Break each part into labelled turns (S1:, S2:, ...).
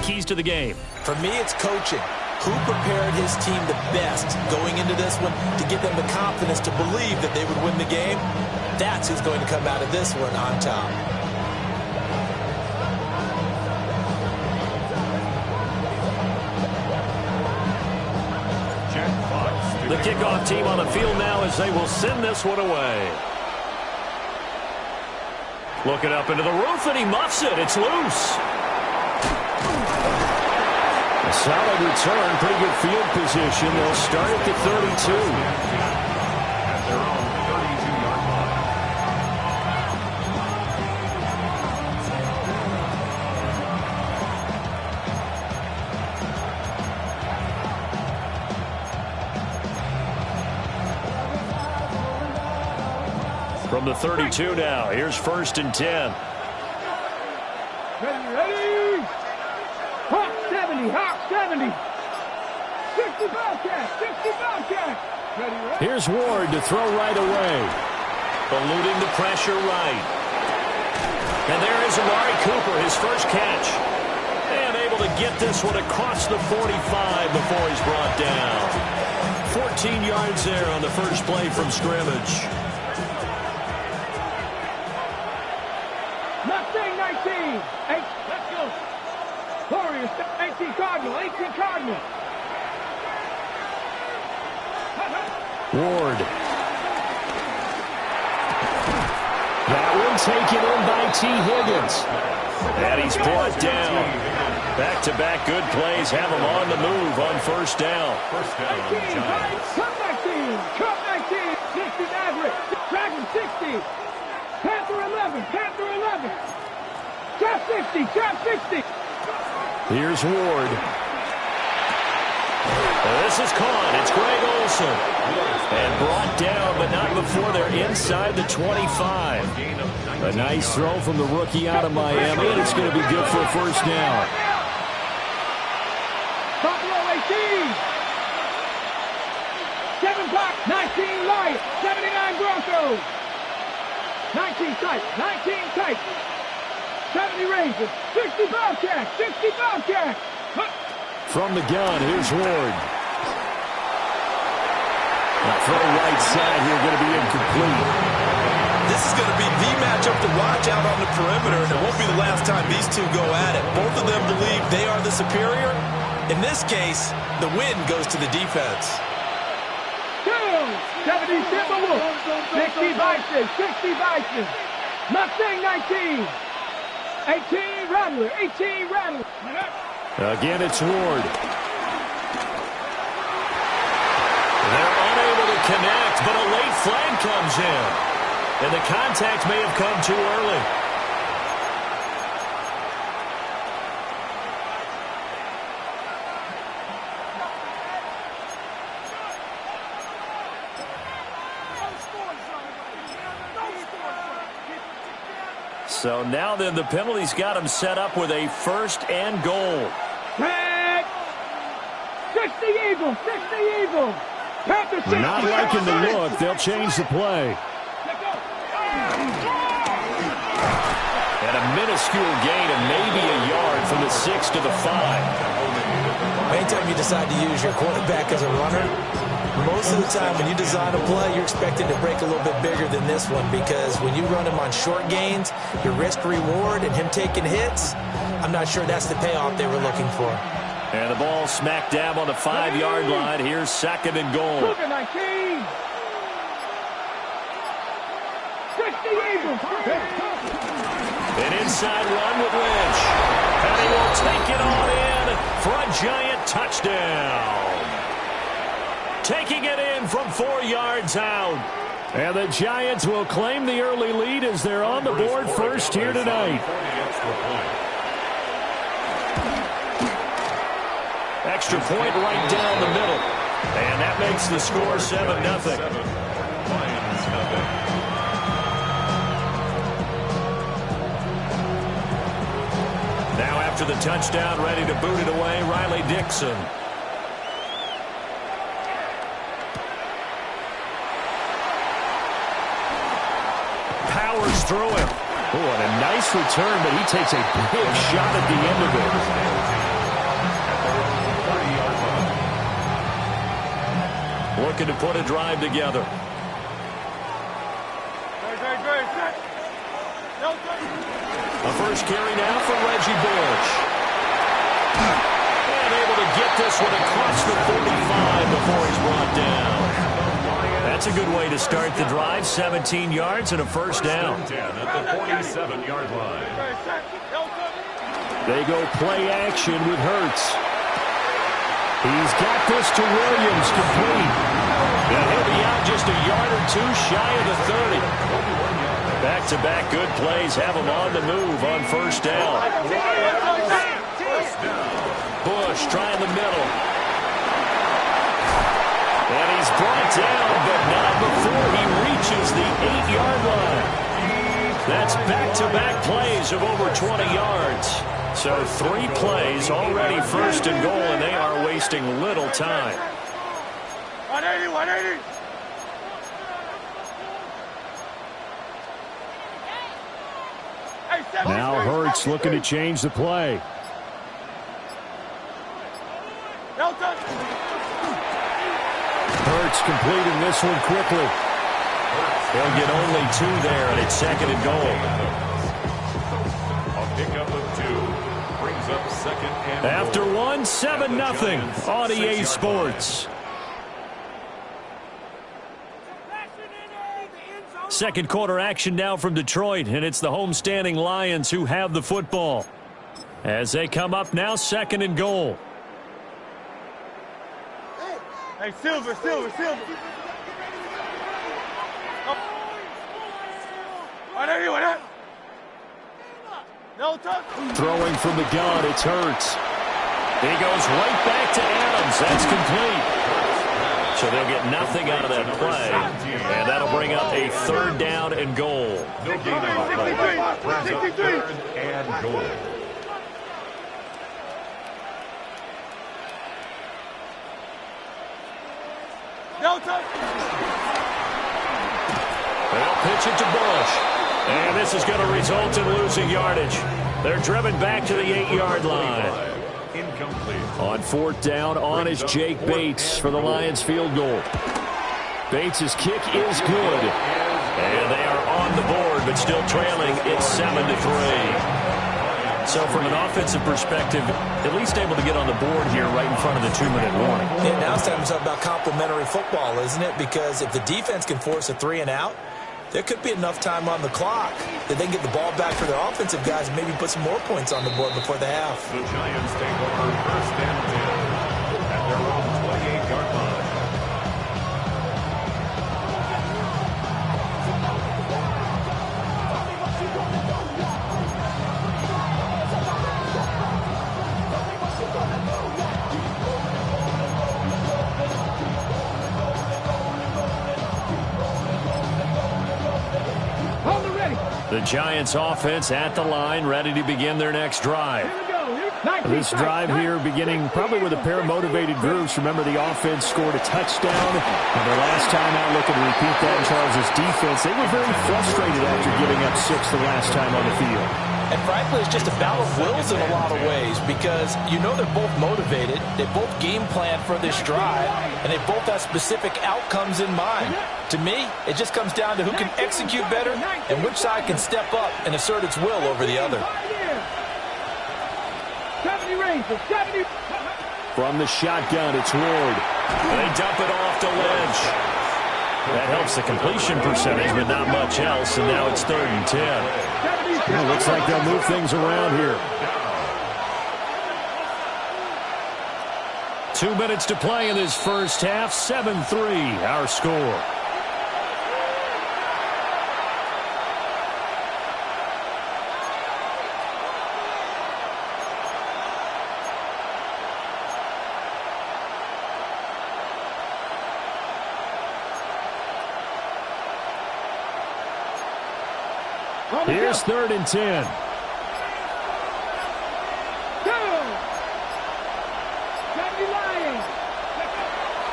S1: keys to the game?
S2: For me, it's coaching. Who prepared his team the best going into this one to give them the confidence to believe that they would win the game? That's who's going to come out of this one on top.
S1: The kickoff team on the field now as they will send this one away. Looking up into the roof, and he muffs it. It's loose. A solid return, pretty good field position. They'll start at the 32.
S3: At their own 32-yard line.
S1: From the 32 now, here's 1st and 10.
S4: Ready? Hawk 70, Hawk 70. 60 Bobcat, 60 Bobcat. Ready?
S1: Here's Ward to throw right away. Eluding the pressure right. And there is Amari Cooper, his first catch. And able to get this one across the 45 before he's brought down. 14 yards there on the first play from scrimmage.
S4: Mustang 19. Let's go. Warriors 18 Cardinal, 18 Cardinal.
S1: Ward. That one taken in by T. Higgins. And he's brought down. Back-to-back good plays have him on the move on first down.
S3: First down,
S4: 19,
S3: Giants.
S4: Cup 19, Cup 19. 60 Maverick, Dragon 60. Panther 11, Panther 11. Cap 60, Cap 60.
S1: Here's Ward. This is caught. It's Greg Olsen. And brought down, but not before they're inside the 25. A nice throw from the rookie out of Miami, and it's going to be good for a first down.
S4: Buffalo 18. 7 Block, 19 Lions, 79 Broncos. 19 tight, 19 tight. 70 Rangers, 60 Bobcats, 60 Bobcats.
S1: From the gun, here's Ward. Now throw right side here, going to be incomplete.
S2: This is going to be the matchup to watch out on the perimeter, and it won't be the last time these two go at it. Both of them believe they are the superior. In this case, the win goes to the defense.
S4: 70 Timberwolves, 60 Bison, 60 Bison. Mustang 19. 18 Rattler, 18 Rattler.
S1: Again, it's Ward. They're unable to connect, but a late flag comes in. And the contact may have come too early. So now then, the penalty's got him set up with a 1st and goal.
S4: Tag! 60 Eagles, 60 Eagles. Panther 60.
S1: Not liking the look. They'll change the play. And a minuscule gain of maybe a yard from the 6 to the 5.
S2: Anytime you decide to use your quarterback as a runner, most of the time when you design a play, you're expecting to break a little bit bigger than this one, because when you run him on short gains, your risk-reward and him taking hits, I'm not sure that's the payoff they were looking for.
S1: And the ball smack dab on the 5-yard line. Here's 2nd and goal.
S4: 19. 60 Eagles.
S1: An inside run with Lynch. And he will take it on in for a Giant touchdown. Taking it in from 4 yards out. And the Giants will claim the early lead as they're on the board first here tonight. Extra point right down the middle. And that makes the score 7-0. Now after the touchdown, ready to boot it away, Riley Dixon. Powers through him. Oh, and a nice return, but he takes a big shot at the end of it. looking to put a drive together. A first carry now for Reggie Bush. And able to get this one across the 45 before he's brought down. That's a good way to start the drive. 17 yards and a first down.
S3: 10 at the 47-yard line.
S1: They go play action with Hurts. He's got this to Williams, complete. And he'll be out just a yard or two shy of the 30. Back-to-back good plays have him on the move on first down. Bush trying the middle. And he's brought down, but not before he reaches the 8-yard line. That's back-to-back plays of over 20 yards. So 3 plays already first and goal, and they are wasting little time.
S4: 180, 180.
S1: Now Hurts looking to change the play. Hurts completing this one quickly. They'll get only 2 there, and it's second and goal.
S3: A pickup of 2 brings up second and goal.
S1: After 1, 7-0 on EA Sports. Second quarter action now from Detroit, and it's the homestanding Lions who have the football. As they come up now, second and goal.
S4: Hey, Silver. Oh. 180, 180. No touch.
S1: Throwing from the gun, it's Hurts. He goes right back to Adams. That's complete. So they'll get nothing out of that play, and that'll bring up a third down and goal.
S3: No gain on the play. Brings up third and goal.
S4: No touch.
S1: They'll pitch it to Bush. And this is going to result in losing yardage. They're driven back to the 8-yard line.
S3: Incomplete.
S1: On fourth down, on is Jake Bates for the Lions field goal. Bates' kick is good. And they are on the board, but still trailing. It's 7-3. So from an offensive perspective, at least able to get on the board here right in front of the 2-minute warning.
S2: Yeah, now it's time to talk about complementary football, isn't it? Because if the defense can force a 3-and-out, there could be enough time on the clock that they can get the ball back for their offensive guys and maybe put some more points on the board before the half.
S3: The Giants take over first and 10 at their own 28-yard line.
S1: The Giants offense at the line, ready to begin their next drive. This drive here beginning probably with a pair of motivated groups. Remember, the offense scored a touchdown. And their last time out, looking to repeat that in Charles' defense. They were very frustrated after giving up 6 the last time on the field.
S2: And frankly, it's just a battle of wills in a lot of ways because you know they're both motivated. They both game plan for this drive, and they both have specific outcomes in mind. To me, it just comes down to who can execute better and which side can step up and assert its will over the other.
S4: 70 Rangers, 70.
S1: From the shotgun, it's Ward. They dump it off to Lynch. That helps the completion percentage, but not much else, and now it's 3rd and 10. Well, looks like they'll move things around here. 2 minutes to play in this first half. 7-3, our score. Here's 3rd and 10.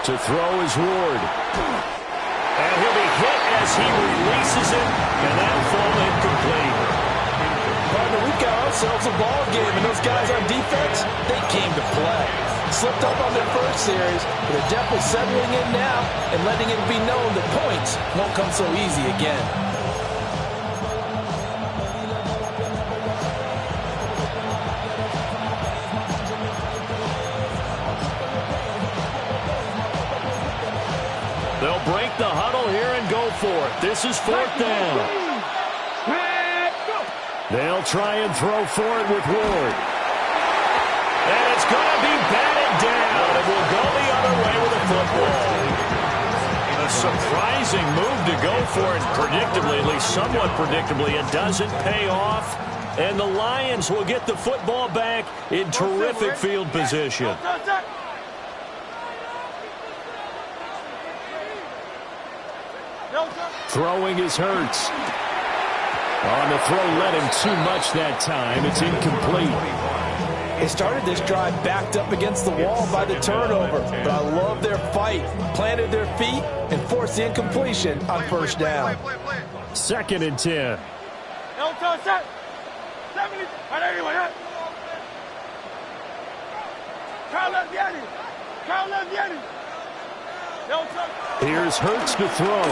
S1: To throw is Ward. And he'll be hit as he releases it, and that'll fall incomplete.
S2: Partner, we've got ourselves a ball game, and those guys on defense, they came to play. slipped up on their first series, but they're definitely settling in now and letting it be known that points won't come so easy again.
S1: They'll break the huddle here and go for it. This is 4th down. They'll try and throw for it with Ward. And it's going to be batted down. It will go the other way with the football. A surprising move to go for it. Predictably, at least somewhat predictably, it doesn't pay off. And the Lions will get the football back in terrific field position. Throwing is Hurts. On the throw, led him too much that time. It's incomplete.
S2: They started this drive backed up against the wall by the turnover, but I love their fight. Planted their feet and forced the incompletion on 1st down.
S1: 2nd and 10. Here's Hurts to throw.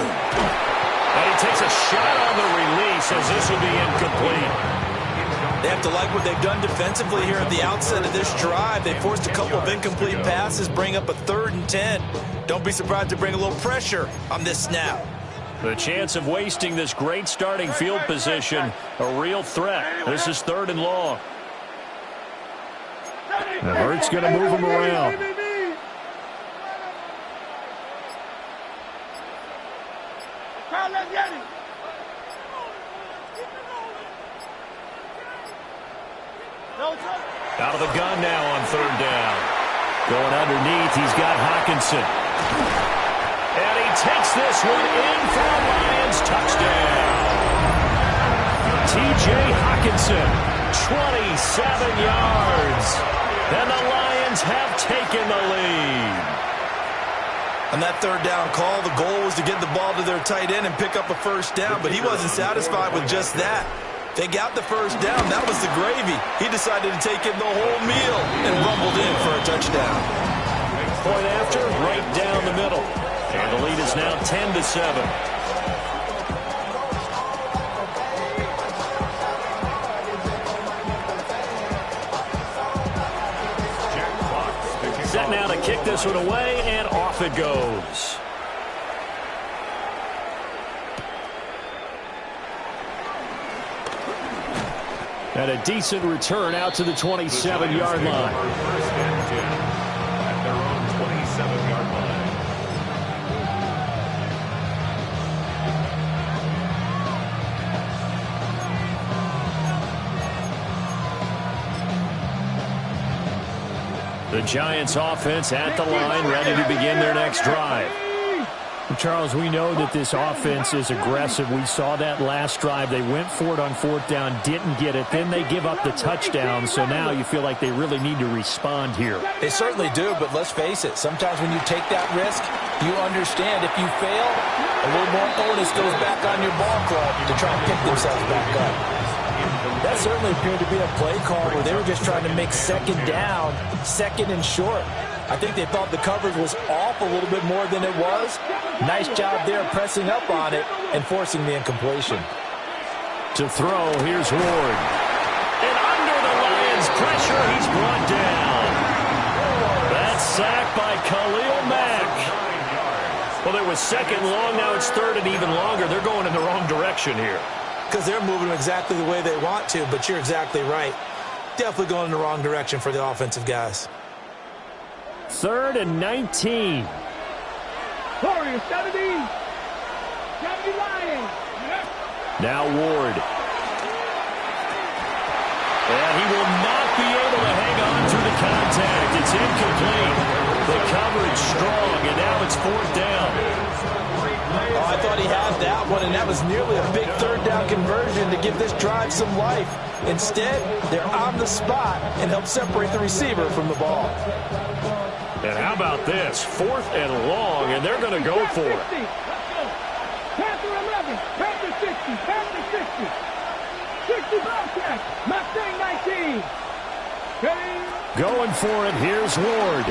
S1: And he takes a shot on the release as this will be incomplete.
S2: They have to like what they've done defensively here at the outset of this drive. They forced a couple of incomplete passes, bring up a 3rd and 10. Don't be surprised to bring a little pressure on this snap.
S1: The chance of wasting this great starting field position, a real threat. This is 3rd and long. And Hurts going to move him around. Out of the gun now on 3rd down. Going underneath, he's got Hockenson. And he takes this one in for a Lions touchdown. T.J. Hockenson, 27 yards. And the Lions have taken the lead.
S2: On that 3rd down call, the goal was to get the ball to their tight end and pick up a 1st down, but he wasn't satisfied with just that. They got the 1st down. That was the gravy. He decided to take in the whole meal and rumbled in for a touchdown.
S1: Point after, right down the middle. And the lead is now 10-7. Set now to kick this one away, and off it goes. And a decent return out to the 27-yard line.
S3: 1st and 10 at their own 27-yard line.
S1: The Giants offense at the line, ready to begin their next drive.
S5: Charles, we know that this offense is aggressive. We saw that last drive. They went for it on 4th down, didn't get it. Then they give up the touchdown. So now you feel like they really need to respond here.
S2: They certainly do, but let's face it. Sometimes when you take that risk, you understand if you fail, a little more onus goes back on your ball club to try and pick themselves back up. That certainly appeared to be a play call where they were just trying to make 2nd down, 2nd and short. I think they thought the coverage was off a little bit more than it was. Nice job there pressing up on it and forcing the incompletion.
S1: To throw, here's Ward. And under the Lions' pressure, he's brought down. That's sacked by Khalil Mack. Well, it was 2nd long, now it's 3rd and even longer. They're going in the wrong direction here.
S2: Because they're moving exactly the way they want to, but you're exactly right. Definitely going in the wrong direction for the offensive guys.
S5: 3rd and 19.
S4: Warriors 70. 70 Lions.
S1: Now Ward. And he will not be able to hang on through the contact. It's incomplete. The coverage strong, and now it's 4th down.
S2: Oh, I thought he had that one, and that was nearly a big 3rd down conversion to give this drive some life. Instead, they're on the spot and help separate the receiver from the ball.
S1: And how about this? 4th and long, and they're going to go for it.
S4: Panther 11, Panther 60, Panther 60. 60 Bobcats, Mustang 19.
S5: Going for it, here's Ward.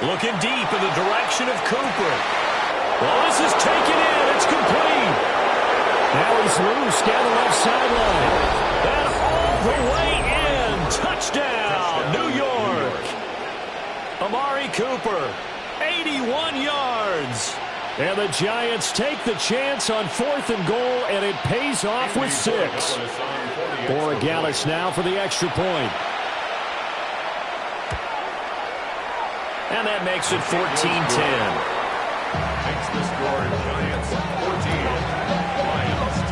S1: Looking deep in the direction of Cooper. Well, this is taken in. It's complete.
S5: Now he's loose down the left sideline.
S1: And all the way in. Touchdown, New York. Amari Cooper, 81 yards.
S5: And the Giants take the chance on 4th and goal, and it pays off with 6. Borregales now for the extra point.
S1: And that makes it 14-10.
S3: Makes the score Giants 14, Lions 10.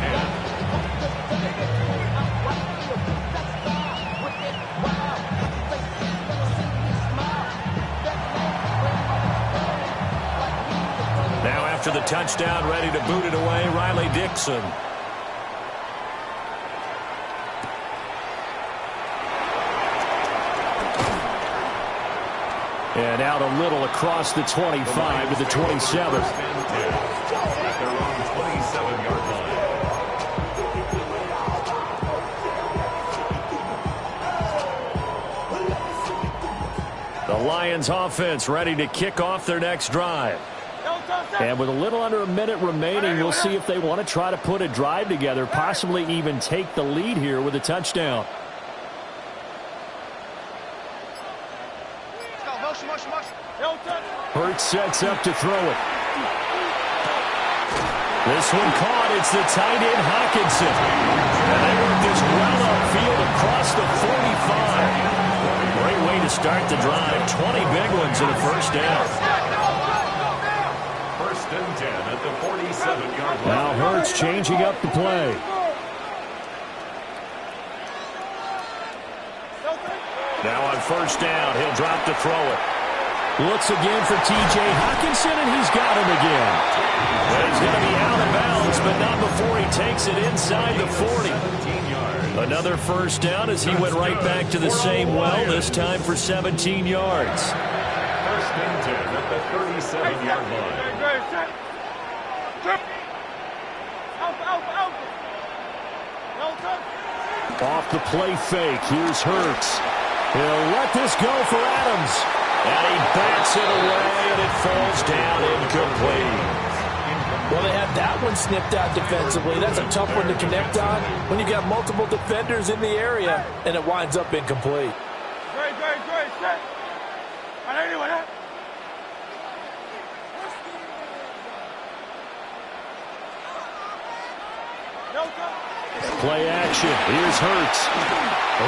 S1: Now after the touchdown, ready to boot it away, Riley Dixon.
S5: And out a little across the 25 to the 27.
S3: At their own 27-yard line.
S1: The Lions offense ready to kick off their next drive.
S5: And with a little under a minute remaining, we'll see if they want to try to put a drive together, possibly even take the lead here with a touchdown. Hurts sets up to throw it.
S1: This one caught. It's the tight end Hawkinson. And they work this well upfield across the 45. Great way to start the drive. 20 big ones in a first down.
S3: First and 10 at the 47-yard line.
S5: Now Hurts changing up the play.
S1: Now on first down, he'll drop to throw it.
S5: Looks again for T.J. Hawkinson, and he's got him again.
S1: But he's going to be out of bounds, but not before he takes it inside the 40. Another first down as he went right back to the same well, this time for 17 yards.
S3: First and 10 at the 37-yard line.
S5: Off the play fake, here's Hurts. He'll let this go for Adams.
S1: And he bats it away, and it falls down incomplete.
S2: Well, they had that one snipped out defensively. That's a tough one to connect on when you got multiple defenders in the area, and it winds up incomplete.
S5: Play action. Here's Hurts.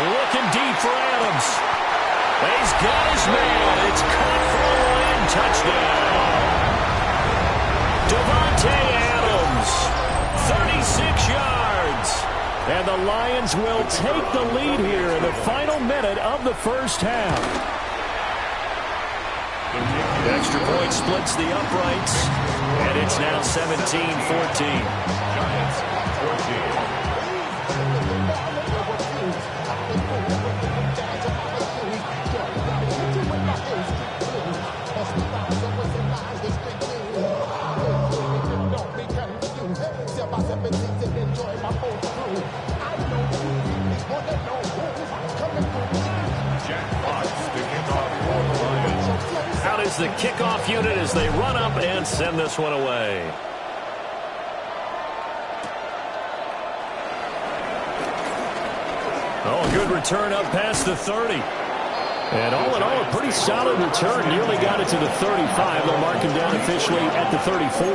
S1: Looking deep for Adams. He's got his man. It's caught for a win. Touchdown. Davante Adams, 36 yards.
S5: And the Lions will take the lead here in the final minute of the first half.
S1: The extra point splits the uprights, and it's now 17-14.
S3: Giants 14.
S1: Out is the kickoff unit as they run up and send this one away. Oh, good return up past the 30.
S5: And all in all, a pretty solid return. Nearly got it to the 35. They'll mark him down officially at the 34.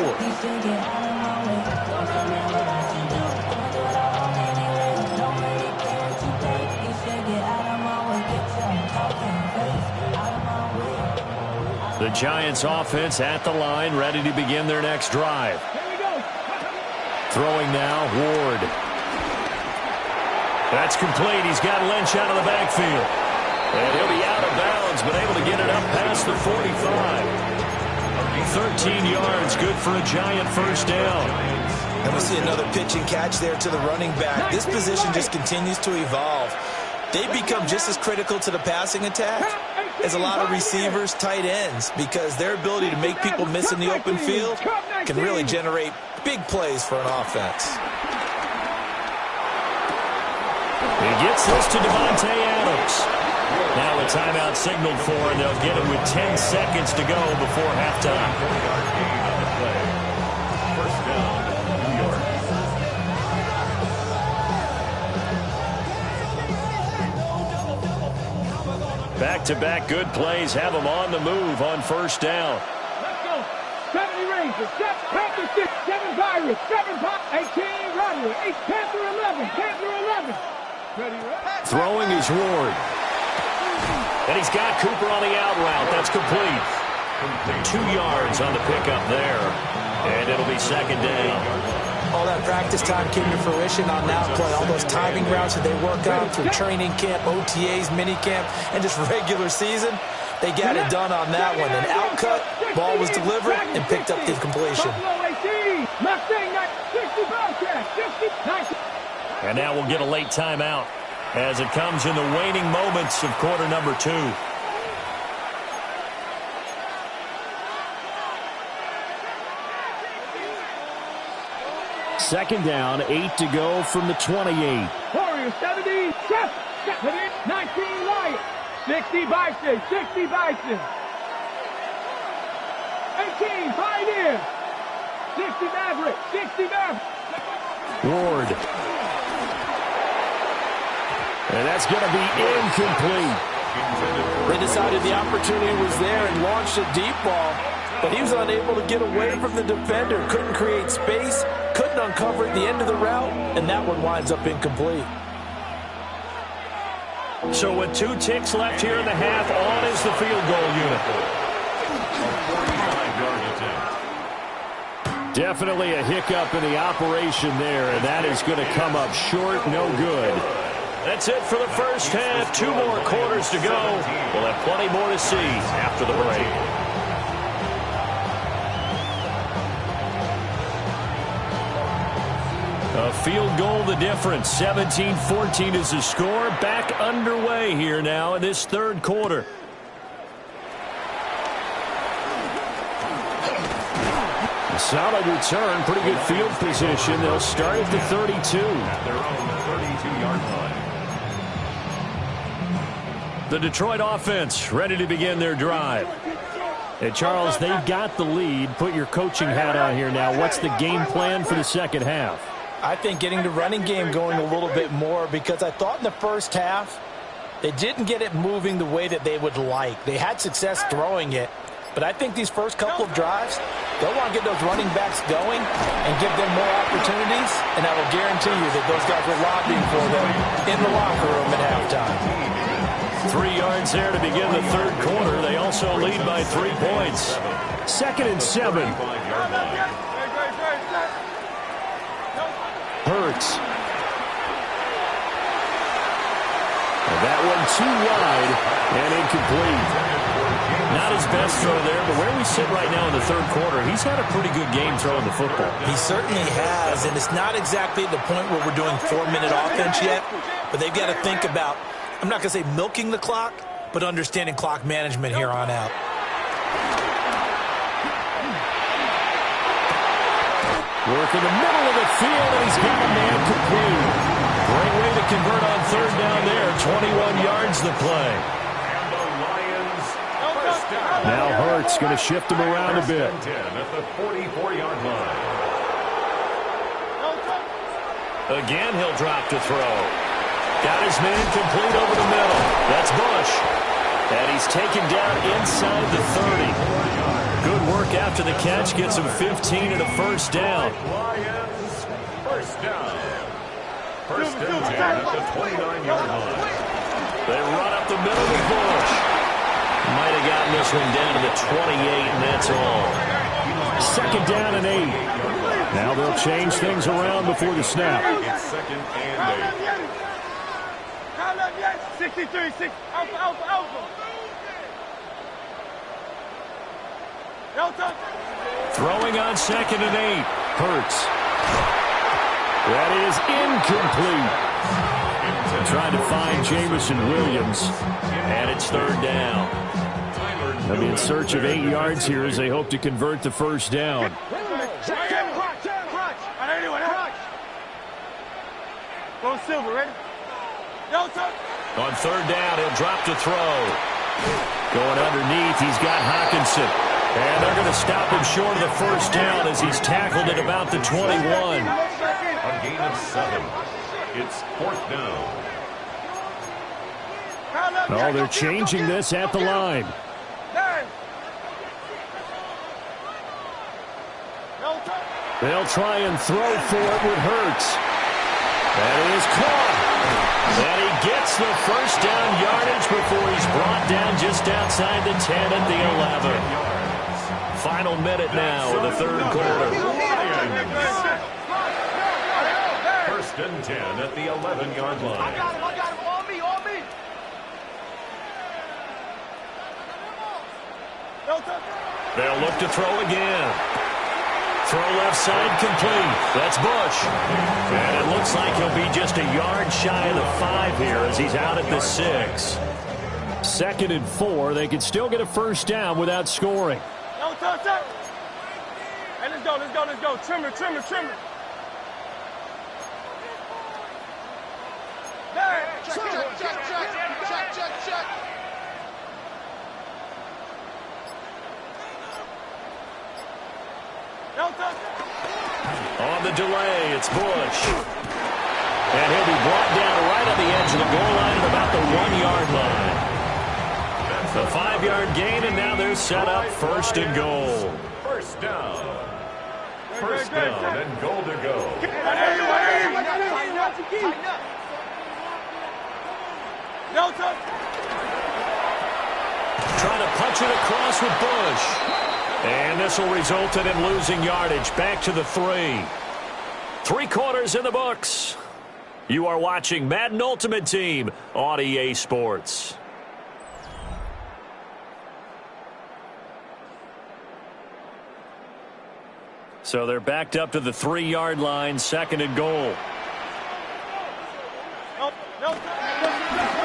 S5: The Giants offense at the line, ready to begin their next drive. Throwing now, Ward. That's complete. He's got Lynch out of the backfield. And he'll be out of bounds, but able to get it up past the 45. 13 yards, good for a Giant first down.
S2: And we see another pitch and catch there to the running back. This position just continues to evolve. They become just as critical to the passing attack as a lot of receivers, tight ends, because their ability to make people miss in the open field can really generate big plays for an offense.
S5: He gets this to Davante Adams. Now
S1: timeout signaled for, and they'll get it with 10 seconds to go before halftime.
S3: First down, New York.
S1: Back-to-back good plays have them on the move on first down.
S4: Let's go. 70 Rangers, 7 Panthers, 7 Pirates, 7 Pirates, 18 Runner, 8 Panther 11, Panther 11. Ready, right?
S5: Throwing is Ward.
S1: And he's got Cooper on the out route. That's complete. 2 yards on the pickup there. And it'll be second down.
S2: All that practice time came to fruition on that play. All those timing routes that they work on through training camp, OTAs, mini camp, and just regular season, they got it done on that one. An out cut, ball was delivered, and picked up the completion.
S1: And now we'll get a late timeout as it comes in the waning moments of quarter number 2.
S5: Second down, 8 to go from the 28.
S4: Warriors 70, 19 Lions, 60 Bison, 60 Bison. 18 Pioneers, 60 Maverick, 60 Maverick.
S5: Ward. And that's going to be incomplete.
S2: They decided the opportunity was there and launched a deep ball, but he was unable to get away from the defender, couldn't create space, couldn't uncover at the end of the route, and that one winds up incomplete.
S1: So with 2 ticks left here in the half, on is the field goal unit.
S3: 45-yard attempt.
S5: Definitely a hiccup in the operation there, and that is going to come up short, no good.
S1: That's it for the first half. 2 more quarters to go. We'll have plenty more to see after the break. A field goal the difference. 17-14 is the score. Back underway here now in this third quarter.
S5: A solid return, pretty good field position. They'll start at the 32.
S3: At their own 32-yard line.
S1: The Detroit offense ready to begin their drive.
S5: Hey, Charles, they've got the lead. Put your coaching hat on here now. What's the game plan for the second half?
S2: I think getting the running game going a little bit more, because I thought in the first half they didn't get it moving the way that they would like. They had success throwing it, but I think these first couple of drives, they'll want to get those running backs going and give them more opportunities, and I will guarantee you that those guys were lobbying for them in the locker room at halftime.
S1: 3 yards there to begin the third quarter. They also lead by 3 points.
S5: Second and 7. Hurts. And that one too wide and incomplete. Not his best throw there, but where we sit right now in the third quarter, he's had a pretty good game throwing the football.
S2: He certainly has, and it's not exactly the point where we're doing 4-minute offense yet, but they've got to think about, I'm not going to say milking the clock, but understanding clock management here on out.
S5: Work in the middle of the field, and he's got a man complete.
S1: Great way to convert on third down there. 21 yards the play.
S3: And the Lions, first down.
S5: Now Hurts going to shift him around a bit.
S3: 10 at the 44-yard line.
S1: Again, he'll drop to throw. Got his man complete over the middle. That's Bush. And he's taken down inside the 30. Good work after the catch. Gets him 15 and a first down.
S3: Lions, first down. First and 10 at the 29-yard line.
S1: They run up the middle with Bush. Might have gotten this one down to the 28, and that's all.
S5: Second down and 8. Now they'll change things around before the snap.
S3: It's second and 8.
S4: 63, 6, alpha.
S1: Throwing on second and 8.
S5: Hurts. That is incomplete. Trying to find Jamison Williams.
S1: And it's third down.
S5: They'll be in search of 8 yards here as they hope to convert the first down.
S4: Go Silver, ready?
S1: On third down, he'll drop to throw. Going underneath, he's got Hawkinson. And they're going to stop him short of the first down as he's tackled at about the 21.
S3: A gain of 7. It's fourth down.
S5: Oh, they're changing this at the line. They'll try and throw for it with Hurts. And it is caught. And he gets the first down yardage before he's brought down just outside the 10 at the 11. Final minute now of the third quarter.
S3: First and 10 at the 11-yard line.
S4: I got him. On me.
S1: They'll look to throw again. Throw left side complete. That's Bush. And it looks like he'll be just a yard shy of the 5 here as he's out at the 6.
S5: 2nd and 4. They can still get a first down without scoring.
S4: Hey, let's go. Trimmer. Check.
S1: On the delay, it's Bush. And he'll be brought down right on the edge of the goal line at about the 1-yard line. The 5-yard gain, and now they're set up first and goal.
S3: First down and goal to go.
S1: Trying to punch it across with Bush. And this will result in him losing yardage back to the 3. 3 quarters in the books. You are watching Madden Ultimate Team on EA Sports. So they're backed up to the 3-yard line, 2nd and goal.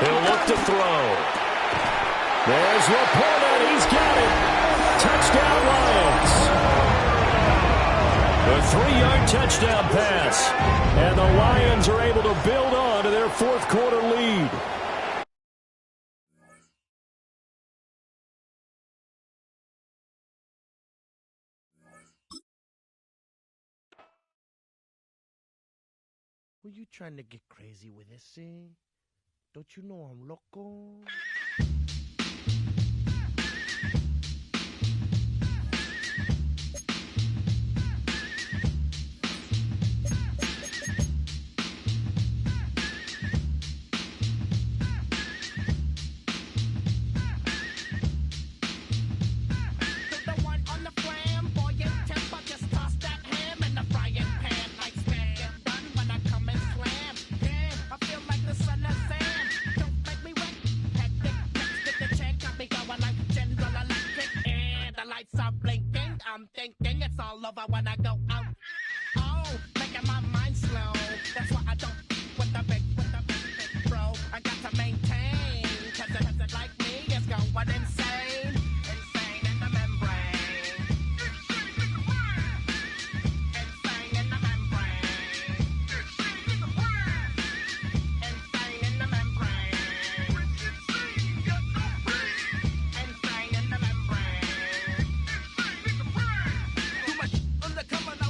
S1: He'll look to throw. There's Laporta. He's got it. Touchdown, Lions. A 3-yard touchdown pass. And the Lions are able to build on to their 4th quarter lead.
S6: Were you trying to get crazy with this, eh? Don't you know I'm loco? I'm thinking it's all over when I go out. Oh, making my mind slow. That's why I don't with the big bro. I got to maintain, cause it like me is going insane. Insane in the membrane. Insane in the membrane. Insane in the membrane. Insane in the membrane. Too much undercover.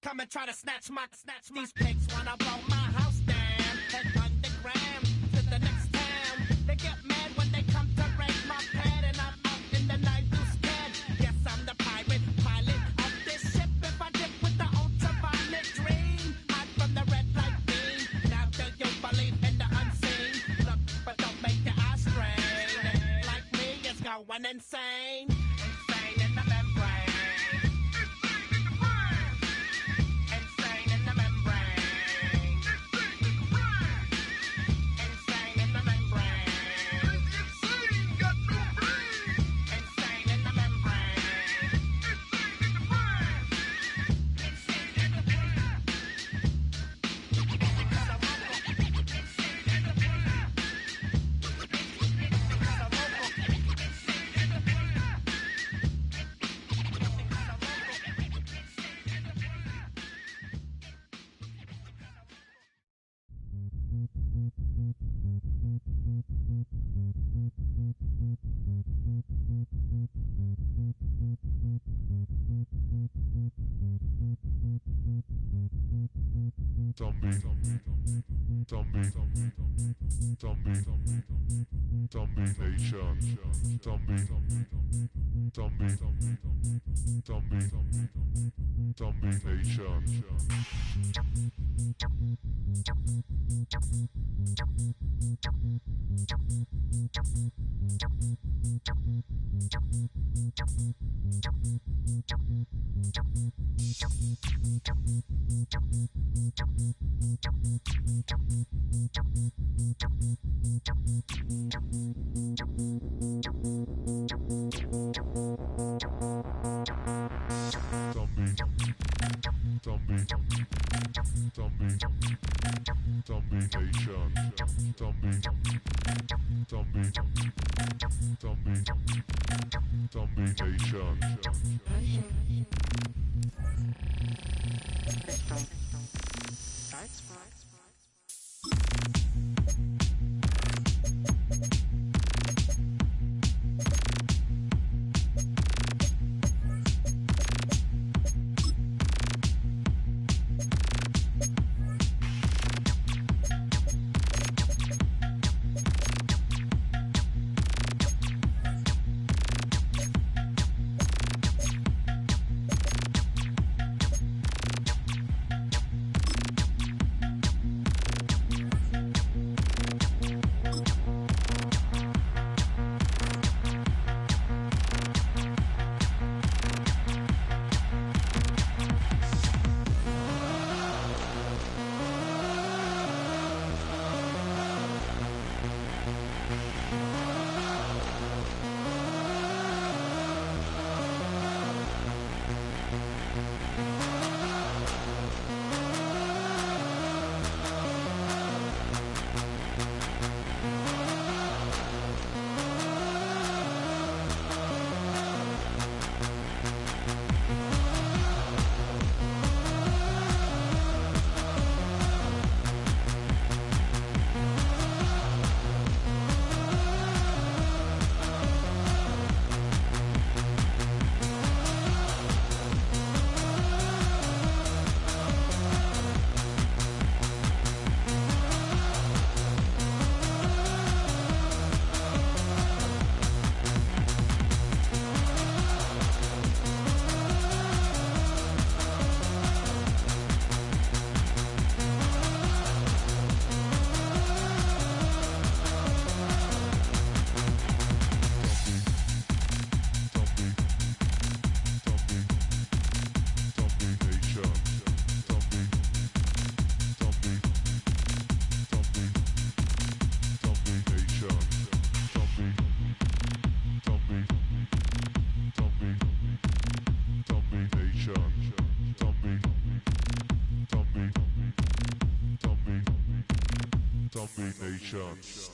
S6: come and try to snatch these pigs wanna blow my house down. Head underground to the next town. They get mad when they come to raid my pad, and I'm up in the night who's scared. Yes, I'm the pirate pilot of this ship. If I dip with the ultraviolet dream, hide from the red light beam. Now do you believe in the unseen? Look, but don't make your eyes strain. Like me, it's going insane. Insane in the membrane. Insane in the membrane. Insane in the membrane. Insane, got no brain. Insane in the membrane. Insane in the brain.
S7: Nations.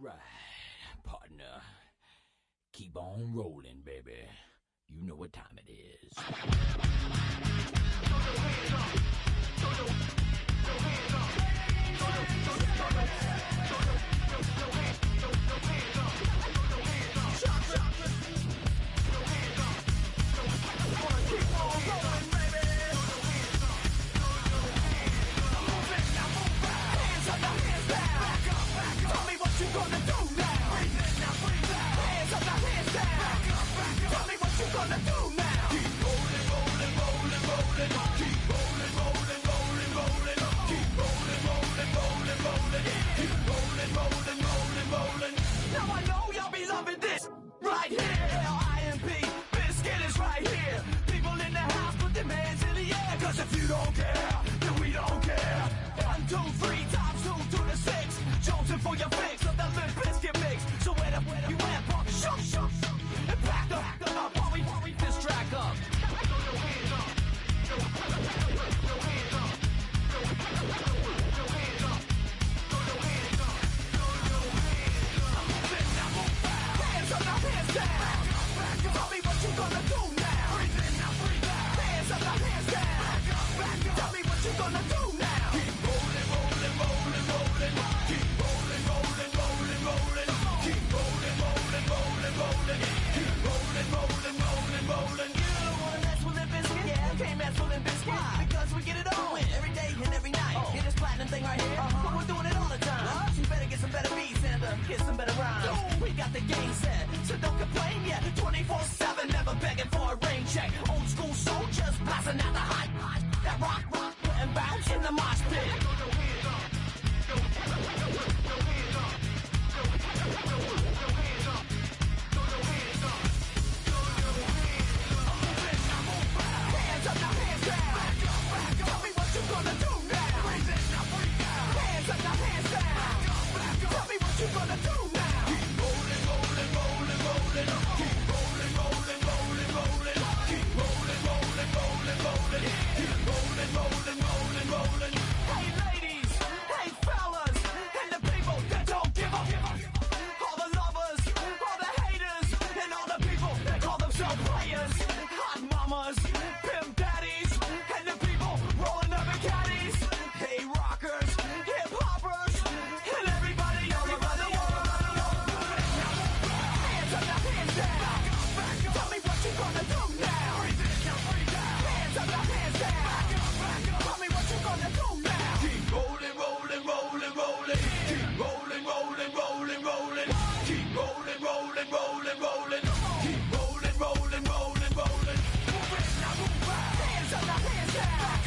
S8: right, partner. Keep on rolling, baby. You know what time it is. Throw your hands up. Throw your hands up. Throw your hands up. Shot. Throw your hands up. Wanna keep on rolling, baby. Move it, now move out. Hands up, now hands down. Back up. Tell me what you gonna do now. Breathe in, now breathe out. Hands up, now hands down. Back up. Tell me what you gonna do now. Keep rolling, rolling, rolling, rolling. Keep rolling, rolling, rolling, rolling. Keep rolling, rolling, rolling, rolling. Keep rolling, rolling, rolling, rolling. Now I know y'all be loving this right here. L-I-M-P, Biscuit is right here. People in the house, put their hands in the air. Cause if you don't care, then we don't care. 1, 2, 3 times 2 to the 6. Jonesing for your fix of the Limp Biscuit mix. So where the you at, punk? Shoot. And back up while we this track up. Throw your hands up. Throw your hands up. Throw your hands up. Throw your hands up. Throw your hands up. Now move back. Hands up, now hands down. Back up. Tell me what you gonna do now. Breathe in, now breathe out. Hands up, now hands down. Back up. Tell me what you gonna do now. Keep rolling, rolling, rolling, rolling. Keep rolling, rolling, rolling, rolling. Keep rolling, rolling, rolling, rolling. Keep rolling, rolling, rolling, rolling. You don't wanna mess with Limp Bizkit? Yeah, can't mess with Limp Bizkit. Why? Because we get it on every day and every night. Get this platinum thing right here. But we're doing it all the time. So you better get some better beats and get some better rhymes. We got the game set, so don't complain yet. 24/7, never begging for a rain check. Old school soldiers blasting out the hot. That rock, and bounce in the mosh pit. Throw your hands up. Throw your hands up. Throw your hands up. Throw your hands up. Throw your hands up. Move in, now move back. Hands up, now hands down. Back up. Tell me what you gonna do now. Breathe in, now breathe out. Hands up, now hands down. Back up. Tell me what you gonna do now. Keep rolling, rolling, rolling, rolling. Keep rolling, rolling, rolling, rolling. Keep rolling, rolling, rolling, rolling. Keep rolling, rolling, rolling, rolling. Hey ladies, hey fellas, and the people that don't give up. All the lovers, all the haters, and all the people that call themselves players. Hot mamas, pimp daddies, and the people rolling up in caddies. Hey rockers, hip hoppers, and everybody all around the world. Hands up, now hands down. Tell me what you gonna do now. Breathe in, now breathe out. Hands up, now hands down. Tell me what you gonna do now. Keep rolling, rolling, rolling, rolling. Keep rolling, rolling, rolling, rolling. Keep rolling, rolling, rolling, rolling. Keep rolling, rolling, rolling, rolling. Move in, now move out. Hands up, now hands down.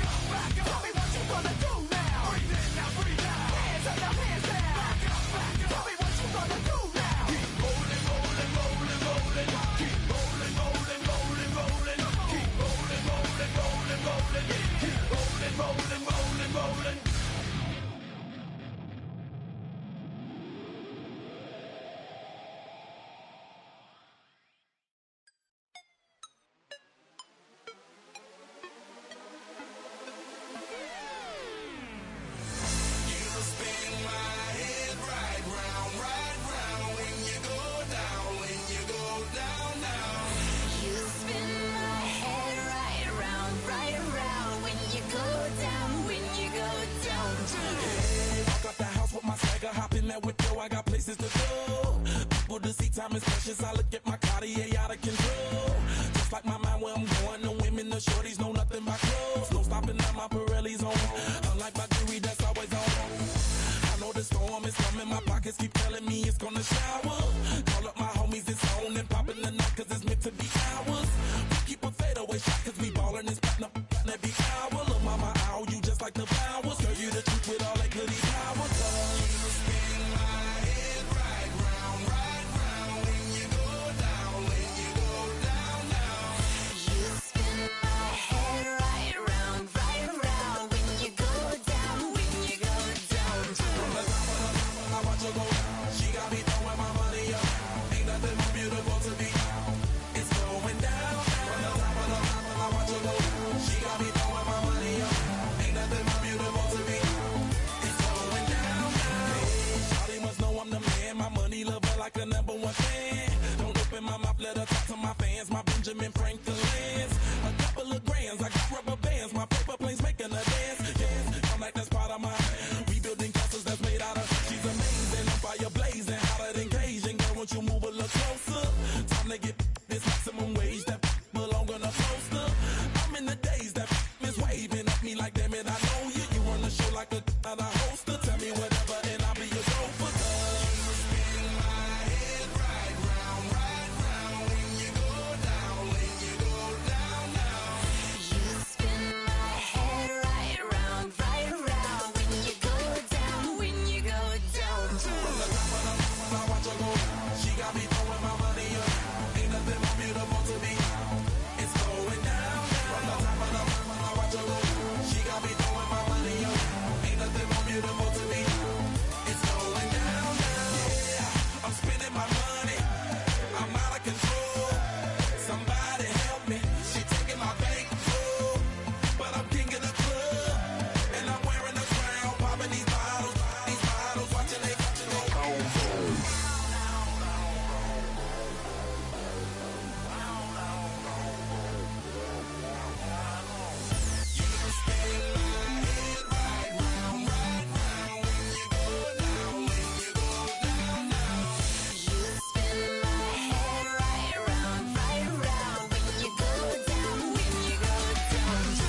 S8: Tell me what you gonna do now. Breathe in, now breathe out. Hands up, now hands down. Tell me what you gonna do now. Keep rolling, rolling, rolling, rolling. Keep rolling, rolling, rolling, rolling. Keep rolling, rolling, rolling, rolling. Keep rolling, rolling, rolling, rolling.
S9: You spin my head right around when you go down, when you go down.
S10: Hey, walk out the house with my swagger, hop in that window, I got places to go. People to see, time is precious, I look at my Cartier out of control. Just like my mind where I'm going, the women, the shorties know nothing but clothes. No stopping at my Pirelli's on, unlike my jewelry that's always on. I know the storm is coming, my pockets keep telling me it's gonna shower. Call up my homies, it's on and popping the night, cause it's meant to be ours. We keep a fadeaway shot, cause we ballin' and spotting up every hour. Look, mama, ow, you just like the flowers. Serve you the truth with all that goody power. You spin my head right round when you go down, when you go down, down.
S9: You spin my head right around when you go down, when you go down.
S10: From the top of the top, I watch her go down. She got me throwing my money up. Ain't nothing more beautiful to be. It's going down. From the top of the top, I watch her go down. She got me throwing my money up. hands. My paper planes making a dance. Yes, I'm like that's part of my rebuilding castles that's made out of. She's amazing, on fire blazing, hotter than Cajun. Girl, won't you move a little closer? Time to get this maximum wage that belong on a poster. I'm in the days that is waving at me like, damn it, I know you. You run the show like a hoster. Tell me whatever and I'll be your gopher. You spin my head right round when you go down, when you go down now.
S9: You spin my head right round when you go down, when you go down.
S10: From the top of the mountain, I watch her go. She got me throwing my money up. Ain't nothing more beautiful to me. It's going down. From the top of the mountain, I watch her go. She got me throwing my money up. Ain't nothing more beautiful to me. It's going down. Yeah, I'm spending my money. I'm out of control. Somebody help me. She taking my bankroll, but I'm king of the club, and I'm wearing a crown, popping these bottles, watching they
S9: You spin my head right round when you go down, when you go down.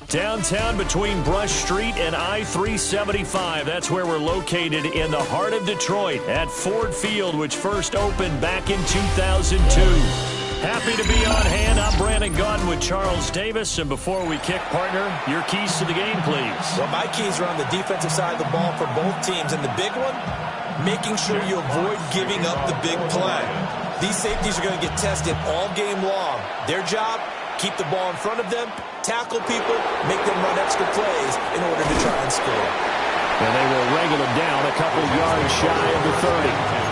S1: Downtown between Brush Street and I-375. That's where we're located in the heart of Detroit at Ford Field, which first opened back in 2002. Happy to be on hand. I'm Brandon Gaudin with Charles Davis. And before we kick, partner, your keys to the game, please.
S2: Well, my keys are on the defensive side of the ball for both teams. And the big one, making sure you avoid giving up the big play. These safeties are going to get tested all game long. Their job, keep the ball in front of them, tackle people, make them run extra plays in order to try and score.
S1: And they will wrangle him down a couple yards shy of the 30.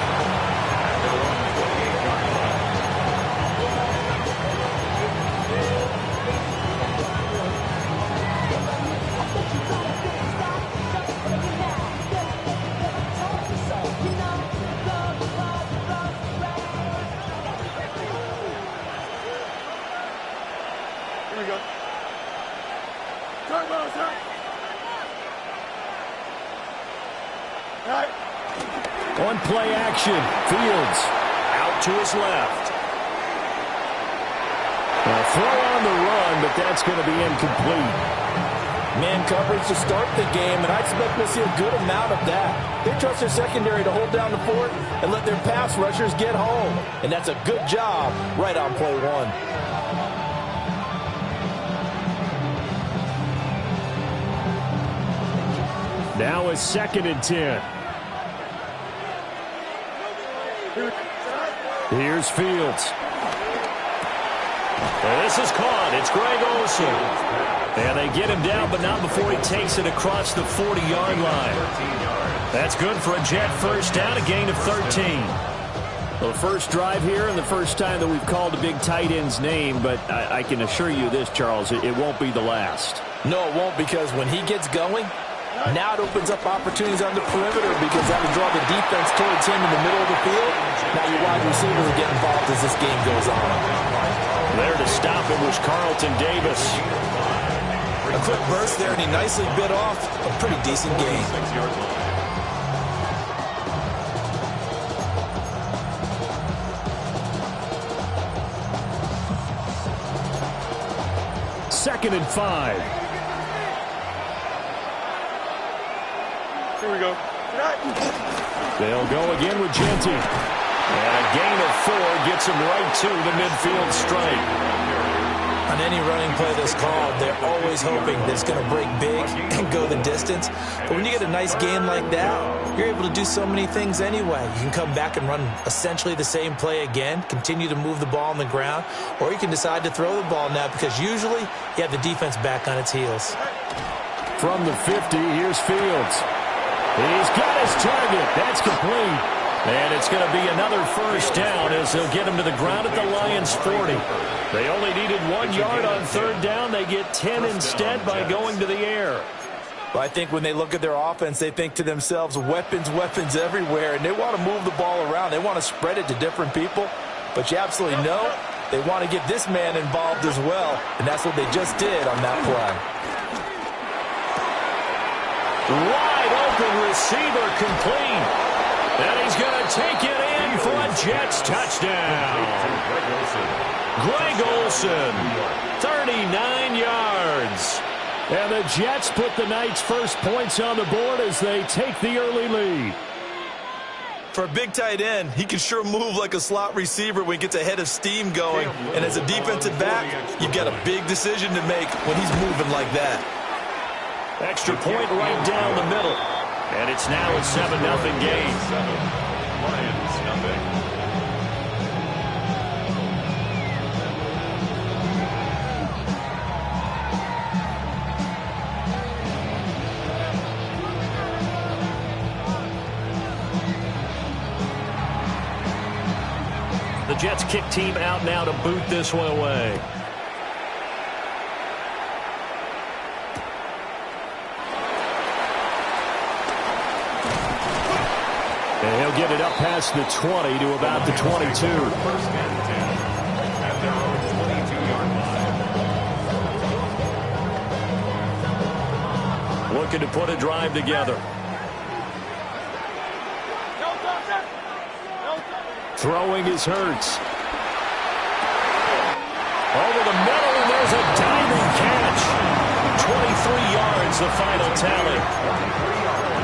S4: Here we go. Turn, Bo, turn. All right.
S1: On play action, Fields out to his left. A throw on the run, but that's going to be incomplete.
S2: Man coverage to start the game, and I expect we'll see a good amount of that. They trust their secondary to hold down the fort and let their pass rushers get home. And that's a good job right on play one.
S1: Now it's 2nd and 10. Here's Fields. This is caught. It's Greg Olsen. And they get him down, but not before he takes it across the 40-yard line. That's good for a Jet first down, a gain of 13.
S5: Well, the first drive here and the first time that we've called a big tight end's name, but I can assure you this, Charles, it won't be the last.
S2: No, it won't, because when he gets going, now it opens up opportunities on the perimeter because that will draw the defense towards him in the middle of the field. Now your wide receivers will get involved as this game goes on.
S1: There to stop it was Carlton Davis.
S2: A quick burst there, and he nicely bit off a pretty decent gain.
S1: Second and 5.
S4: Here we go.
S1: They'll go again with Genty. And a gain of 4 gets him right to the midfield stripe.
S2: On any running play that's called, they're always hoping that it's going to break big and go the distance. But when you get a nice game like that, you're able to do so many things anyway. You can come back and run essentially the same play again, continue to move the ball on the ground, or you can decide to throw the ball now because usually you have the defense back on its heels.
S1: From the 50, here's Fields. He's got his target. That's complete. And it's going to be another first down as they'll get him to the ground at the Lions' 40. They only needed 1 yard on third down. They get 10 instead by going to the air.
S2: Well, I think when they look at their offense, they think to themselves, weapons, weapons everywhere, and they want to move the ball around. They want to spread it to different people. But you absolutely know They want to get this man involved as well, and that's what they just did on that play.
S1: Wide open receiver complete. And he's going to take it in for a Jets touchdown. Greg Olsen, 39 yards.
S5: And the Jets put the Knights' first points on the board as they take the early lead.
S2: For a big tight end, he can sure move like a slot receiver when he gets a head of steam going. And as a defensive back, you've got a big decision to make when he's moving like that.
S1: Extra point right down the middle. And it's now a 7-0 game.
S3: Lions nothing.
S1: The Jets kick team out now to boot this one away.
S5: And he'll get it up past the 20 to about the 22.
S3: First and 10 at their own 22-yard line.
S1: Looking to put a drive together.
S5: Throwing is Hurts.
S1: Over the middle, and there's a diving catch. 23 yards, the final tally.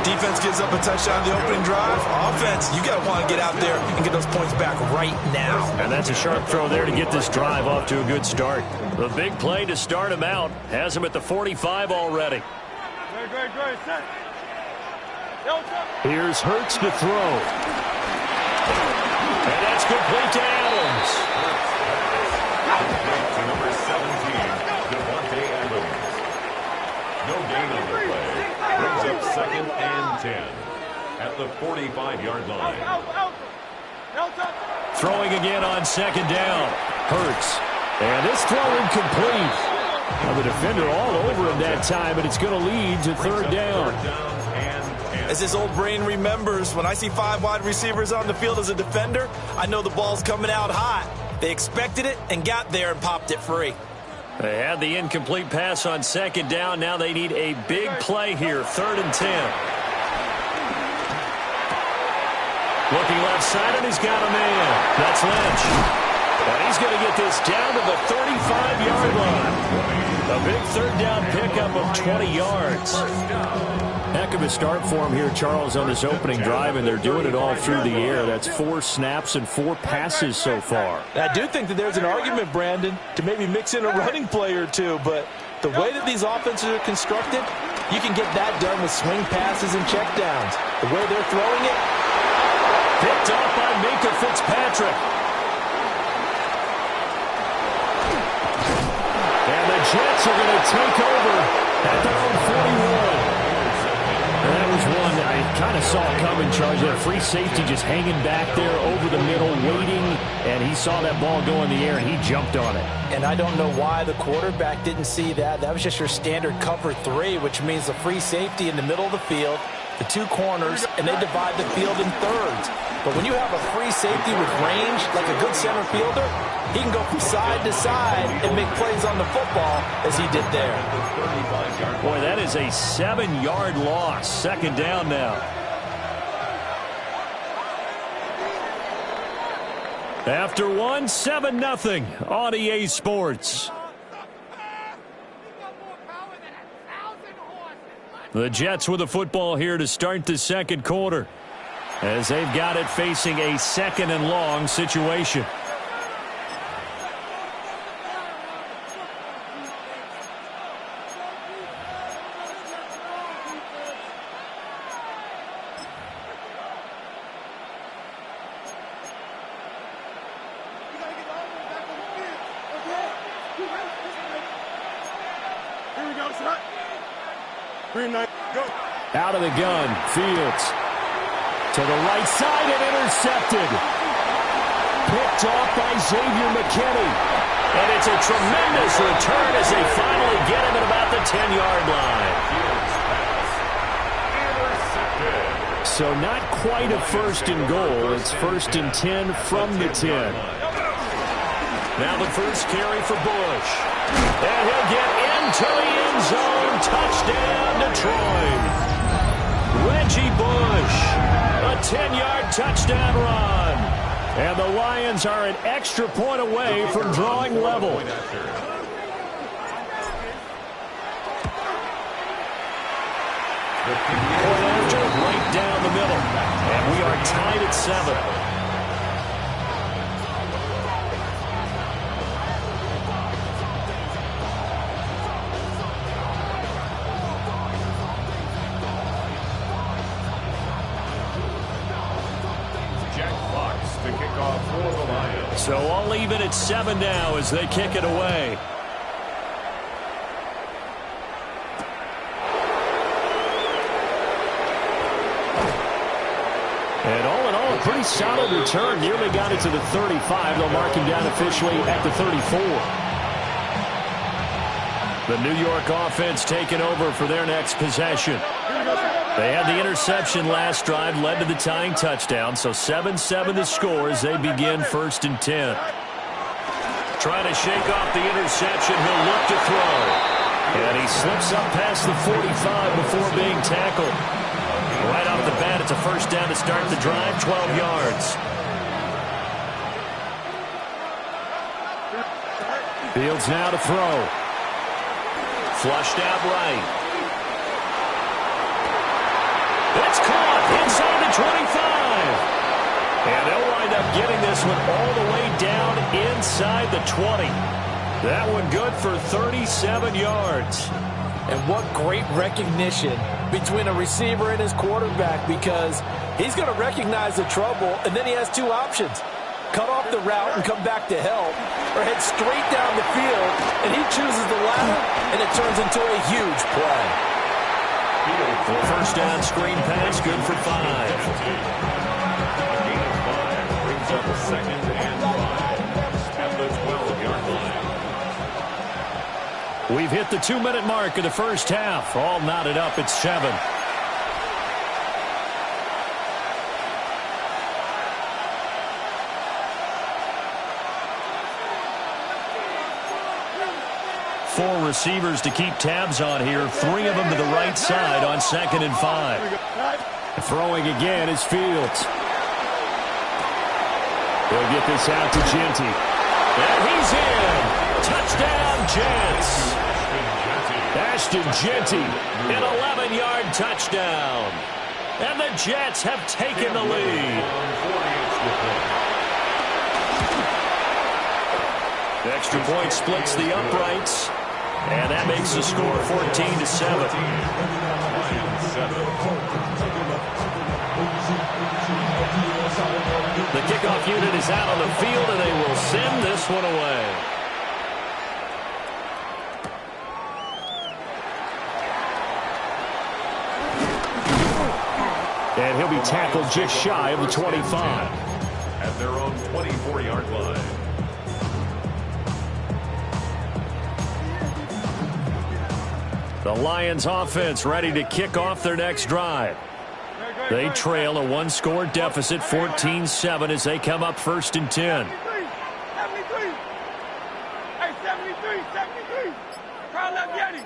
S2: Defense gives up a touchdown the opening drive. Offense, you got to want to get out there and get those points back right now.
S1: And that's a sharp throw there to get this drive off to a good start. The big play to start him out has him at the 45 already.
S5: Here's Hurts to throw.
S1: And that's complete to Adams.
S3: To number 17, Devontae Adams. No gain on the play. Brings up 2nd and 10 at the 45-yard line.
S1: Throwing again on 2nd down. Hurts. And this throw incomplete. Now the defender all over him that time, and it's going to lead to 3rd down.
S2: As his old brain remembers, when I see 5 wide receivers on the field as a defender, I know the ball's coming out hot. They expected it and got there and popped it free.
S1: They had the incomplete pass on 2nd down. Now they need a big play here, 3rd and 10. Looking left side, and he's got a man. That's Lynch. And he's going to get this down to the 35-yard line. A big 3rd down pickup of 20 yards.
S5: Heck of a start for him here, Charles, on this opening drive, and they're doing it all through the air. That's 4 snaps and 4 passes so far.
S2: I do think that there's an argument, Brandon, to maybe mix in a running play or two, but the way that these offenses are constructed, you can get that done with swing passes and checkdowns. The way they're throwing it.
S1: Picked off by Minka Fitzpatrick.
S5: And the Jets are going to take over at their own 41. And that was one that I kind of saw coming, Charles. That free safety just hanging back there over the middle, waiting, and he saw that ball go in the air, and he jumped on it.
S2: And I don't know why the quarterback didn't see that. That was just your standard cover 3, which means the free safety in the middle of the field, the 2 corners, and they divide the field in thirds. But when you have a free safety with range, like a good center fielder, he can go from side to side and make plays on the football as he did there.
S1: Boy, that is a 7-yard loss. 2nd down now. After 1, 7-0 on EA Sports. The Jets with the football here to start the 2nd quarter, as they've got it facing a 2nd and long situation.
S5: Out of the gun, Fields. To the right side and intercepted. Picked off by Xavier McKinney.
S1: And it's a tremendous return as they finally get him at about the 10-yard line.
S5: So not quite a 1st and goal. It's 1st and 10 from the 10.
S1: Now the first carry for Bush. And he'll get into the end zone. Touchdown, Detroit. Reggie Bush, a 10-yard touchdown run. And the Lions are an extra point away from drawing level. Point after, right down the middle. And we are tied at 7. So all even at 7 now as they kick it away. And all in all, a pretty solid return. Nearly got it to the 35. They'll mark him down officially at the 34. The New York offense taking over for their next possession. They had the interception last drive, led to the tying touchdown, so 7-7 the score as they begin 1st and 10. Trying to shake off the interception, he'll look to throw. And he slips up past the 45 before being tackled. Right off the bat, it's a first down to start the drive, 12 yards. Fields now to throw. Flushed out right. It's caught inside the 25. And they'll wind up getting this one all the way down inside the 20. That one good for 37 yards.
S2: And what great recognition between a receiver and his quarterback, because he's going to recognize the trouble, and then he has two options. Cut off the route and come back to help, or head straight down the field, and he chooses the latter, and it turns into a huge play.
S1: First down screen pass, good for 5.
S3: A gain of 5 brings up 2nd and 5 at the 12-yard line.
S1: We've hit the 2-minute mark of the first half. All knotted up at 7. Four receivers to keep tabs on here. 3 of them to the right side on 2nd and 5. Throwing again is Fields. He'll get this out to Genty. And he's in. Touchdown, Jets. Ashton Genty, an 11-yard touchdown. And the Jets have taken the lead. The extra point splits the uprights. And that makes the score 14-7. The kickoff unit is out on the field, and they will send this one away. And he'll be tackled just shy of the 25.
S3: At their own 24-yard line.
S1: The Lions offense ready to kick off their next drive. They trail a 1-score deficit, 14-7, as they come up 1st and 10.
S4: 73. Hey, 73. Crowd left Yeti.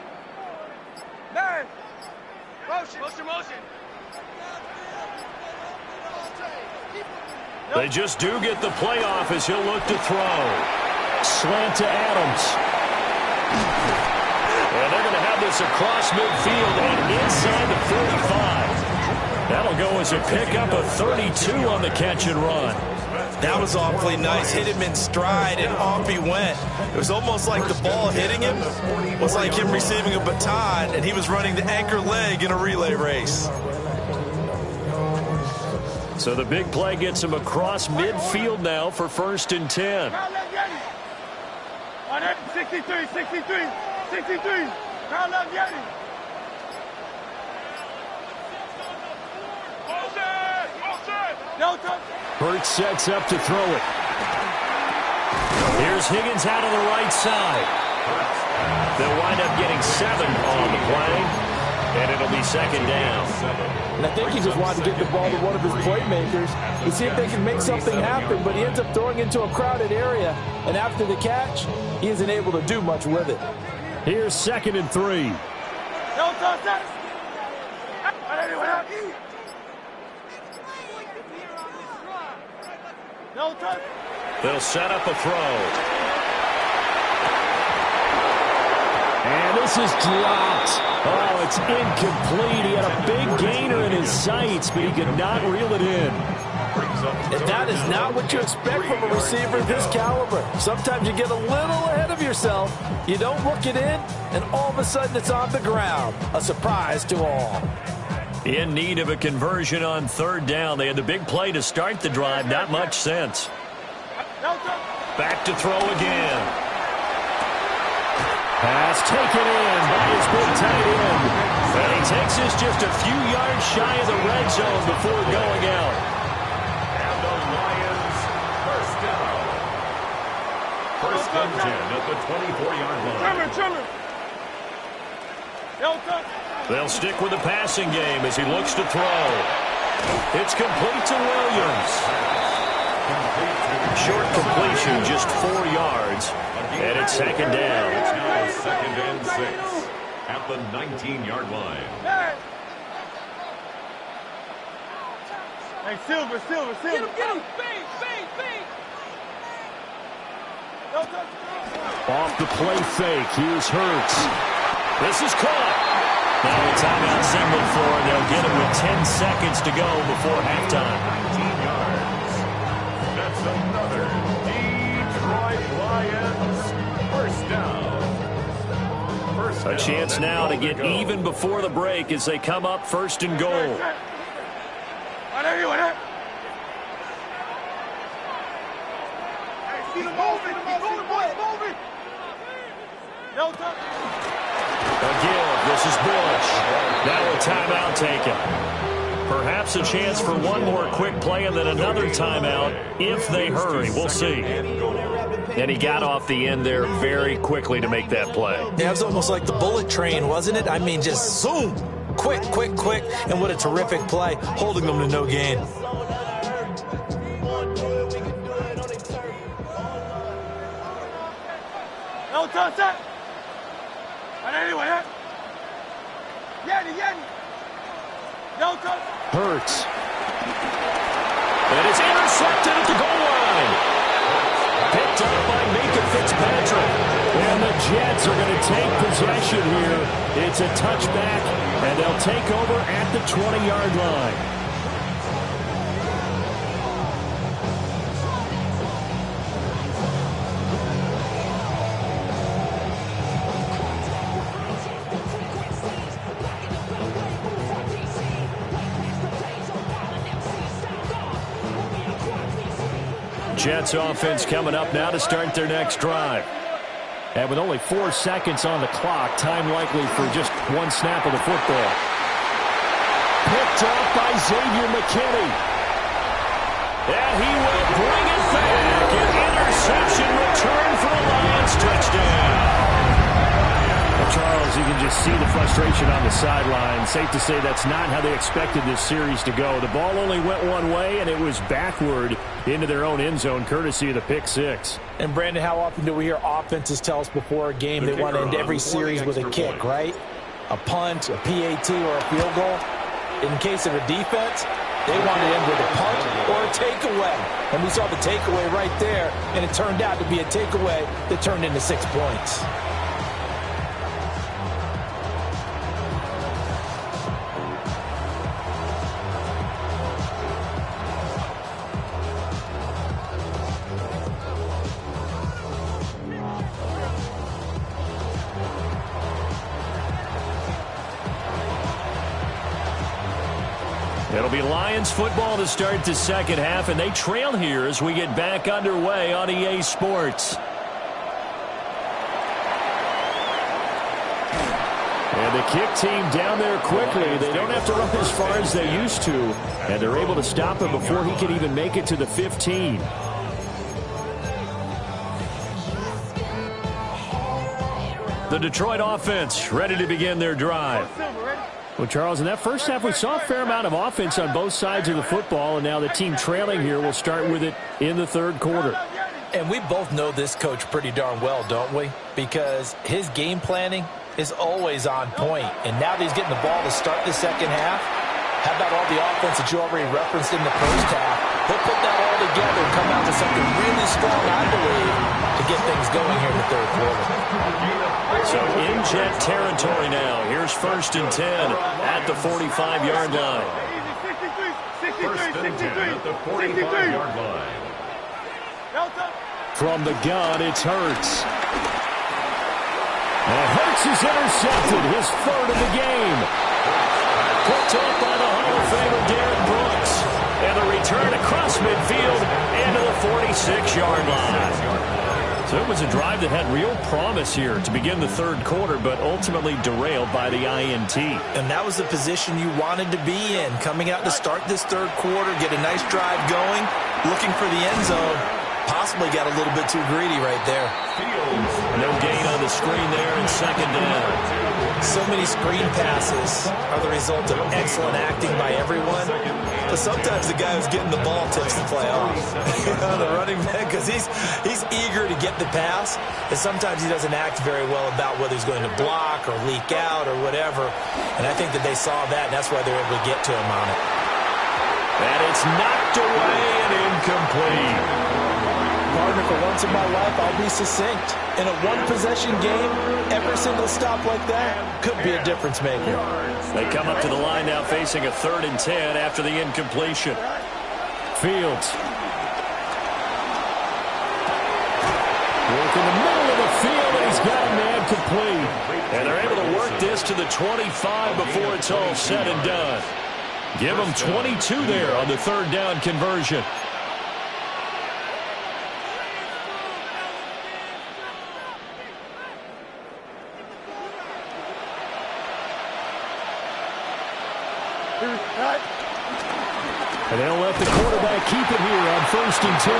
S4: Man. Motion.
S1: They just do get the playoff as he'll look to throw. Slant to Adams. And they're going to have this across midfield and inside the 45. That'll go as a pickup of 32 on the catch and run.
S2: That was awfully nice. Hit him in stride, and off he went. It was almost like the ball hitting him was like him receiving a baton, and he was running the anchor leg in a relay race.
S1: So the big play gets him across midfield now for 1st and 10.
S4: 63. Crowd left Yeti.
S1: Hurts sets up to throw it. Here's Higgins out of the right side. They'll wind up getting 7 on the play. And it'll be second down.
S2: And I think he just wanted to get the ball to one of his playmakers to see if they can make something happen, but he ends up throwing into a crowded area. And after the catch, he isn't able to do much with it.
S5: Here's 2nd and 3.
S1: They'll set up a throw.
S5: And this is dropped. Oh, it's incomplete. He had a big gainer in his sights, but he could not reel it in.
S2: And that is not what you expect from a receiver of this caliber. Sometimes you get a little ahead of yourself. You don't look it in, and all of a sudden it's on the ground. A surprise to all.
S1: In need of a conversion on 3rd down. They had the big play to start the drive. Not much sense. Back to throw again.
S5: Pass taken in by his big tight end.
S1: And he takes us just a few yards shy of the red zone before going out.
S3: And the Lions first down. 1st and 10 at the 24-yard line.
S1: They'll stick with the passing game as he looks to throw. It's complete to Williams. Short completion, just 4 yards. And it's 2nd down.
S3: It's now 2nd and 6 at the 19-yard line.
S4: Hey, Silver. Get him. Feed.
S5: Off the play fake. Here's Hurts.
S1: This is caught. Now a timeout signal for, and they'll get it with 10 seconds to go before halftime.
S3: 19 yards. That's another Detroit Lions first down.
S1: A chance now to get even before the break as they come up 1st and goal. Again, this is Bush. Now a timeout taken. Perhaps a chance for one more quick play and then another timeout if they hurry. We'll see. And he got off the end there very quickly to make that play.
S2: Yeah, it was almost like the bullet train, wasn't it? I mean, just zoom. Quick. And what a terrific play, holding them to no gain.
S5: Hurts.
S1: And it's intercepted at the goal line. Picked up by Mika Fitzpatrick.
S5: And the Jets are going to take possession here. It's a touchback, and they'll take over at the 20-yard line. Jets offense coming up now to start their next drive. And with only 4 seconds on the clock, time likely for just one snap of the football. Picked up by Xavier McKinney.
S1: And he will bring it back. An interception return for a Lions touchdown.
S5: Well, Charles, you can just see the frustration on the sideline. Safe to say that's not how they expected this series to go. The ball only went one way, and it was backward into their own end zone, courtesy of the pick six.
S2: And, Brandon, how often do we hear offenses tell us before a game they want to end every series with a kick, right? A punt, a PAT, or a field goal. In case of a defense, they want to end with a punt or a takeaway. And we saw the takeaway right there, and it turned out to be a takeaway that turned into 6 points.
S1: It'll be Lions football to start the second half, and they trail here as we get back underway on EA Sports.
S5: And the kick team down there quickly. They don't have to run as far as they used to, and they're able to stop him before he can even make it to the 15.
S1: The Detroit offense ready to begin their drive.
S5: Well, Charles, in that first half, we saw a fair amount of offense on both sides of the football, and now the team trailing here will start with it in the third quarter.
S2: And we both know this coach pretty darn well, don't we? Because his game planning is always on point. And now that he's getting the ball to start the second half, how about all the offense that you already referenced in the first half? He'll put that all together and come out to something really strong, I believe, to get things going here in the third quarter.
S1: So in Jet territory now. Here's 1st and 10 at the 45-yard line.
S3: First and 10 at the 45-yard line.
S5: From the gun, it's Hurts. And Hurts is intercepted, his third of the game. Picked up by the Hall of Famer Derek Brooks. And the return across midfield into the 46-yard line. So it was a drive that had real promise here to begin the third quarter, but ultimately derailed by the INT.
S2: And that was the position you wanted to be in, coming out to start this third quarter, get a nice drive going, looking for the end zone. Possibly got a little bit too greedy right there.
S1: No gain on the screen there in second down.
S2: So many screen passes are the result of excellent acting by everyone. But sometimes the guy who's getting the ball takes the play off. The running back, because he's eager to get the pass. And sometimes he doesn't act very well about whether he's going to block or leak out or whatever. And I think that they saw that, and that's why they're able to get to him on it.
S1: And it's knocked away and incomplete.
S2: Partner, for once in my life, I'll be succinct. In a one-possession game, every single stop like that could be a difference maker.
S1: They come up to the line now facing a 3rd and 10 after the incompletion. Fields. Work in the middle of the field, and he's got a man complete. And they're able to work this to the 25 before it's all said and done. Give them 22 there on the 3rd down conversion. And they'll let the quarterback keep it here on 1st and 10.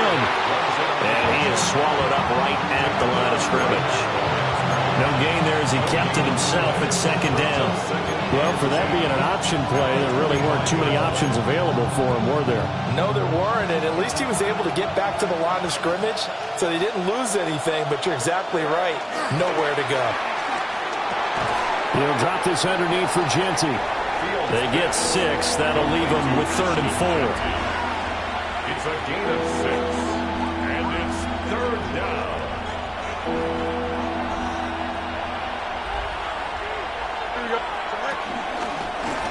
S1: And he is swallowed up right at the line of scrimmage. No gain there as he kept it himself at 2nd down.
S5: Well, for that being an option play, there really weren't too many options available for him, were there?
S2: No, there weren't, and at least he was able to get back to the line of scrimmage, so they didn't lose anything, but you're exactly right. Nowhere to go.
S5: He'll drop this underneath for Genty.
S1: They get 6. That'll leave them with 3rd and 4.
S3: It's a gain of 6, and it's 3rd down.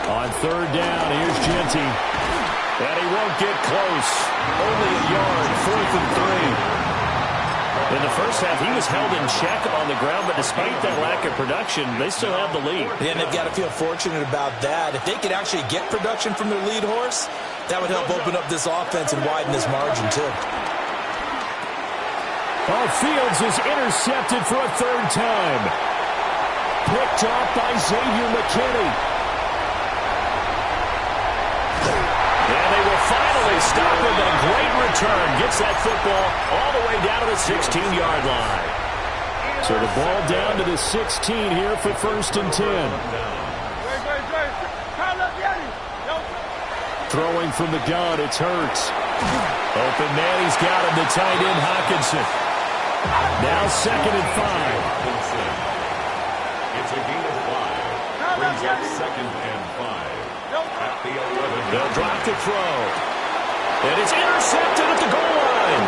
S5: On 3rd down, here's Genty.
S1: And he won't get close. Only a yard, 4th and 3. In the first half, he was held in check on the ground, but despite that lack of production, they still have the lead.
S2: And they've got to feel fortunate about that. If they could actually get production from their lead horse, that would help open up this offense and widen this margin, too.
S5: Oh, Fields is intercepted for a 3rd time. Picked off by Xavier McKinney. And they will finally stop him, but a great return. Gets that football all the way down to the 16-yard line. So the ball down to the 16 here for 1st and 10. Throwing from the gun, it's Hurts. Open man, he's got him, the tight end Hockenson. Now 2nd and 5.
S3: It's a gain of 5. Brings up 2nd and 5. At the 11.
S1: They'll drop to throw. And it's intercepted at the goal line.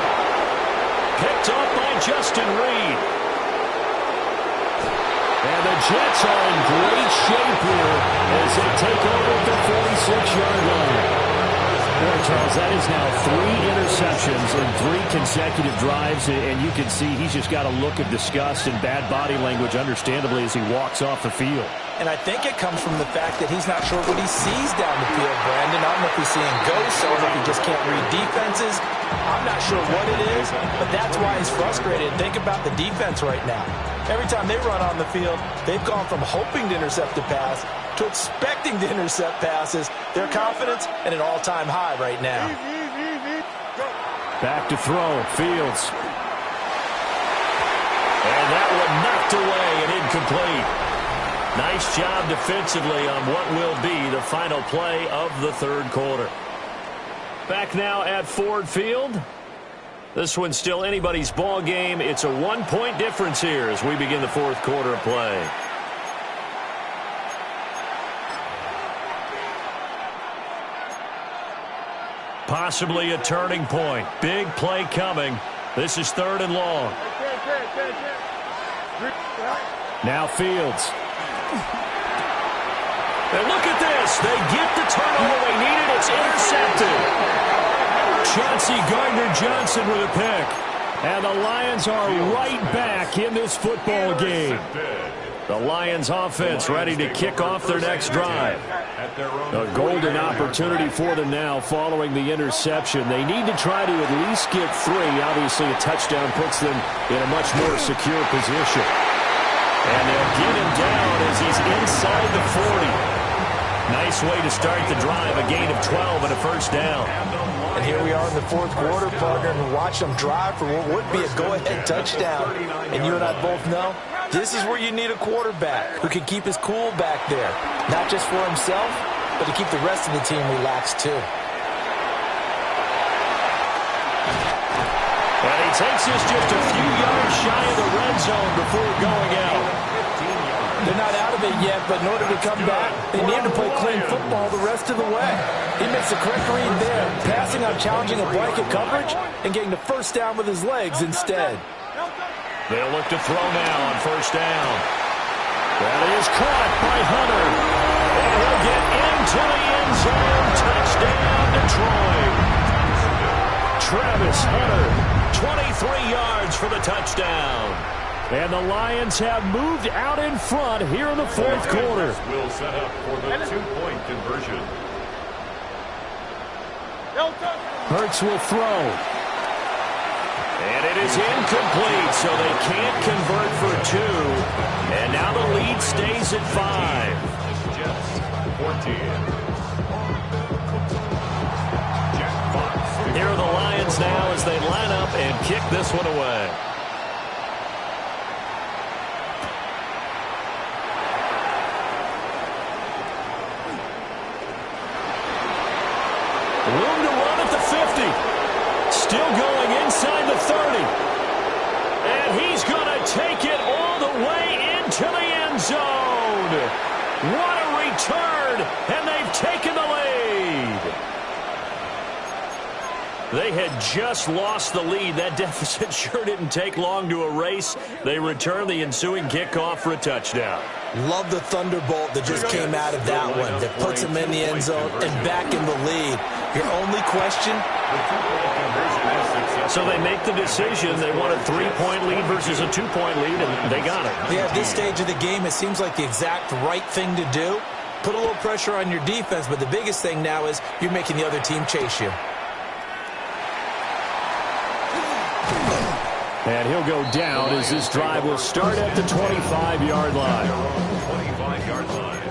S1: Picked up by Justin Reed. And the Jets are in great shape here as they take over at the 46-yard line. Boy, Charles, that is now 3 interceptions in 3 consecutive drives, and you can see he's just got a look of disgust and bad body language, understandably, as he walks off the field.
S2: And I think it comes from the fact that he's not sure what he sees down the field, Brandon. I don't know if he's seeing ghosts or if he just can't read defenses. I'm not sure what it is, but that's why he's frustrated. Think about the defense right now. Every time they run on the field, they've gone from hoping to intercept a pass to expecting to intercept passes. Their confidence at an all-time high right now.
S5: Back to throw, Fields. And that one knocked
S1: knocked away and incomplete. Nice job defensively on what will be the final play of the third quarter. Back now at Ford Field. This one's still anybody's ball game. It's a 1-point difference here as we begin the fourth quarter of play. Possibly a turning point. Big play coming. This is 3rd and long. Now Fields. And look at this. They get the turnover they needed. It's intercepted. Chauncey Gardner-Johnson with a pick. And the Lions are right back in this football game. The Lions offense ready to kick off their next drive. A golden opportunity for them now following the interception. They need to try to at least get 3. Obviously, a touchdown puts them in a much more secure position. And they'll get him down as he's inside the 40. Nice way to start the drive, a gain of 12 and a first down.
S2: And here we are in the fourth quarter, partner, and watch them drive for what would be a go-ahead touchdown. And you and I both know this is where you need a quarterback who can keep his cool back there, not just for himself, but to keep the rest of the team relaxed too.
S1: And he takes this just a few yards shy of the red zone before going out.
S2: They're not out of it yet, but in order to come back, they need to play clean football the rest of the way. He makes the correct read there, passing on challenging a blanket coverage and getting the first down with his legs instead.
S1: They'll look to throw now on first down. That is caught by Hunter. And he'll get into the end zone. Touchdown, Detroit. Travis Hunter, 23 yards for the touchdown. And the Lions have moved out in front here in the fourth quarter.
S3: Will set up for the 2-point conversion.
S1: Hurts will throw. And it is incomplete, so they can't convert for 2. And now the lead stays at 5.
S3: Jets, 14.
S1: Here are the Lions now as they line up and kick this one away. Room to run at the 50. Still going inside the 30. And he's going to take it all the way into the end zone. What a return. And they've taken the lead. They had just lost the lead. That deficit sure didn't take long to erase. They return the ensuing kickoff for a touchdown.
S2: Love the thunderbolt that just came out of that one. That puts them in the end zone and back in the lead. Your only question?
S1: So they make the decision. They want a 3-point lead versus a 2-point lead, and they got it.
S2: Yeah, at this stage of the game, it seems like the exact right thing to do. Put a little pressure on your defense, but the biggest thing now is you're making the other team chase you.
S5: And he'll go down as this drive will start at the 25-yard line.
S3: 25-yard line.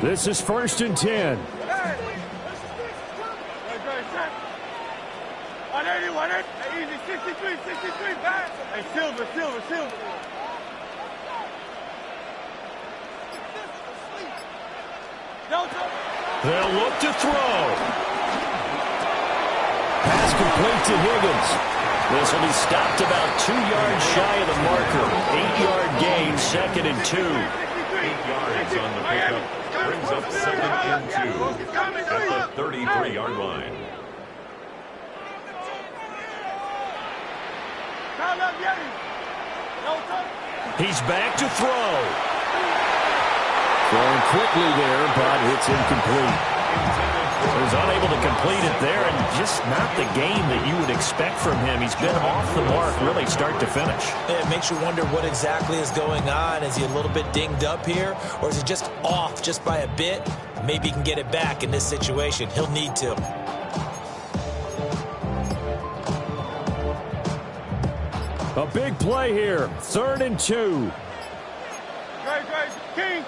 S5: This is 1st and 10.
S4: 180, easy, 63, back. Hey, Silver.
S1: They'll look to throw.
S5: Pass complete to Higgins.
S1: This will be stopped about 2 yards shy of the marker. 8-yard gain, 2nd and 2.
S3: 8 yards on the pickup. Brings up 2nd and 2 at the 33-yard line.
S1: He's back to throw.
S5: Throwing quickly there, but it's incomplete.
S1: He was unable to complete it there, and just not the game that you would expect from him. He's been off the mark really start to finish.
S2: It makes you wonder what exactly is going on. Is he a little bit dinged up here, or is he just off just by a bit? Maybe he can get it back in this situation. He'll need to.
S5: A big play here. 3rd and 2.
S4: King.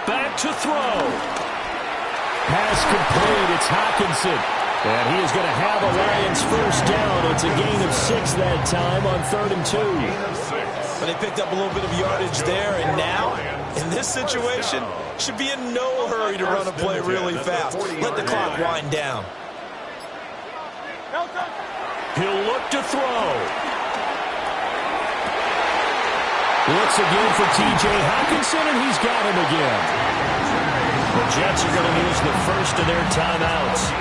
S1: Back to throw.
S5: Pass complete. It's Hockenson. And he is going to have a Lions first down. It's a gain of 6 that time on 3rd and 2.
S2: But they picked up a little bit of yardage there, and now, in this situation, should be in no hurry to run a play really fast. Let the clock wind down.
S1: He'll look to throw.
S5: Looks again for T.J. Hockenson, and he's got him again.
S1: The Jets are going to use the first of their timeouts.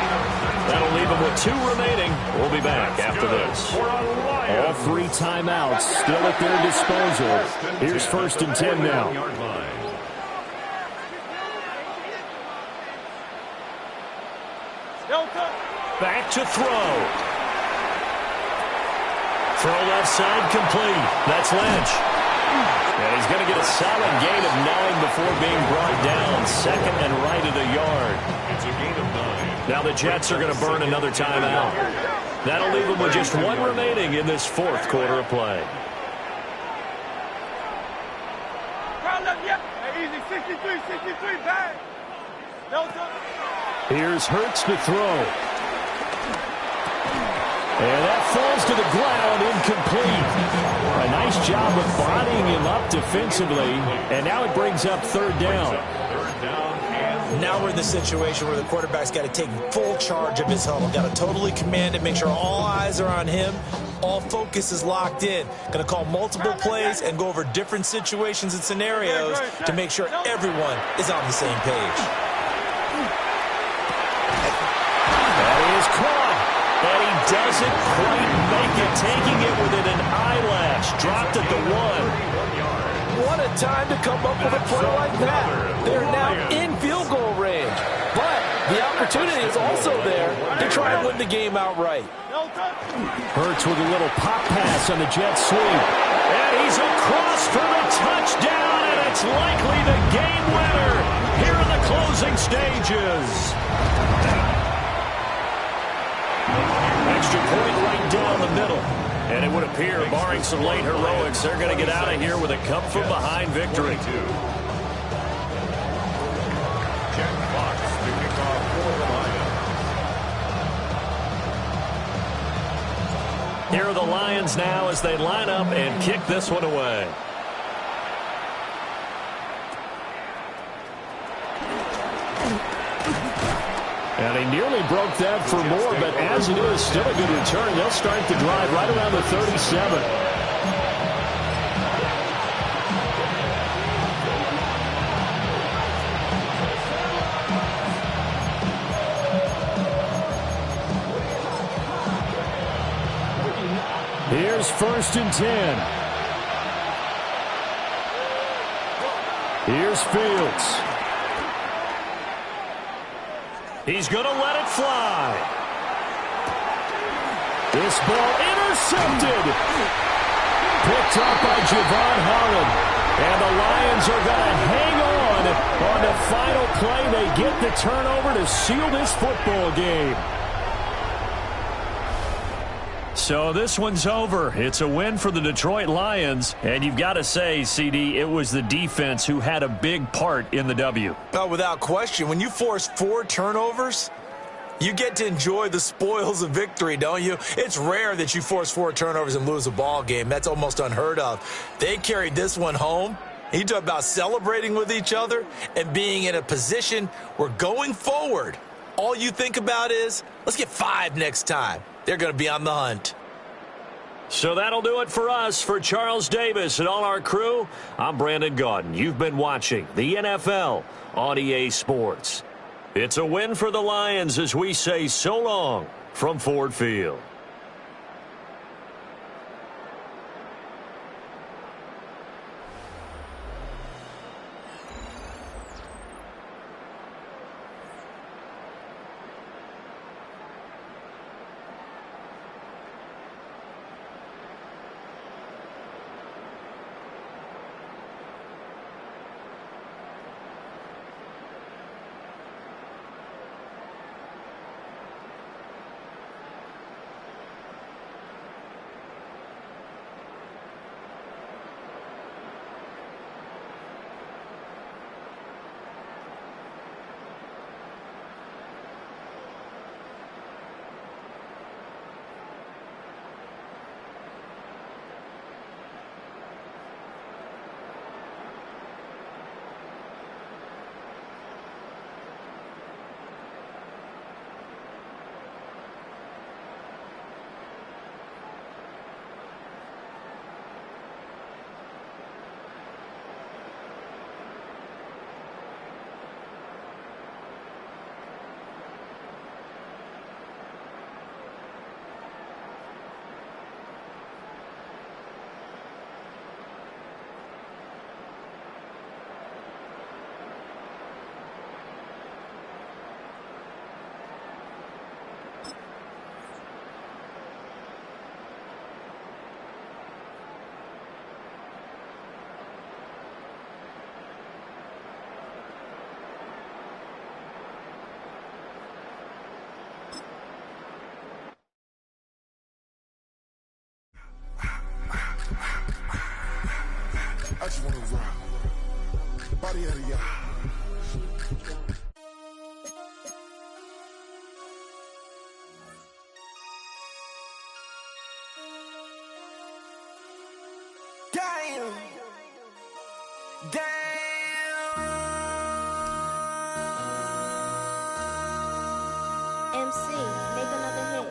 S1: That'll leave them with 2 remaining. We'll be back after this.
S5: All 3 timeouts still at their disposal. Here's 1st and 10 now.
S1: Back to throw. Throw left side complete. That's Lynch. And he's going to get a solid gain of 9 before being brought down. 2nd and right at a yard.
S3: It's a gain of 9.
S1: Now the Jets are going to burn another timeout. That'll leave them with just 1 remaining in this 4th quarter of play.
S4: Easy, 63, bang.
S5: Here's Hurts to throw. And that falls to the ground, incomplete. A nice job of bodying him up defensively, and now it brings up 3rd down.
S2: Now we're in the situation where the quarterback's got to take full charge of his huddle. Got to totally command it, make sure all eyes are on him. All focus is locked in. Going to call multiple plays and go over different situations and scenarios to make sure everyone is on the same page.
S5: That is caught.
S1: And he doesn't quite make it, taking it within an eyelash. Dropped at the 1.
S11: What a time to come up with a play like that. They're now in field goal range. But the opportunity is also there to try and win the game outright.
S5: Hurts with a little pop pass on the jet sweep.
S1: And he's across for the touchdown, and it's likely the game winner here in the closing stages. Extra point right down the middle. And it would appear, barring some late heroics, they're going to get out of here with a come-from-behind victory.
S3: Jack Fox to kick off for the Lions.
S1: Here are the Lions now as they line up and kick this one away.
S5: And he nearly broke that for more, but as it is, still a good return. They'll start the drive right around the 37. Here's 1st and 10. Here's Fields.
S1: He's going to let it fly.
S5: This ball intercepted. Picked up by Javon Holland. And the Lions are going to hang on the final play. They get the turnover to seal this football game.
S1: So this one's over. It's a win for the Detroit Lions. And you've got to say, CD, it was the defense who had a big part in the W.
S2: Oh, without question. When you force 4 turnovers, you get to enjoy the spoils of victory, don't you? It's rare that you force 4 turnovers and lose a ball game. That's almost unheard of. They carried this one home. You talk about celebrating with each other and being in a position where going forward, all you think about is, let's get 5 next time. They're going to be on the hunt.
S1: So that'll do it for us. For Charles Davis and all our crew, I'm Brandon Gaudin. You've been watching the NFL on EA Sports. It's a win for the Lions as we say so long from Ford Field.
S8: Damn.
S9: MC, make another hit.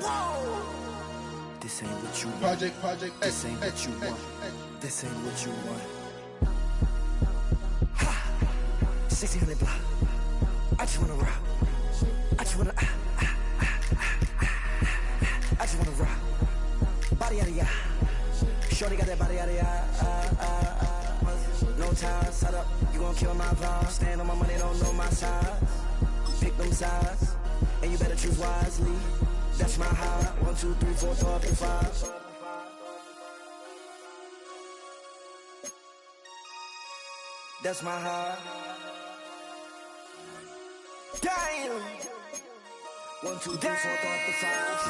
S8: This ain't what you want. This ain't what you want. This ain't what you want. Ha! 1600 block. I just wanna rock. I just wanna I just wanna rock. Body out of ya. Shorty got that body out of ya. No time, set up. You gon' kill my vibe. Stand on my money, don't know my size. Pick them sides, and you better choose wisely. That's my high. 1, 2, 3, 4, 5. That's my high. Damn. 1, 2, 3, 4, 5.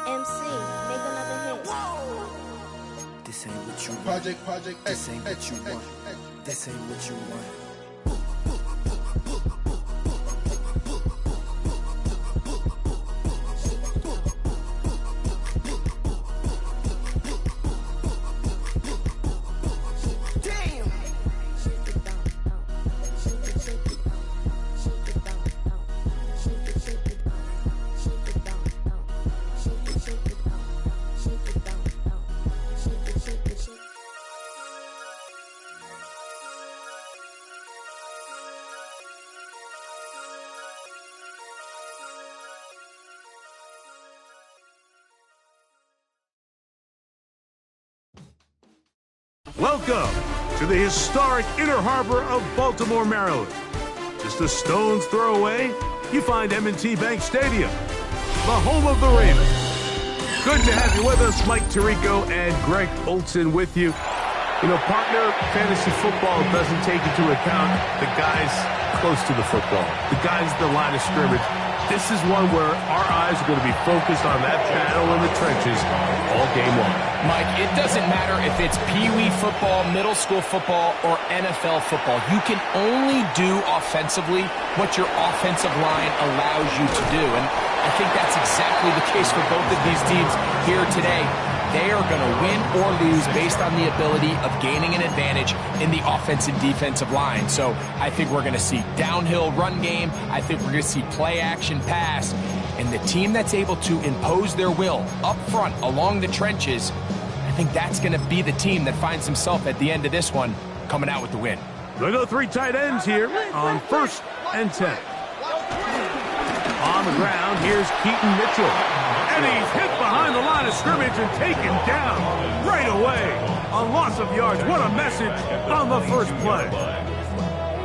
S9: MC, make another hit.
S8: This ain't what you want. This ain't what you want. This ain't what you want.
S7: Welcome to the historic Inner Harbor of Baltimore, Maryland. Just a stone's throw away, you find M&T Bank Stadium, the home of the Ravens. Good to have you with us. Mike Tirico and Greg Olson with you. You know, partner, fantasy football doesn't take into account the guys close to the football, the guys at the line of scrimmage. This is one where our eyes are going to be focused on that battle in the trenches all game long.
S12: Mike, it doesn't matter if it's Pee-wee football, middle school football, or NFL football. You can only do offensively what your offensive line allows you to do. And I think that's exactly the case for both of these teams here today. They are going to win or lose based on the ability of gaining an advantage in the offensive and defensive line. So I think we're going to see downhill run game. I think we're going to see play action pass. And the team that's able to impose their will up front along the trenches, I think that's going to be the team that finds himself at the end of this one coming out with the win.
S7: They'll go 3 tight ends here on 1st and 10. On the ground, here's Keaton Mitchell. And he's hit behind the line of scrimmage and taken down right away. A loss of yards. What a message on the first play.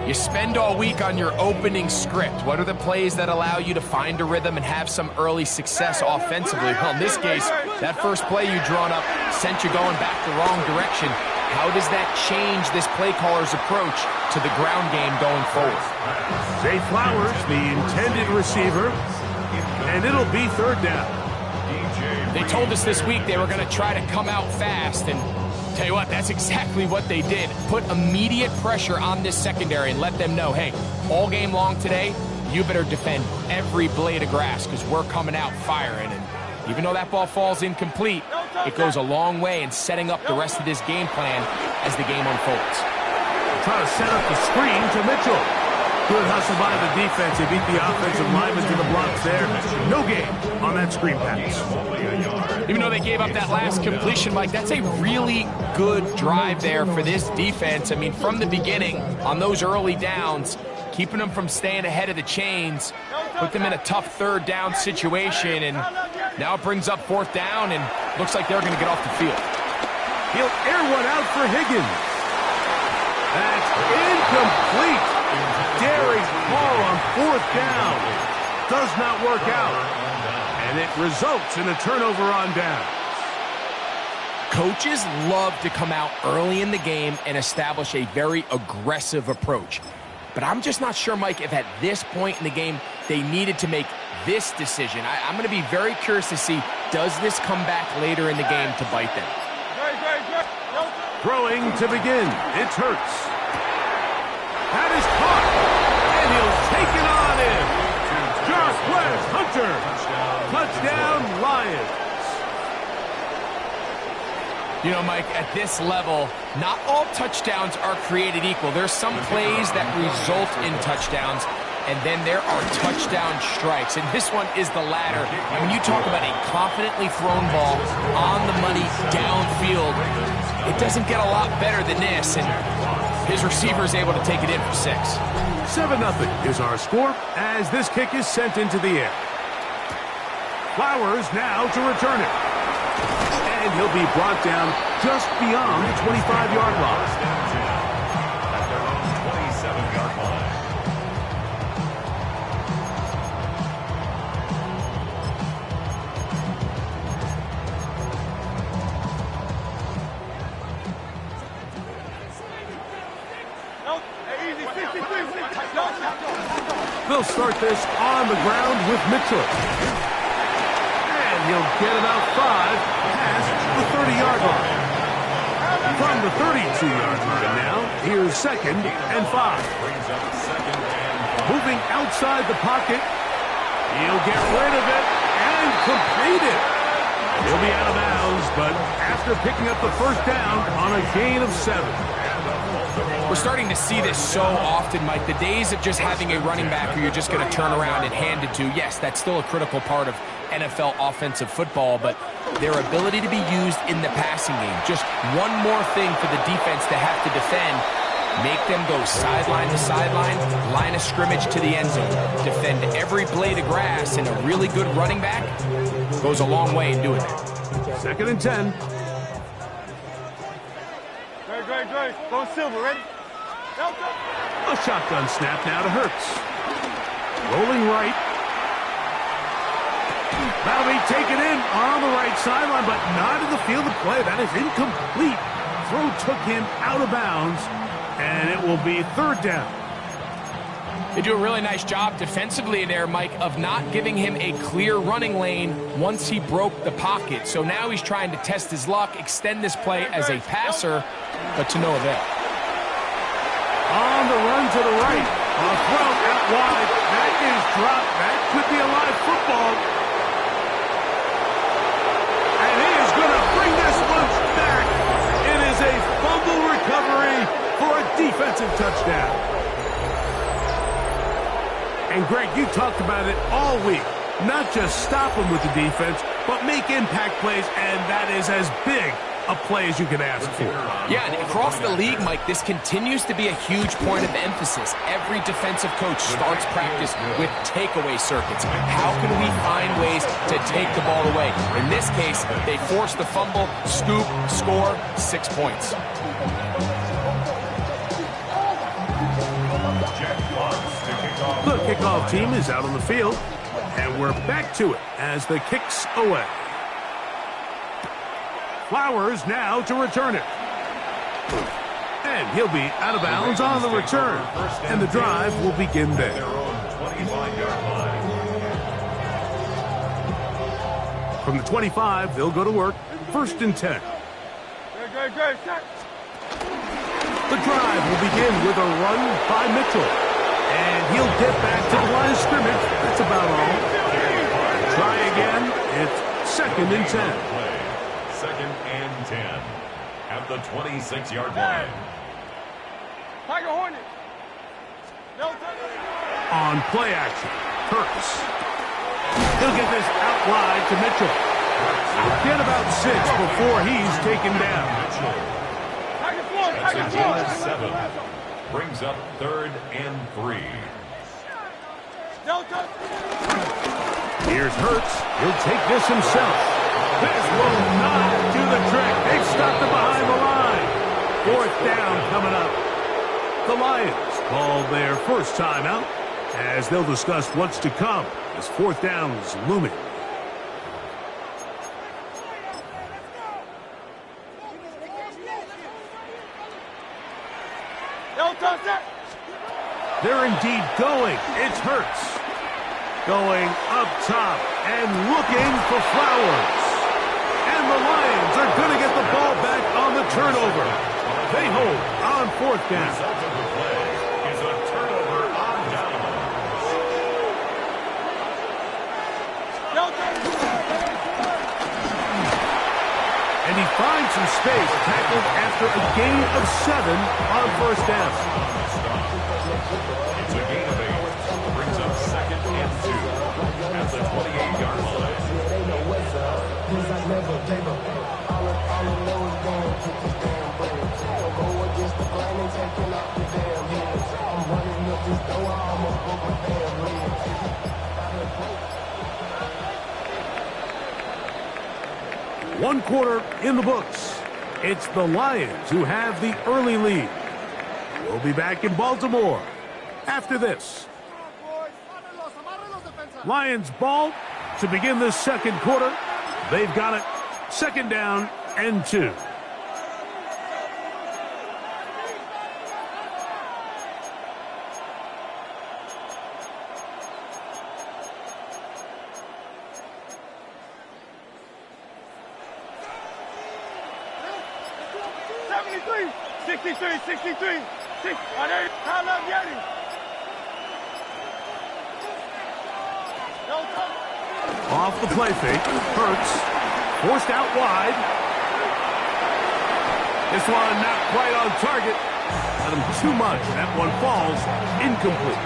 S12: You spend all week on your opening script. What are the plays that allow you to find a rhythm and have some early success offensively? Well, in this case, that first play you drawn up sent you going back the wrong direction. How does that change this play caller's approach to the ground game going forward?
S7: Zay Flowers, the intended receiver, and it'll be 3rd down.
S12: They told us this week they were going to try to come out fast, and tell you what, that's exactly what they did. Put immediate pressure on this secondary and let them know, hey, all game long today, you better defend every blade of grass because we're coming out firing. And even though that ball falls incomplete, it goes a long way in setting up the rest of this game plan as the game unfolds.
S7: Trying to set up the screen to Mitchell. Good hustle by the defense. They beat the offensive lineman to the blocks there. No gain on that screen pass.
S12: Even though they gave up that last completion, Mike, that's a really good drive there for this defense. I mean, from the beginning, on those early downs, keeping them from staying ahead of the chains, put them in a tough 3rd down situation, and now it brings up 4th down, and looks like they're going to get off the field.
S7: He'll air one out for Higgins. That's incomplete. Daring call on 4th down. Does not work out. And it results in a turnover on downs.
S12: Coaches love to come out early in the game and establish a very aggressive approach. But I'm just not sure, Mike, if at this point in the game they needed to make this decision. I'm going to be very curious to see, does this come back later in the game to bite them?
S7: Throwing to begin. It's Hurts. That is caught. And he'll take it on in. Josh West Hunter. Touchdown, Lions.
S12: You know, Mike, at this level, not all touchdowns are created equal. There's some plays that result in touchdowns, and then there are touchdown strikes. And this one is the latter. And when you talk about a confidently thrown ball on the money downfield, it doesn't get a lot better than this. And his receiver is able to take it in for 6.
S7: 7-0 is our score as this kick is sent into the air. Flowers now to return it. And he'll be brought down just beyond the 25-yard line.
S3: At their own 27-yard line.
S7: They'll start this on the ground with Mitchell. And he'll get about 5 past the 30-yard line. From the 32-yard line now, here's 2nd and 5. Moving outside the pocket. He'll get rid of it and complete it. He'll be out of bounds, but after picking up the first down on a gain of 7.
S12: We're starting to see this so often, Mike. The days of just having a running back who you're just going to turn around and hand it to, yes, that's still a critical part of NFL offensive football, but their ability to be used in the passing game, just one more thing for the defense to have to defend, make them go sideline to sideline, line of scrimmage to the end zone, defend every blade of grass, and a really good running back goes a long way in doing that.
S7: 2nd and 10.
S4: Great. Go Silver, ready?
S7: A shotgun snap now to Hurts. Rolling right. That'll be taken in on the right sideline, but not in the field of play. That is incomplete. Throw took him out of bounds, and it will be 3rd down.
S12: They do a really nice job defensively there, Mike, of not giving him a clear running lane once he broke the pocket. So now he's trying to test his luck, extend this play as a passer, but to no avail.
S7: On the run to the right. A throw out wide. That is dropped. That could be a live football. And he is going to bring this one back. It is a fumble recovery for a defensive touchdown. And Greg, you talked about it all week. Not just stop them with the defense, but make impact plays, and that is as big a play as you can ask for.
S12: Yeah, and across the league, Mike, this continues to be a huge point of emphasis. Every defensive coach starts practice with takeaway circuits. How can we find ways to take the ball away? In this case, they force the fumble, scoop, score, 6 points.
S7: The kickoff team is out on the field, and we're back to it as the kick's away. Flowers now to return it. And he'll be out of bounds on the return, and the drive will begin there. From the 25, they'll go to work. 1st and 10.
S4: Great.
S7: The drive will begin with a run by Mitchell. And he'll get back to the line of scrimmage. That's about all. Try again. It's 2nd and 10.
S3: 2nd and 10 at the 26-yard line.
S4: Tiger Hornet.
S7: On play action, Hurts. He'll get this out wide to Mitchell. He'll get about 6 before he's taken down.
S3: That's a gain of 7. Brings up 3rd and 3.
S7: Here's Hurts. He'll take this himself. This will not do the trick. They've stopped him behind the line. 4th down coming up. The Lions call their first timeout as they'll discuss what's to come as 4th down is looming. They're indeed going. It's Hurts. Going up top and looking for Flowers. And And the Lions are going to get the ball back on the turnover. They hold on 4th down.
S3: Result of the play is a turnover on downs.
S7: And he finds some space, tackled after a gain of 7 on 1st down.
S3: It's a gain of 8. Brings up 2nd and 2 at the 28-yard line.
S7: One quarter in the books. It's the Lions who have the early lead. We'll be back in Baltimore after this. Lions ball to begin the 2nd quarter. They've got it. 2nd down and 2. Off the play fake. Hurts. Forced out wide. This one not quite on target. Got him too much. That one falls incomplete.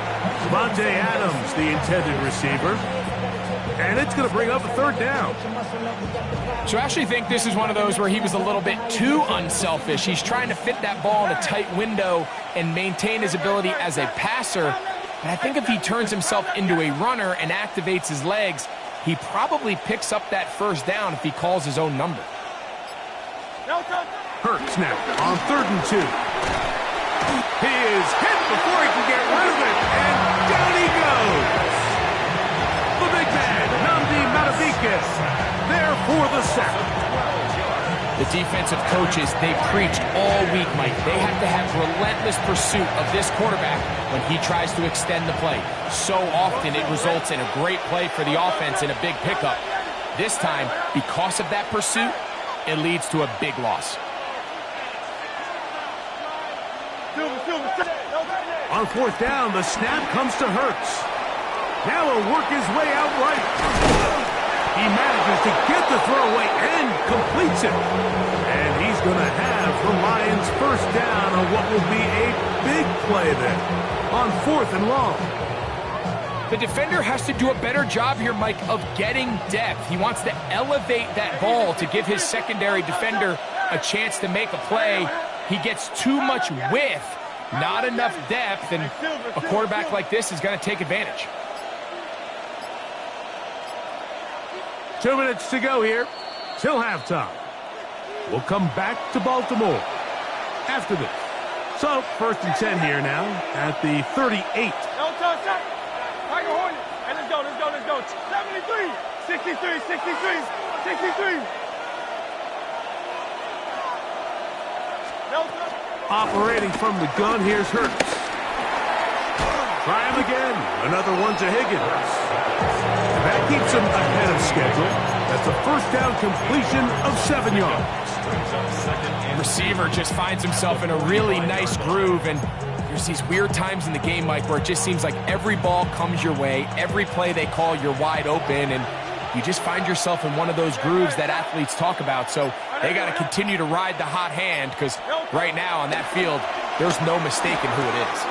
S7: Devontae Adams, the intended receiver. And it's going to bring up a 3rd down.
S12: So I actually think this is one of those where he was a little bit too unselfish. He's trying to fit that ball in a tight window and maintain his ability as a passer. And I think if he turns himself into a runner and activates his legs, he probably picks up that 1st down if he calls his own number.
S7: Hurts now on 3rd and 2. He is hit before he can get rid of it, and down he goes. The big man, Nnamdi Madubuike, there for the sack.
S12: The defensive coaches, they preached all week, Mike. They have to have relentless pursuit of this quarterback when he tries to extend the play. So often it results in a great play for the offense and a big pickup. This time, because of that pursuit, it leads to a big loss.
S7: On 4th down, the snap comes to Hurts. Now he'll work his way out right. He manages to get the throw away and completes it. And he's going to have the Lions 1st down on what will be a big play there on 4th and long.
S12: The defender has to do a better job here, Mike, of getting depth. He wants to elevate that ball to give his secondary defender a chance to make a play. He gets too much width, not enough depth, and a quarterback like this is going to take advantage.
S7: 2 minutes to go here till halftime. We'll come back to Baltimore after this. So, 1st and 10 here now at the 38.
S4: Let's go. 73, 63, 63.
S7: Operating from the gun, here's Hurts. Try him again. Another one to Higgins. And that keeps him ahead of schedule. That's a 1st down completion of 7 yards.
S12: Receiver just finds himself in a really nice groove, and there's these weird times in the game, Mike, where it just seems like every ball comes your way, every play they call, you're wide open, and you just find yourself in one of those grooves that athletes talk about. So they got to continue to ride the hot hand, because right now on that field, there's no mistaking who it is.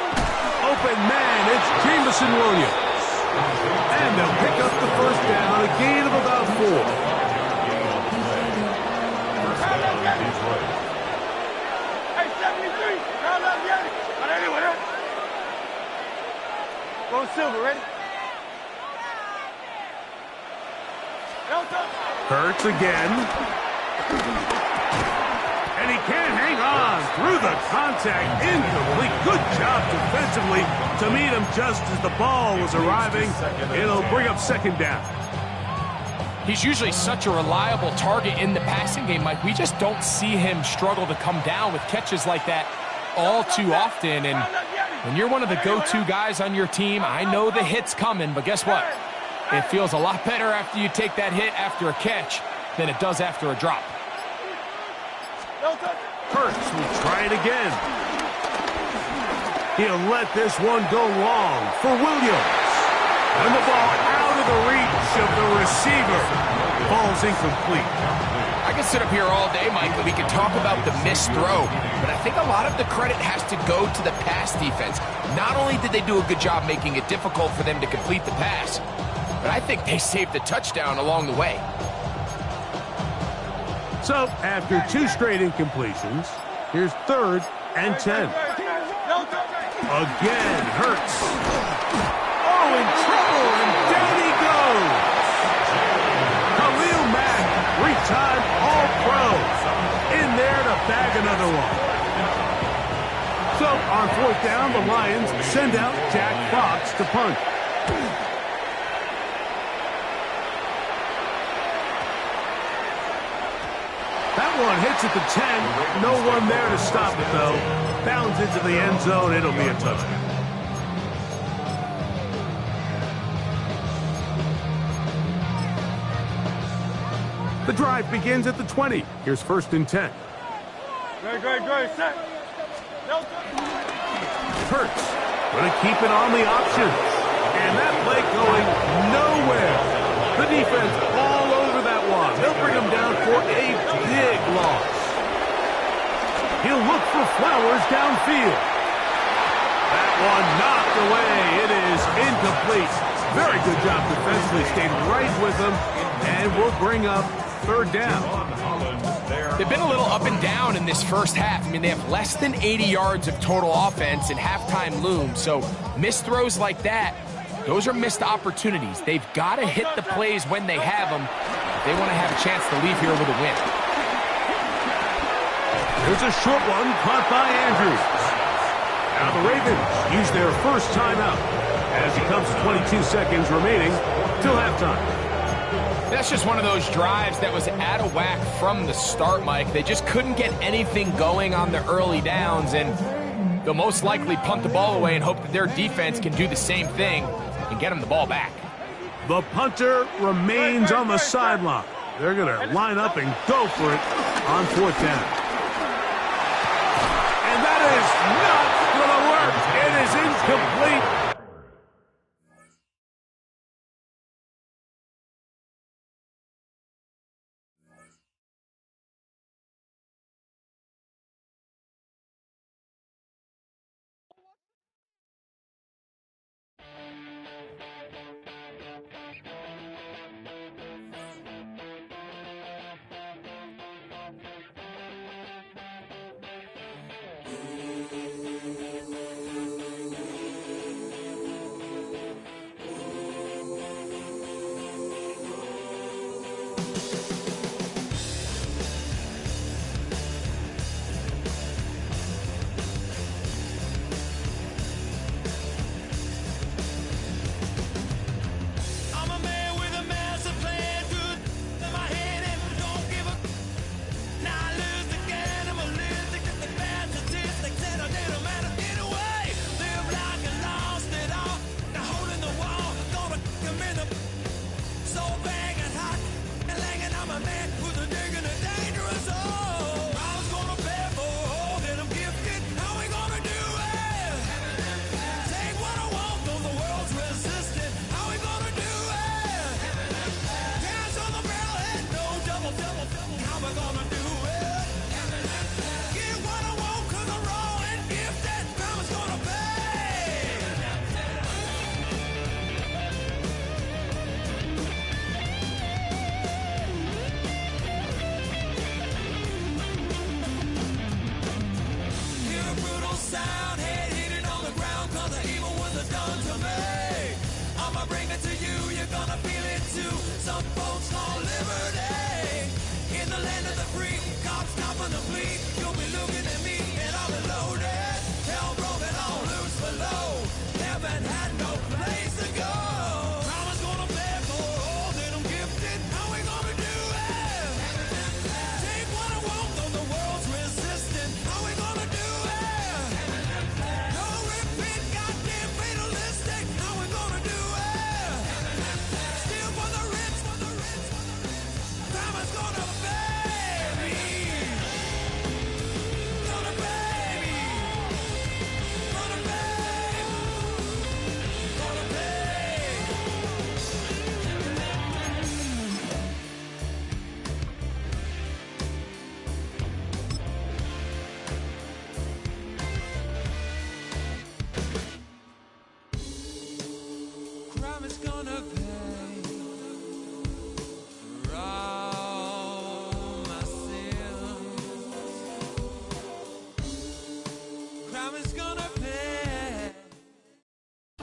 S7: Open man, it's Jameson Williams. And they'll pick up the 1st down, a gain of about 4.
S4: Silver, ready?
S7: Hurts again. And he can't hang on through the contact. Incomplete. Good job defensively to meet him just as the ball was arriving. It'll bring up 2nd down.
S12: He's usually such a reliable target in the passing game, Mike. We just don't see him struggle to come down with catches like that all too often. And when you're one of the go-to guys on your team, I know the hit's coming, but guess what? It feels a lot better after you take that hit after a catch. than it does after a drop.
S7: Hurts will try it again. He'll let this one go long for Williams. And the ball out of the reach of the receiver. Ball's incomplete.
S12: I can sit up here all day, Mike, and we can talk about the missed throw, but I think a lot of the credit has to go to the pass defense. Not only did they do a good job making it difficult for them to complete the pass, but I think they saved the touchdown along the way.
S7: So, after 2 straight incompletions, here's 3rd and 10. Again, Hurts. Oh, in trouble, and down he goes. Khalil Mack, 3-time All-Pro, in there to bag another one. So, on 4th down, the Lions send out Jack Fox to punt. That one hits at the 10. No one there to stop it, though. Bounds into the end zone. It'll be a touchdown. The drive begins at the 20. Here's 1st and 10.
S4: Great, set.
S7: Hurts going to keep it on the option. And that play going nowhere. The defense all over that one. They'll bring him down for a big loss. He'll look for Flowers downfield. That one knocked away. It is incomplete. Very good job defensively. Stayed right with him. And we'll bring up 3rd down.
S12: They've been a little up and down in this first half. I mean, they have less than 80 yards of total offense and halftime looms. So missed throws like that, those are missed opportunities. They've got to hit the plays when they have them if they want to have a chance to leave here with a win.
S7: There's a short one caught by Andrews. Now the Ravens use their first timeout as it comes to 22 seconds remaining till halftime.
S12: That's just one of those drives that was out of whack from the start, Mike. They just couldn't get anything going on the early downs, and they'll most likely punt the ball away and hope that their defense can do the same thing and get them the ball back.
S7: The punter remains on the sideline. They're going to line up and go for it on 4th down. And that is not going to work. It is incomplete.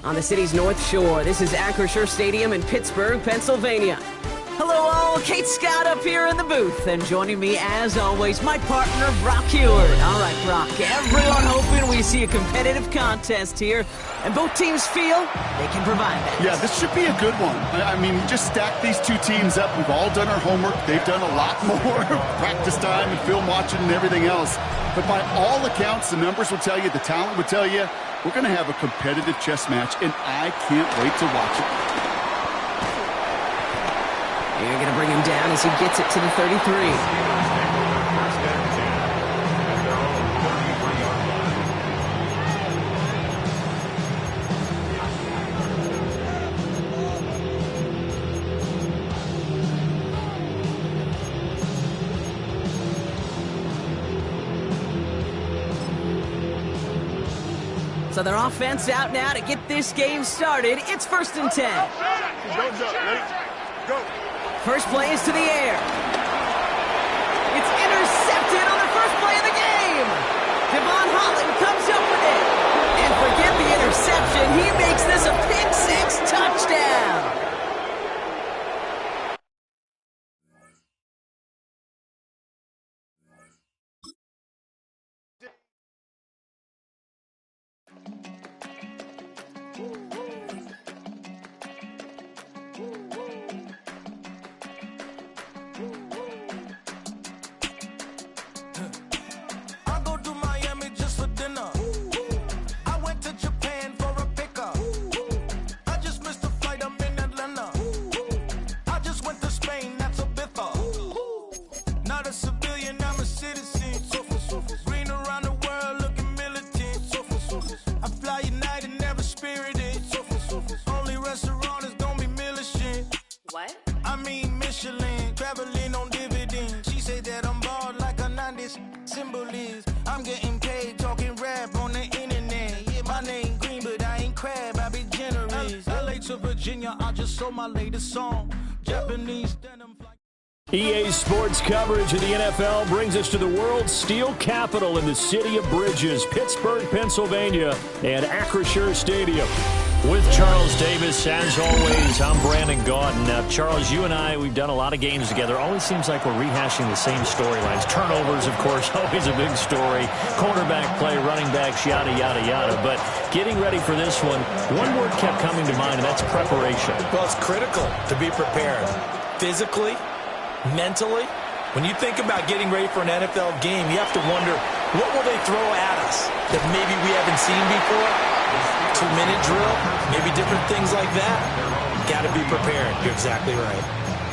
S13: on the city's North Shore. This is Acrisure Stadium in Pittsburgh, Pennsylvania. Hello all, Kate Scott up here in the booth, and joining me as always, my partner, Brock Heward. All right, Brock, everyone hoping we see a competitive contest here, and both teams feel they can provide that.
S14: Yeah, this should be a good one. I mean, just stack these two teams up. We've all done our homework. They've done a lot more practice time and film watching and everything else. But by all accounts, the numbers will tell you, the talent would tell you, we're going to have a competitive chess match, and I can't wait to watch it.
S13: You're going to bring him down as he gets it to the 33. So their offense out now to get this game started. It's 1st and 10.
S14: Go.
S13: First play is to the air. It's intercepted on the first play of the game. Devon Holland comes up with it. And forget the interception. He makes this a pick-6 touchdown.
S5: EA Sports coverage of the NFL brings us to the world's steel capital in the city of Bridges, Pittsburgh, Pennsylvania, and Acrisure Stadium. With Charles Davis, as always, I'm Brandon Gaudin. Now, Charles, you and I, we've done a lot of games together. Always seems like we're rehashing the same storylines. Turnovers, of course, always a big story. Quarterback play, running backs, yada, yada, yada. But getting ready for this one word kept coming to mind, and that's preparation.
S2: Well, it's critical to be prepared. Physically, mentally. When you think about getting ready for an NFL game, you have to wonder, what will they throw at us that maybe we haven't seen before? 2-minute drill, maybe different things like that. Got to be prepared. You're exactly right.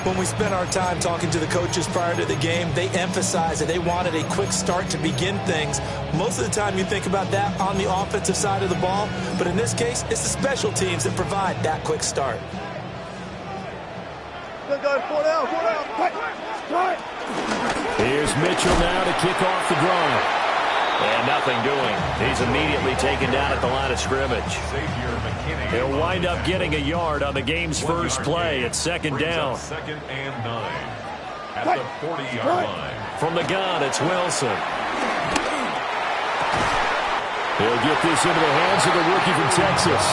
S2: When we spent our time talking to the coaches prior to the game, they emphasized that they wanted a quick start to begin things. Most of the time you think about that on the offensive side of the ball, but in this case, it's the special teams that provide that quick start.
S5: Here's Mitchell now to kick off the drive.
S1: And nothing doing. He's immediately taken down at the line of scrimmage.
S5: He'll wind up getting a yard on the game's first play. It's 2nd down.
S3: 2nd and 9 at the 40-yard line.
S5: From the gun, it's Wilson. He'll get this into the hands of the rookie from Texas.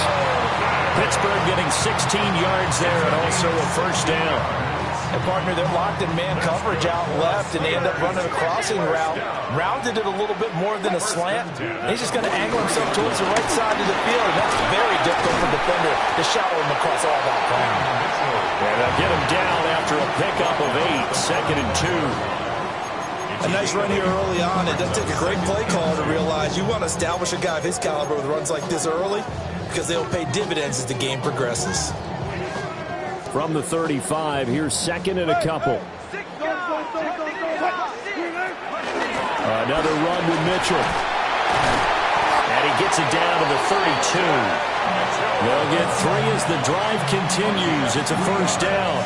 S5: Pittsburgh getting 16 yards there and also a first down.
S2: And partner, they're locked in man coverage out left, and they end up running a crossing route. Rounded it a little bit more than a slant. He's just going to angle himself towards the right side of the field, and that's very difficult for the defender to shadow him across all that ground.
S5: And they'll get him down after a pickup of 8, 2nd and 2.
S2: A nice run here early on. It does take a great play call to realize you want to establish a guy of his caliber with runs like this early, because they'll pay dividends as the game progresses.
S5: From the 35, here's 2nd and a couple. Another run with Mitchell. And he gets it down to the 32. They'll get 3 as the drive continues. It's a first down.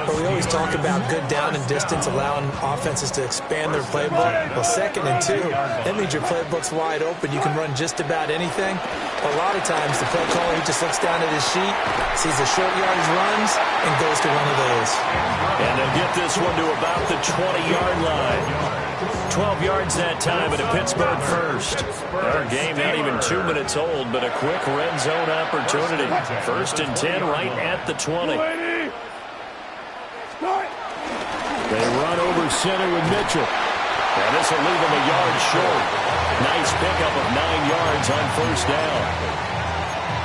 S2: But we always talk about good down and distance, allowing offenses to expand their playbook. Well, 2nd and 2, that means your playbook's wide open. You can run just about anything. A lot of times, the play caller, he just looks down at his sheet, sees the short yardage runs, and goes to one of those.
S5: And
S1: And they'll get this one to about the 20-yard line. 12 yards that time, and a Pittsburgh first. Our game not even 2 minutes old, but a quick red zone opportunity. 1st and 10 right at the 20.
S5: They run over center with Mitchell.
S1: And this will leave him a yard short. Nice pickup of 9 yards on 1st down.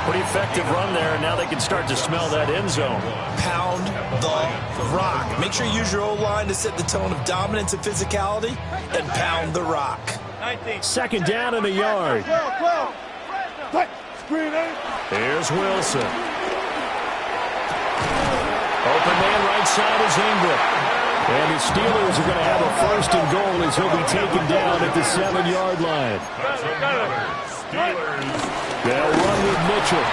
S1: Pretty effective run there, and now they can start to smell that end zone.
S2: Pound the rock. Make sure you use your O-line to set the tone of dominance and physicality, and pound the rock.
S5: 2nd down and a yard.
S1: Here's Wilson. Open man right side is Ingram.
S5: And the Steelers are going to have a 1st and goal as he'll be taken down at the 7-yard line.
S1: They'll run with Mitchell.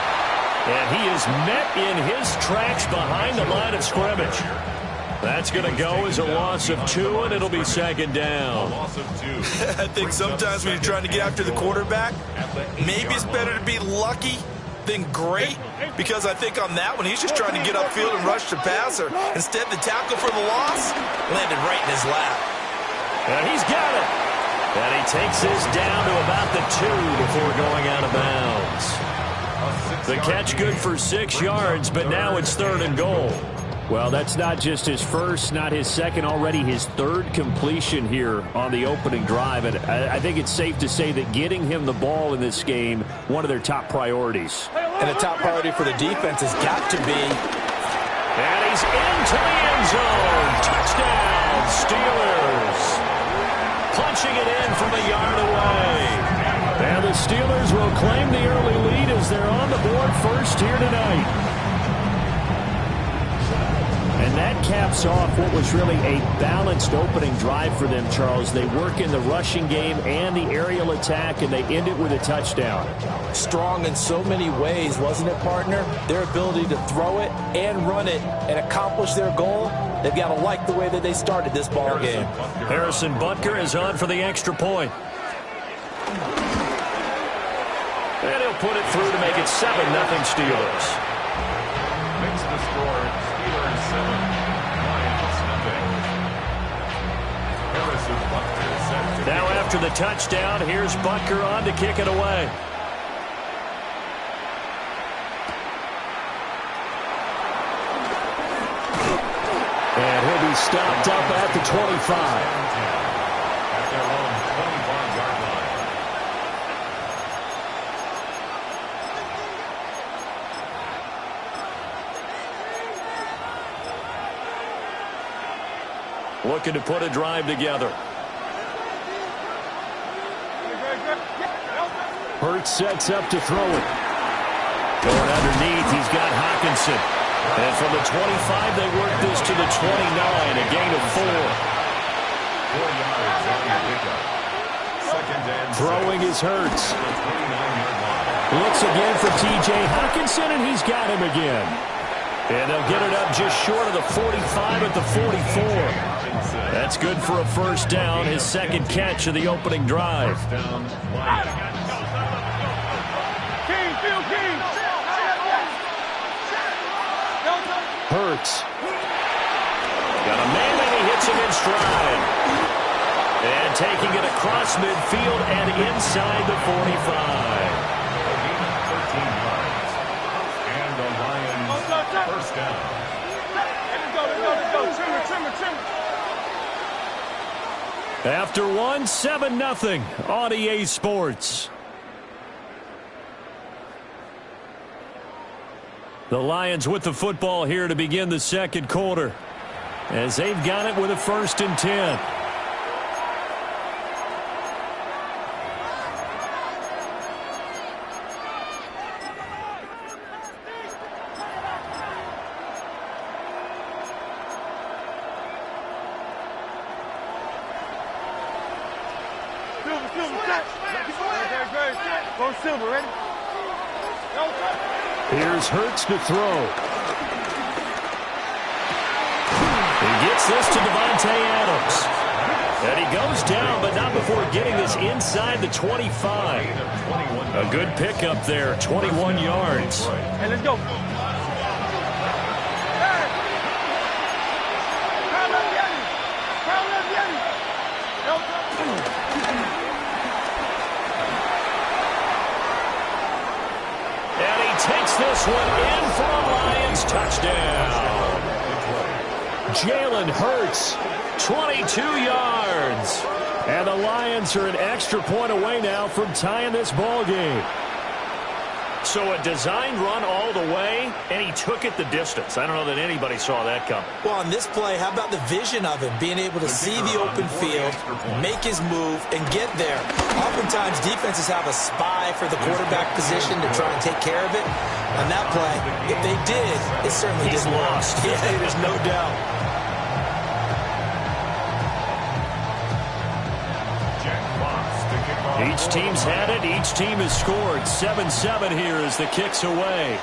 S1: And he is met in his tracks behind the line of scrimmage. That's going to go as a loss of 2, and it'll be 2nd down.
S2: I think sometimes when you're trying to get after the quarterback, maybe it's better to be lucky than great, because I think on that one, he's just trying to get upfield and rush the passer. Instead, the tackle for the loss landed right in his lap.
S1: And he's got it. And he takes this down to about the 2 before going out of bounds. The catch good for 6 yards, but now it's 3rd and goal.
S5: Well, that's not just his first, not his second, already his 3rd completion here on the opening drive. And I think it's safe to say that getting him the ball in this game, one of their top priorities.
S2: And the top priority for the defense has got to be.
S1: And he's into the end zone. Touchdown, Steelers. Punching it in from a yard away.
S5: And the Steelers will claim the early lead as they're on the board first here tonight. And that caps off what was really a balanced opening drive for them, Charles. They work in the rushing game and the aerial attack, and they end it with a touchdown.
S2: Strong in so many ways, wasn't it, partner? Their ability to throw it and run it and accomplish their goal, they've got to like the way that they started this ball game.
S1: Harrison Butker is on for the extra point. And he'll put it through to make it 7-0 Steelers.
S3: Makes the score Steelers 7, Lions nothing. Harrison Butker set to
S1: now after the touchdown, here's Butker on to kick it away.
S5: And he'll be stopped up at the 25.
S3: At their own 25-yard line.
S1: Looking to put a drive together.
S5: Hurts sets up to throw it.
S1: Going underneath, he's got Hockenson. And from the 25, they work this to the 29, a gain of 4.
S3: 4 yards on the pickup. 2nd and 6.
S5: Throwing is Hurts.
S3: 29-yard line.
S5: Looks again for T.J. Hockenson, and he's got him again.
S1: And they'll get it up just short of the 45 at the 44. That's good for a 1st down, his 2nd catch of the opening drive.
S3: First down, Lions.
S5: Hurts.
S1: Got a man, and he hits him in stride. And taking it across midfield and inside the 45.
S3: A gain of 13 yards. And the Lions, 1st down.
S5: After 7-0 on EA Sports. The Lions with the football here to begin the 2nd quarter, as they've got it with a 1st and 10.
S4: Go Silver, ready?
S5: Here's Hurts to throw.
S1: He gets this to Devontae Adams. And he goes down, but not before getting this inside the 25. A good pickup there, 21 yards.
S4: Hey, let's go.
S1: And he takes this one in for a Lions touchdown. Jalen Hurts, 22 yards.
S5: And the Lions are an extra point away now from tying this ball game.
S1: So a designed run all the way, and he took it the distance. I don't know that anybody saw that coming.
S2: Well, on this play, how about the vision of him, being able to see the open field, make his move, and get there. Oftentimes, defenses have a spy for the quarterback position to try and take care of it. On that play, if they did, it certainly didn't work. Yeah, there's no doubt.
S1: Each team's had it. Each team has scored. 7-7 here as the kick's away.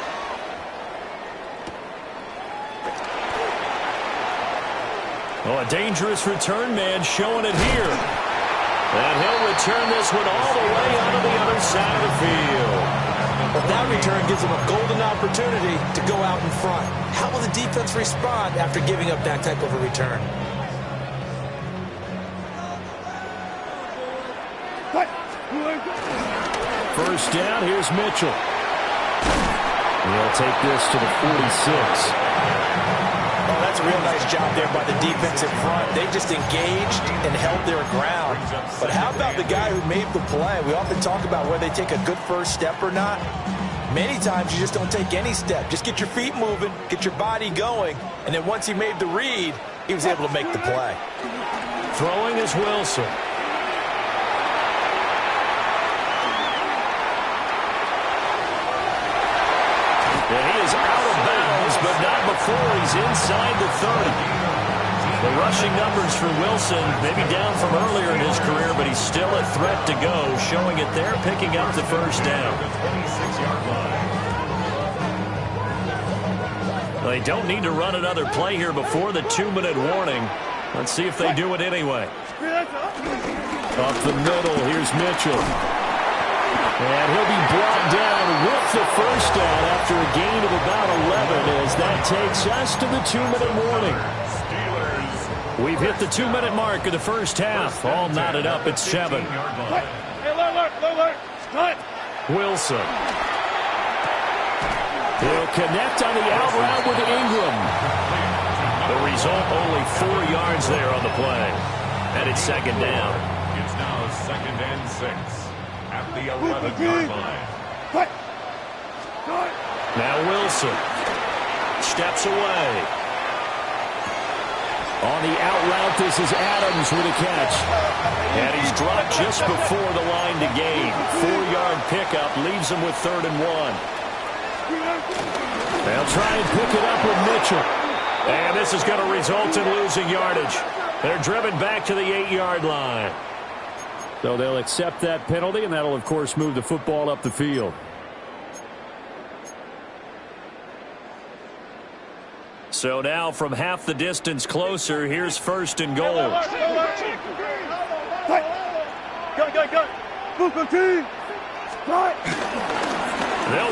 S1: Oh, a dangerous return man showing it here. And he'll return this one all the way onto the other side of the field.
S2: But that return gives them a golden opportunity to go out in front. How will the defense respond after giving up that type of a return?
S5: First down, here's Mitchell. He'll take this to the 46.
S2: Oh, that's a real nice job there by the defense in front. They just engaged and held their ground. But how about the guy who made the play? We often talk about whether they take a good first step or not. Many times you just don't take any step. Just get your feet moving, get your body going, and then once he made the read, he was able to make the play.
S1: Throwing is Wilson. And he is out of bounds, but not before he's inside the 30. The rushing numbers for Wilson, maybe down from earlier in his career, but he's still a threat to go, showing it there, picking up the first down. They don't need to run another play here before the 2-minute warning. Let's see if they do it anyway.
S5: Up the middle, here's Mitchell. And he'll be brought down with the first down after a gain of about 11 as that takes us to the 2-minute warning. We've hit the 2-minute mark of the first half. All knotted up at 7. Wilson. He'll connect on the out route with Ingram.
S1: The result, only 4 yards there on the play. And it's second down.
S3: It's now 2nd and 6 at the 11-yard line.
S1: Now Wilson steps away.
S5: On the out route, this is Adams with a catch.
S1: And he's dropped just before the line to gain. 4-yard pickup leaves him with 3rd and 1.
S5: They'll try and pick it up with Mitchell.
S1: And this is going to result in losing yardage. They're driven back to the 8-yard line.
S5: So they'll accept that penalty, and that'll, of course, move the football up the field.
S1: So now from half the distance closer, here's 1st and goal. They'll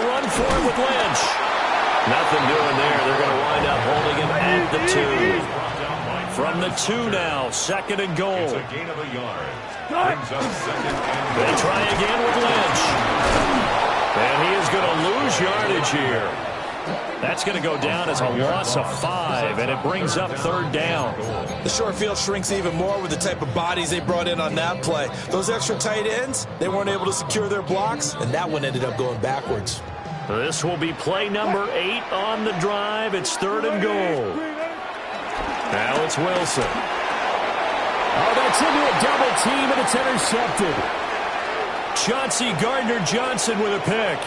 S1: run for it with Lynch. Nothing doing there. They're going to wind up holding him at the 2. From the 2 now, 2nd and goal.
S3: It's a gain of a yard. Brings up 2nd and goal.
S1: They try again with Lynch. And he is going to lose yardage here. That's going to go down as a loss of 5, and it brings up 3rd down.
S2: The short field shrinks even more with the type of bodies they brought in on that play. Those extra tight ends, they weren't able to secure their blocks, and that one ended up going backwards.
S1: This will be play number 8 on the drive. It's 3rd and goal. Now it's Wilson.
S5: Oh, that's into a double team, and it's intercepted.
S1: Chauncey Gardner-Johnson with a pick.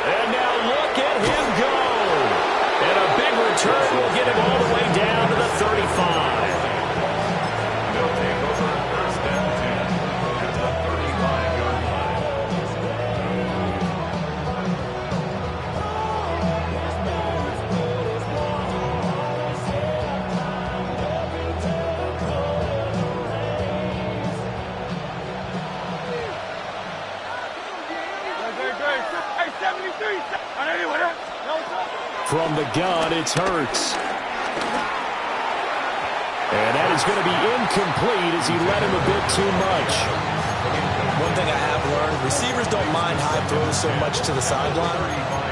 S1: And now look at him go. And a big return will get him all the way down to the 35.
S3: They'll take over 1st and 10 at the 35-yard line.
S5: From the gun, it's Hurts. And that is is going to be incomplete as he led him a bit too much.
S2: One thing I have learned, receivers don't mind high throws so much to the sideline,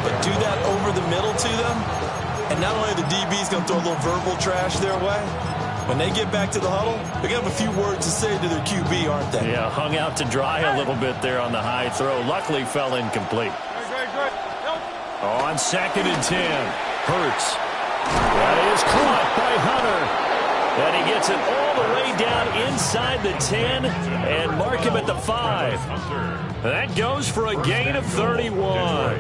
S2: but do that over the middle to them, and not only the DB's going to throw a little verbal trash their way, when they get back to the huddle, they're going to have a few words to say to their QB, aren't they?
S5: Yeah, hung out to dry a little bit there on the high throw. Luckily fell incomplete. On 2nd and 10, Hurts. That is caught by Hunter. And he gets it all the way down inside the 10 and mark him at the 5. That goes for a gain of 31.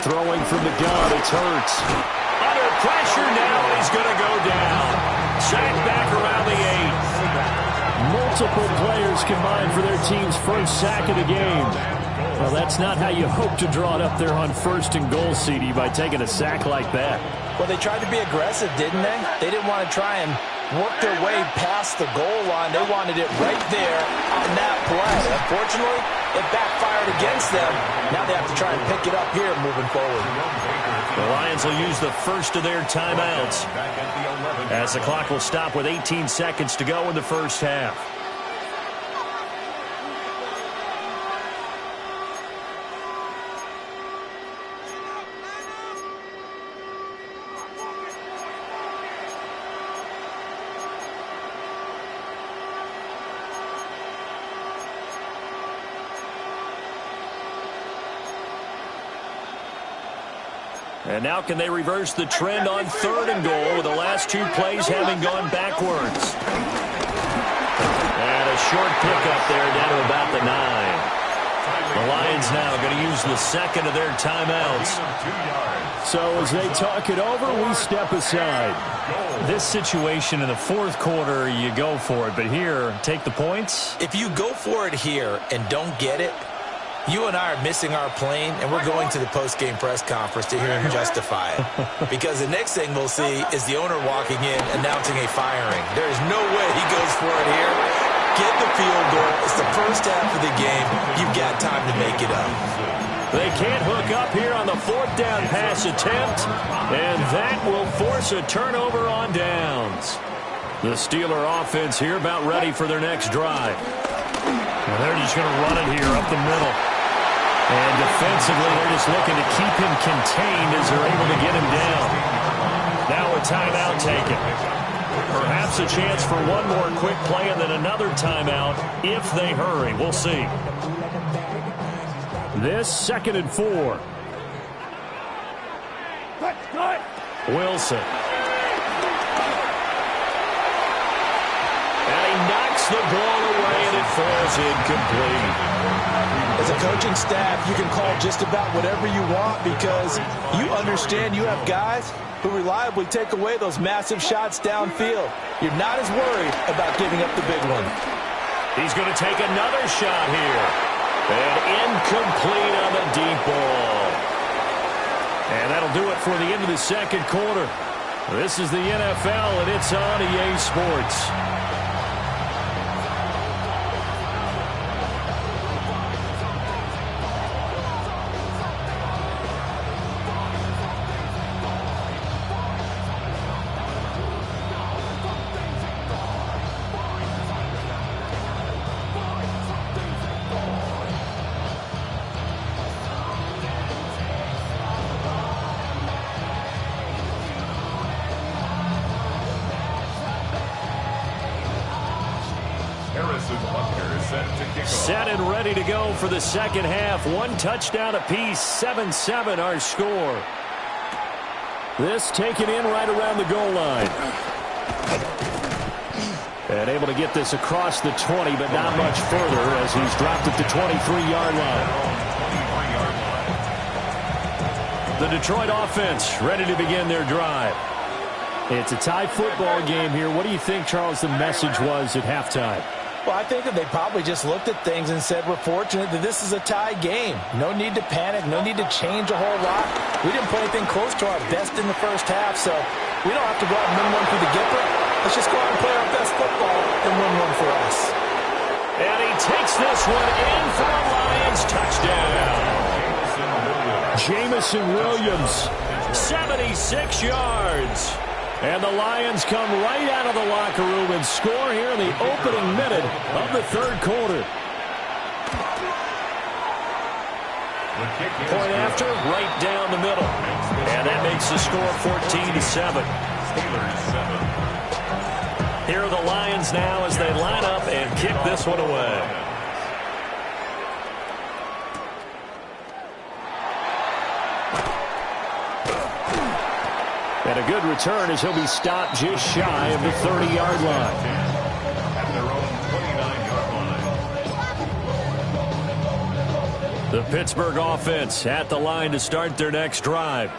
S5: Throwing from the gun, it's Hurts. Under pressure now, he's going to go down. Sacked back around the 8. Multiple players combined for their team's first sack of the game. Well, that's not how you hope to draw it up there on 1st and goal, CD, by taking a sack like that.
S2: Well, they tried to be aggressive, didn't they? They didn't want to try and work their way past the goal line. They wanted it right there on that play. Unfortunately, it backfired against them. Now they have to try and pick it up here moving forward.
S5: The Lions will use the first of their timeouts as the clock will stop with 18 seconds to go in the first half. And now can they reverse the trend on 3rd and goal with the last 2 plays having gone backwards? And a short pickup there down to about the 9. The Lions now going to use the second of their timeouts. So as they talk it over, we step aside. This situation in the 4th quarter, you go for it. But here, take the points.
S2: If you go for it here and don't get it, you and I are missing our plane, and we're going to the post-game press conference to hear him justify it. Because the next thing we'll see is the owner walking in, announcing a firing. There is no way he goes for it here. Get the field goal. It's the first half of the game. You've got time to make it up.
S5: They can't hook up here on the 4th down pass attempt, and that will force a turnover on downs. The Steeler offense here about ready for their next drive. Well, they're just going to run it here up the middle. And defensively, they're just looking to keep him contained as they're able to get him down. Now a timeout taken. Perhaps a chance for one more quick play and then another timeout if they hurry. We'll see. This 2nd and 4. Wilson. And he knocks the ball away and it falls incomplete.
S2: As a coaching staff, you can call just about whatever you want because you understand you have guys who reliably take away those massive shots downfield. You're not as worried about giving up the big one.
S5: He's going to take another shot here. And incomplete on the deep ball. And that'll do it for the end of the 2nd quarter. This is the NFL, and it's on EA Sports. Set and ready to go for the 2nd half. 1 touchdown apiece, 7-7 our score. This taken in right around the goal line. And able to get this across the 20, but not much further as he's dropped at the 23-yard line. The Detroit offense ready to begin their drive. It's a tie football game here. What do you think, Charles, the message was at halftime?
S2: Well, I think that they probably just looked at things and said, we're fortunate that this is a tie game. No need to panic. No need to change a whole lot. We didn't play anything close to our best in the first half, so we don't have to go out and win one for the Gipper. Let's just go out and play our best football and win one for us.
S5: And he takes this one in for a Lions touchdown. Jamison Williams.
S1: 76 yards. And the Lions come right out of the locker room and score here in the opening minute of the third quarter. Point after, right down the middle. And that makes the score 14-7. Here are the Lions now as they line up and kick this one away.
S5: And a good return as he'll be stopped just shy of the 30-yard line.
S3: At their own 29-yard line.
S1: The Pittsburgh offense at the line to start their next drive.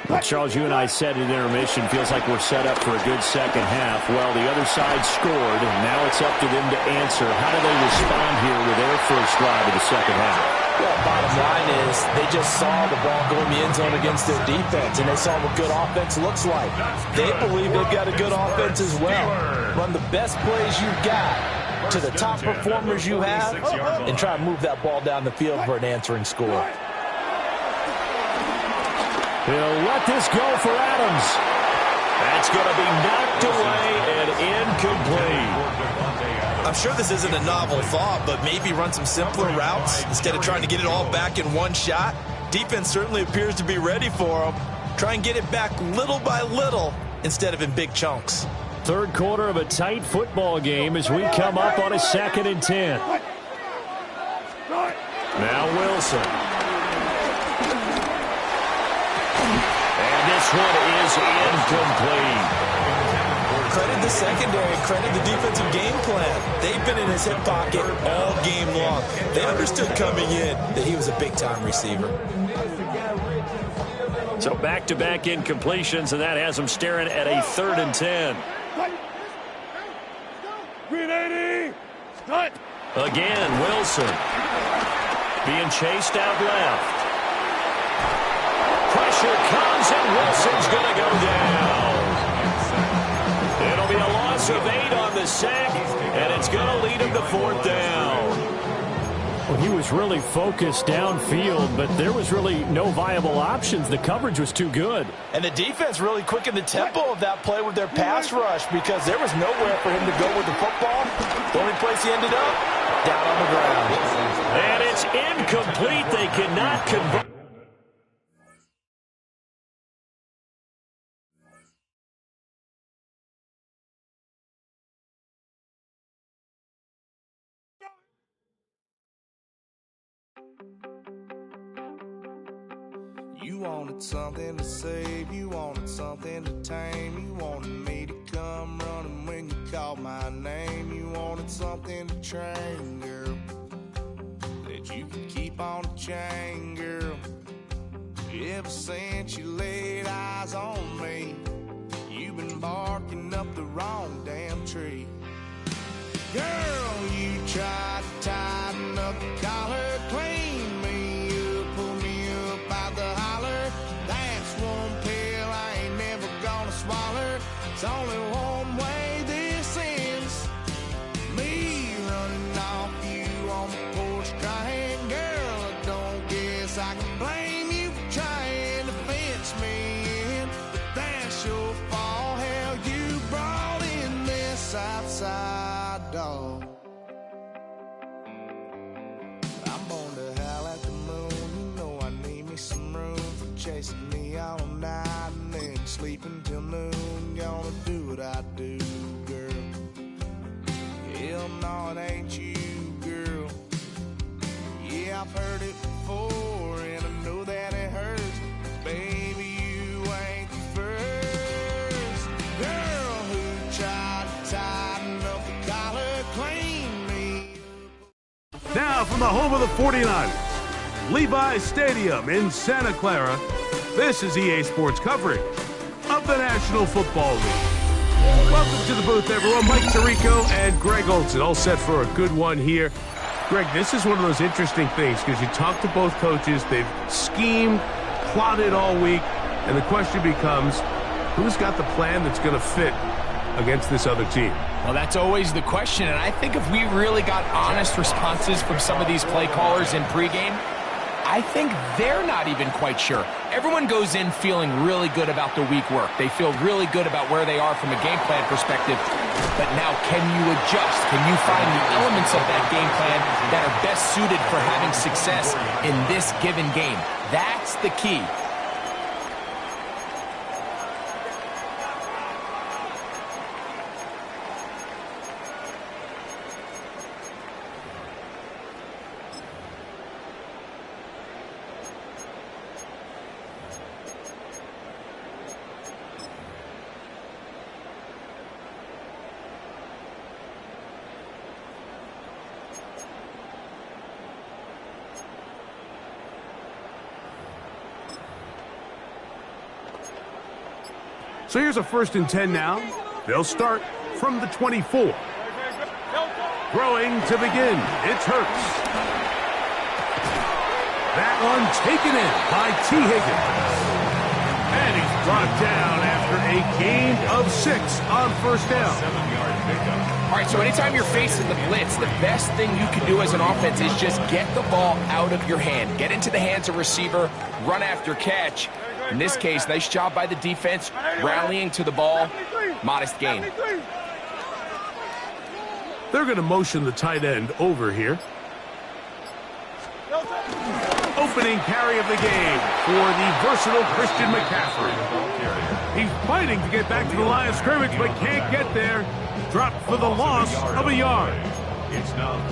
S5: Well, Charles, you and I said at intermission, feels like we're set up for a good second half. Well, the other side scored, and now it's up to them to answer. How do they respond here with their first drive of the second half?
S11: Well, bottom line is they just saw the ball go in the end zone against their defense, and they saw what good offense looks like. They believe they've got a good offense as well. Run the best plays you've got to the top performers you have, and try to move that ball down the field for an answering score.
S5: He'll let this go for Adams.
S1: That's going to be knocked away and incomplete.
S2: I'm sure this isn't a novel thought, but maybe run some simpler routes instead of trying to get it all back in one shot. Defense certainly appears to be ready for them. Try and get it back little by little instead of in big chunks.
S5: Third quarter of a tight football game as we come up on a 2nd and 10.
S1: Now Wilson. And this one is incomplete.
S2: Credit the secondary, credit the defensive game plan. They've been in his hip pocket all game long. They understood coming in that he was a big-time receiver.
S1: So back-to-back incompletions, and that has them staring at a 3rd and 10. Again, Wilson. Being chased out left. Pressure comes, and Wilson's going to go down. It'll be a loss of 8 on the sack, and it's going to lead him to 4th down.
S5: Well, he was really focused downfield, but there was really no viable options. The coverage was too good.
S11: And the defense really quickened the tempo of that play with their pass rush because there was nowhere for him to go with the football. The only place he ended up, down on the ground.
S1: And it's incomplete. They cannot convert.
S10: You wanted something to save, you wanted something to tame, you wanted me to come running when you called my name, you wanted something to train, girl, that you could keep on the chain, girl. Ever since you laid eyes on me, you've been barking up the wrong damn tree. Girl, you tried to tighten up the collar, clean me up, pull me up out the holler. That's one pill I ain't never gonna swallow. It's only one way this ends. Me running off you on the porch crying. Girl, I don't guess I can blame you for trying to fence me in. But that's your fault, hell, you brought in this outside dog. I'm born to howl at the moon. You know I need me some room for chasing me all night and then sleeping till noon. Gonna do what I do, girl. Hell no, it ain't you, girl. Yeah, I've heard it before and I know that it hurts. Baby, you ain't the first girl who tried to tighten up the collar, clean me.
S7: Now from the home of the 49ers, Levi's Stadium in Santa Clara, this is EA Sports coverage of the National Football League. Welcome to the booth, everyone. Mike Tirico and Greg Olson, all set for a good one here. Greg, this is one of those interesting things because you talk to both coaches. They've schemed, plotted all week, and the question becomes, who's got the plan that's going to fit against this other team?
S12: Well, that's always the question, and I think if we really got honest responses from some of these play callers in pregame, I think they're not even quite sure. Everyone goes in feeling really good about the week work. They feel really good about where they are from a game plan perspective. But now, can you adjust? Can you find the elements of that game plan that are best suited for having success in this given game? That's the key.
S7: So here's a 1st and 10 now. They'll start from the 24. Throwing to begin. It's Hurts. That one taken in by T. Higgins. And he's brought down after a gain of 6 on 1st down.
S12: All right, so anytime you're facing the blitz, the best thing you can do as an offense is just get the ball out of your hand. Get into the hands of receiver, run after catch. In this case, nice job by the defense, rallying to the ball. Modest gain.
S7: They're going to motion the tight end over here. Opening carry of the game for the versatile Christian McCaffrey. He's fighting to get back to the line of scrimmage, but can't get there. Dropped for the loss of a yard.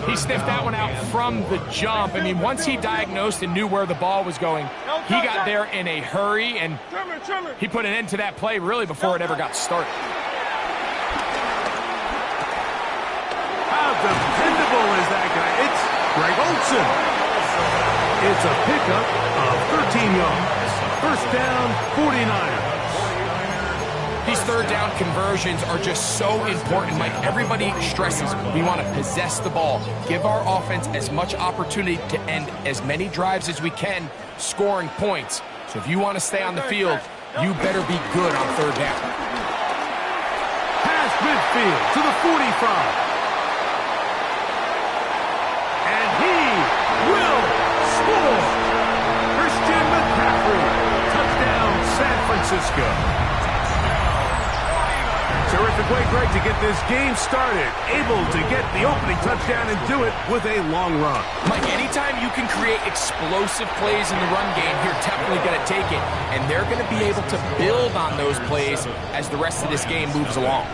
S12: He sniffed that one out from the jump. I mean, once he diagnosed and knew where the ball was going, he got there in a hurry, and he put an end to that play really before it ever got started.
S7: How dependable is that guy? It's Greg Olsen. It's a pickup of 13 yards. 1st down, 49ers.
S12: These 3rd down conversions are just so important. Like everybody stresses, we want to possess the ball, give our offense as much opportunity to end as many drives as we can, scoring points. So if you want to stay on the field, you better be good on 3rd down.
S7: Past midfield to the 45. And he will score. Christian McCaffrey. Touchdown, San Francisco. Terrific way, Greg, to get this game started. Able to get the opening touchdown and do it with a long run.
S12: Mike, anytime you can create explosive plays in the run game, you're definitely going to take it. And they're going to be able to build on those plays as the rest of this game moves along.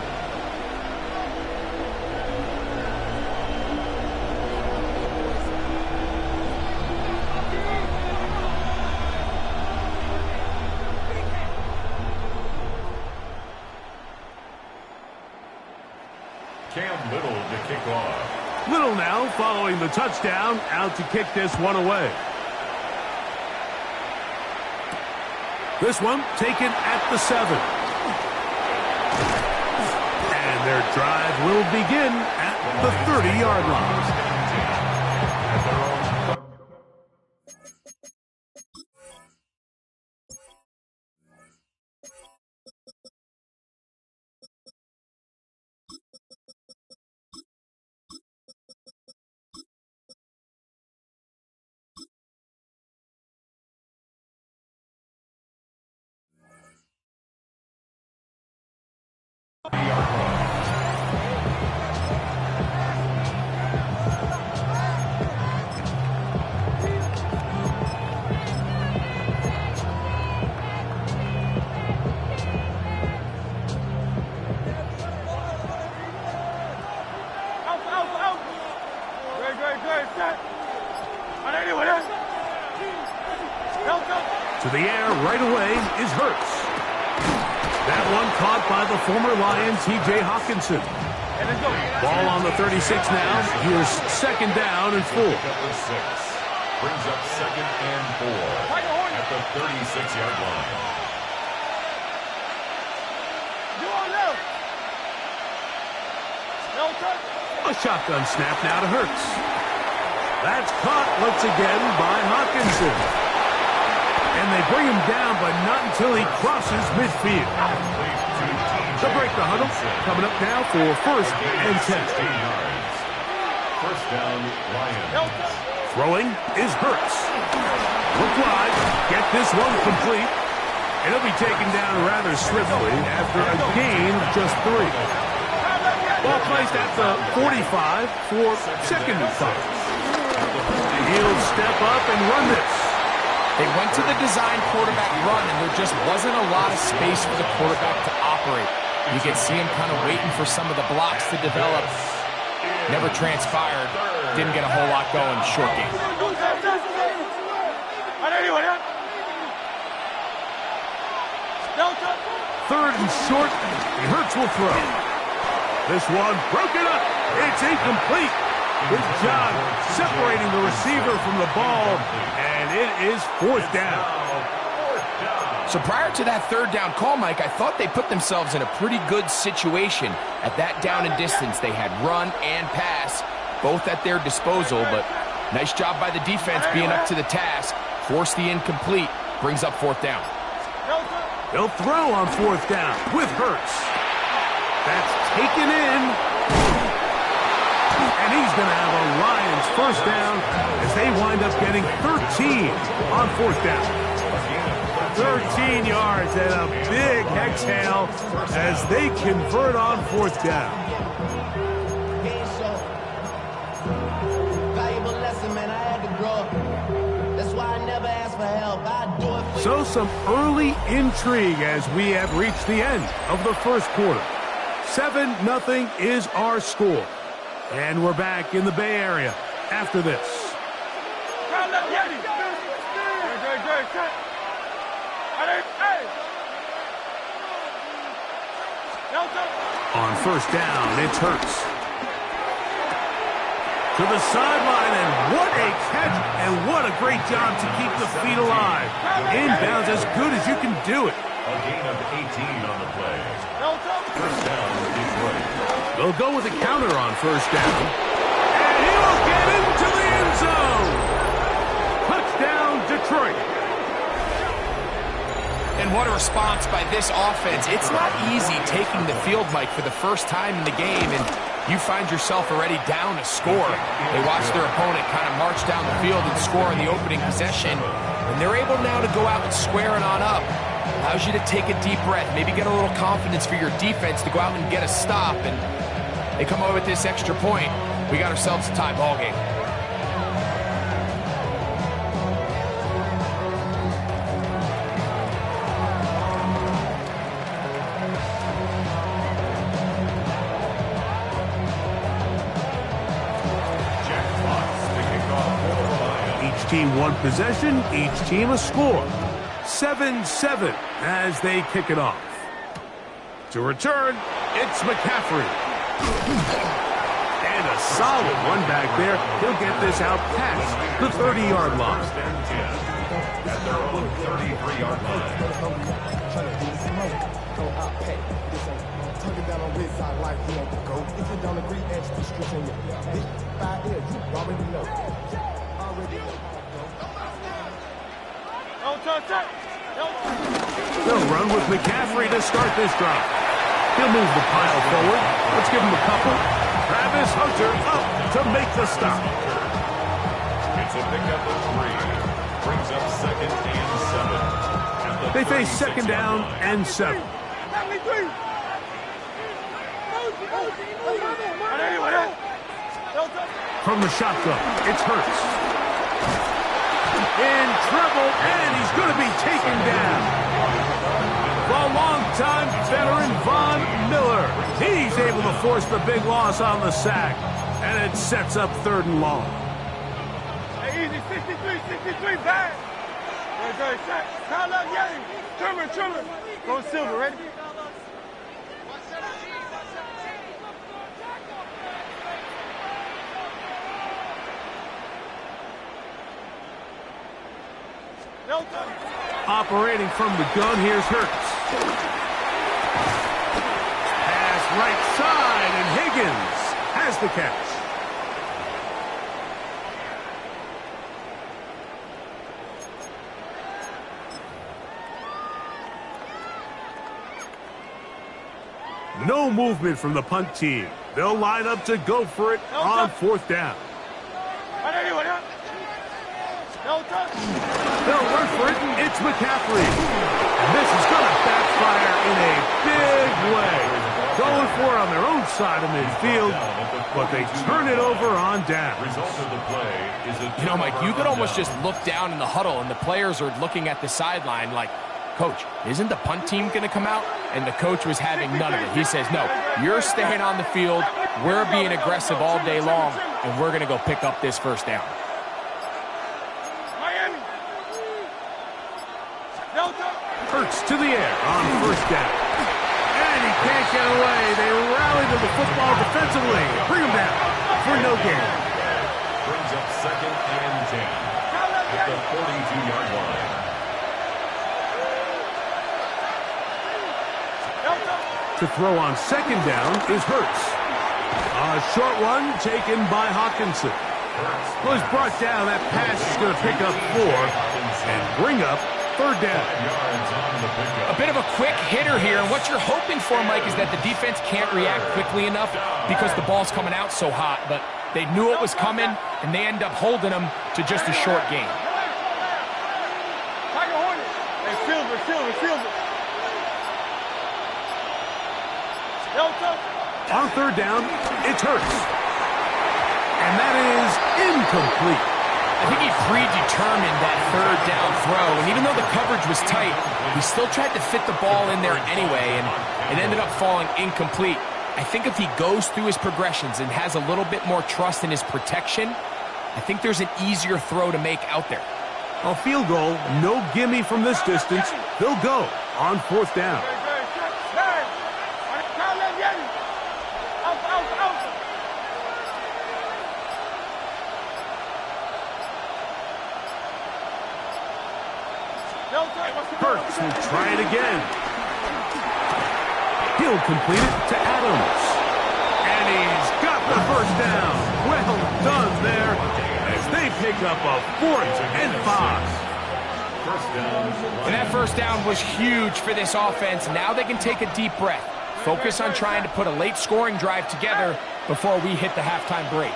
S7: Little now following the touchdown, out to kick this one away. This one taken at the 7. And their drive will begin at the 30-yard line. To the air right away is Hurts. That one caught by the former Lion, T.J. Hawkinson. Ball on the 36 now. Here's 2nd down and 4.
S3: Brings up 2nd and 4 at the 36-yard line.
S7: A shotgun snap now to Hurts. That's caught once again by Hawkinson. And they bring him down, but not until he crosses midfield. To break the huddle, coming up now for 1st and 10.
S3: 1st down, Lions.
S7: Throwing is Hurts. Look wide. Get this one complete. And he'll be taken down rather swiftly after a gain of just 3. Ball placed at the 45 for second and 5. He'll step up and run this.
S12: They went to the design quarterback run, and there just wasn't a lot of space for the quarterback to operate. You can see him kind of waiting for some of the blocks to develop. Never transpired. Didn't get a whole lot going. Short game.
S7: Third and short, and Hurts will throw. This one broken up. It's incomplete. Good job separating the receiver from the ball, and it is 4th down.
S12: So prior to that 3rd down call, Mike, I thought they put themselves in a pretty good situation at that down and distance. They had run and pass, both at their disposal, but nice job by the defense being up to the task. Force the incomplete, brings up 4th down.
S7: They'll throw on 4th down with Hurts. That's taken in. And he's going to have a Lions 1st down as they wind up getting 13 on 4th down. 13 yards and a big exhale as they convert on 4th down. So some early intrigue as we have reached the end of the 1st quarter. 7-0 is our score. And we're back in the Bay Area after this. On 1st down, it's Hurts. To the sideline, and what a catch, and what a great job to keep the feet alive. Inbounds as good as you can do it.
S3: A gain of 18 on the play. 1st down, Detroit.
S7: They'll go with a counter on 1st down. And he'll get into the end zone. Touchdown, Detroit.
S12: And what a response by this offense. It's not easy taking the field, Mike, for the first time in the game, and you find yourself already down a score. They watch their opponent kind of march down the field and score on the opening possession, and they're able now to go out and square it on up. Allows you to take a deep breath, maybe get a little confidence for your defense to go out and get a stop, and they come away with this extra point. We got ourselves a tie ball game.
S7: Each team one possession, each team a score. 7-7 as they kick it off. To return, it's McCaffrey. And a solid run back there. He'll get this out past the 30-yard line.
S3: At their own 33-yard line.
S7: They'll run with McCaffrey to start this drive. He'll move the pile forward. Let's give him a couple. Travis Hunter up to make the stop.
S3: It's a pickup of 3. Brings up 2nd and 7.
S7: They face 2nd down and 7. From the shotgun, it's Hurts. In trouble, and he's going to be taken down. The longtime veteran Von Miller. He's able to force the big loss on the sack, and it sets up 3rd and long.
S4: Hey, easy, 63, back. Very shot. Kyle up, yeah. Trimmer. Go Silver, ready?
S7: Operating from the gun, here's Hurts. Pass right side, and Higgins has the catch. No movement from the punt team. They'll line up to go for it on 4th down. They'll run for it. It's McCaffrey. And this is going to backfire in a big way. Going for it on their own side of midfield, but they turn it over on down.
S12: You know, Mike, you could almost just look down in the huddle, and the players are looking at the sideline like, Coach, isn't the punt team going to come out? And the coach was having none of it. He says, no, you're staying on the field. We're being aggressive all day long, and we're going to go pick up this first down.
S7: Hurts to the air on first down. And he can't get away. They rally to the football defensively. Bring him down for no gain.
S3: Brings up 2nd and 10 at the 42-yard line.
S7: To throw on 2nd down is Hurts. A short one taken by Hawkinson. Was brought down. That pass is going to pick up 4 and bring up 3rd down.
S12: A bit of a quick hitter here, and what you're hoping for, Mike, is that the defense can't react quickly enough because the ball's coming out so hot, but they knew it was coming, and they end up holding them to just a short gain.
S7: On 3rd down, it's Hurts. And that is incomplete.
S12: I think he predetermined that 3rd down throw, and even though the coverage was tight, he still tried to fit the ball in there anyway, and it ended up falling incomplete. I think if he goes through his progressions and has a little bit more trust in his protection, I think there's an easier throw to make out there.
S7: A field goal, no gimme from this distance. They'll go on 4th down. Hurts will try it again. He'll complete it to Adams. And he's got the first down. Well done there as they pick up a 4th and 5.
S12: And that first down was huge for this offense. Now they can take a deep breath. Focus on trying to put a late scoring drive together before we hit the halftime break.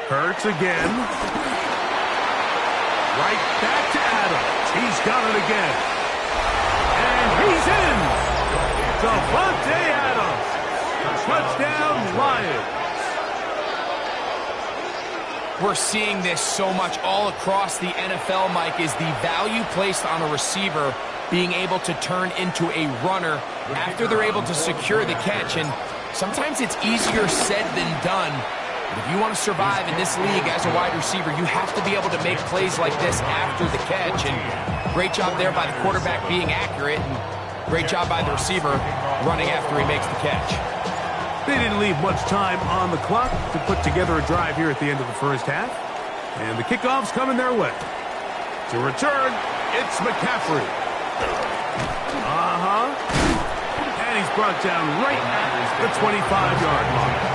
S7: Hurts again. Right back to Adams. He's got it again. And he's in. Davante Adams. Touchdown, Lions.
S12: We're seeing this so much all across the NFL, Mike, is the value placed on a receiver being able to turn into a runner after they're able to secure the catch. And sometimes it's easier said than done. But if you want to survive in this league as a wide receiver, you have to be able to make plays like this after the catch. And great job there by the quarterback being accurate. And great job by the receiver running after he makes the catch.
S7: They didn't leave much time on the clock to put together a drive here at the end of the first half. And the kickoff's coming their way. To return, it's McCaffrey. And he's brought down right at the 25-yard line.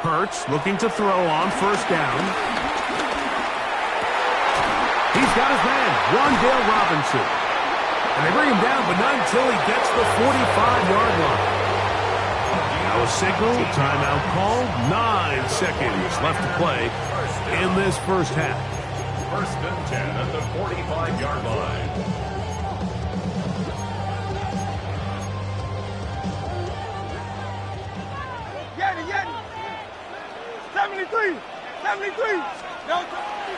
S7: Hurts looking to throw on first down. He's got his man, Wandale Robinson. And they bring him down, but not until he gets the 45-yard line. Now a signal, timeout called. 9 seconds left to play in this first half.
S3: 1st and 10 at the 45-yard line.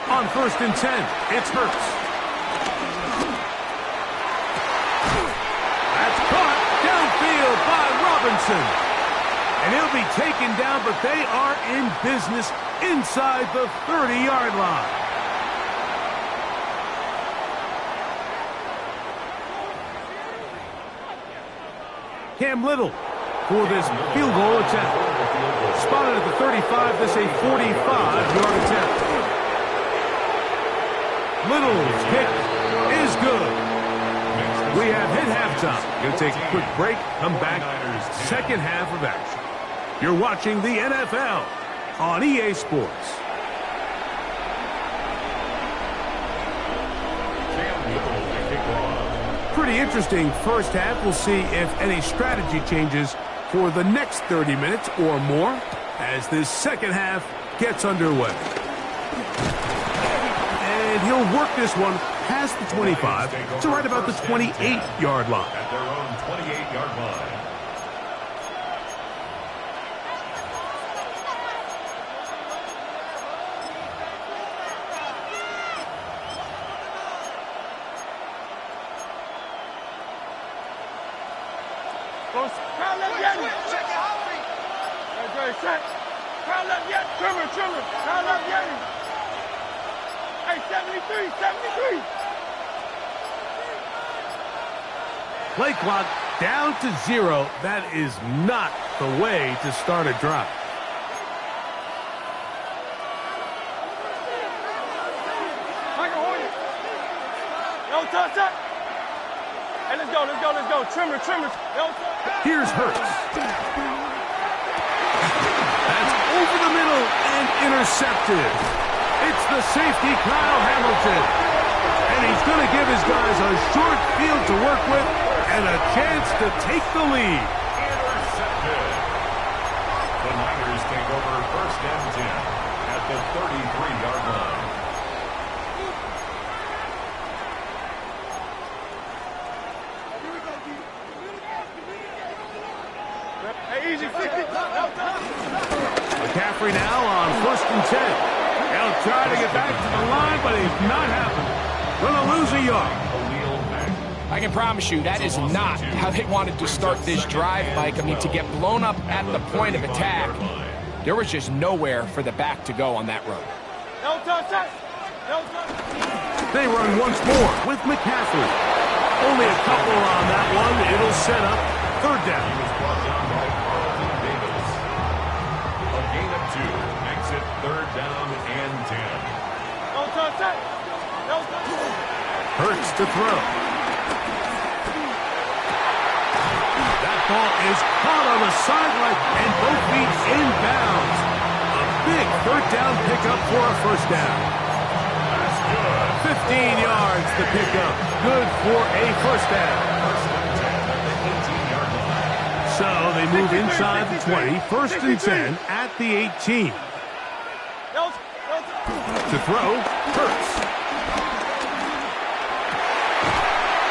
S7: On 1st and 10, it's Hurts. That's caught downfield by Robinson. And he'll be taken down, but they are in business inside the 30-yard line. Cam Little for this field goal attempt. Spotted at the 35, this a 45-yard attempt. Little's kick is good. We have hit halftime. Going to take a quick break, come back, second half of action. You're watching the NFL on EA Sports. Pretty interesting first half. We'll see if any strategy changes for the next 30 minutes or more as this second half gets underway. And he'll work this one past the 25 to right about the 28-yard line.
S3: At their own 28-yard line.
S4: Crowd left yet. Great, set. Crowd left yet. Trimmer. Crowd left yet. Hey, 73.
S7: Play clock down to 0. That is not the way to start a drive.
S4: Michael Hornet. No touch up. Hey, let's go. Trimmer.
S7: Here's Hurts. That's over the middle and intercepted. It's the safety, Kyle Hamilton. And he's going to give his guys a short field to work with and a chance to take the lead.
S3: Intercepted. The Niners take over first and 10 at the 33-yard line.
S7: McCaffrey now on first and 10. They'll try to get back to the line, but he's not happening. Going to lose a yard.
S12: I can promise you that is not how they wanted to start this drive, Mike. I mean, to get blown up at the point of attack, there was just nowhere for the back to go on that run.
S7: They run once more with McCaffrey. Only a couple on that one. It'll set up third down.
S3: Makes it third down and 10.
S7: Hurts to throw. That ball is caught on the sideline and both feet inbounds. A big third down pickup for a first down.
S3: That's good.
S7: 15 yards the pickup. Good for a first down. So they move inside the 20, first and 10 at the 18. To throw, Hurts.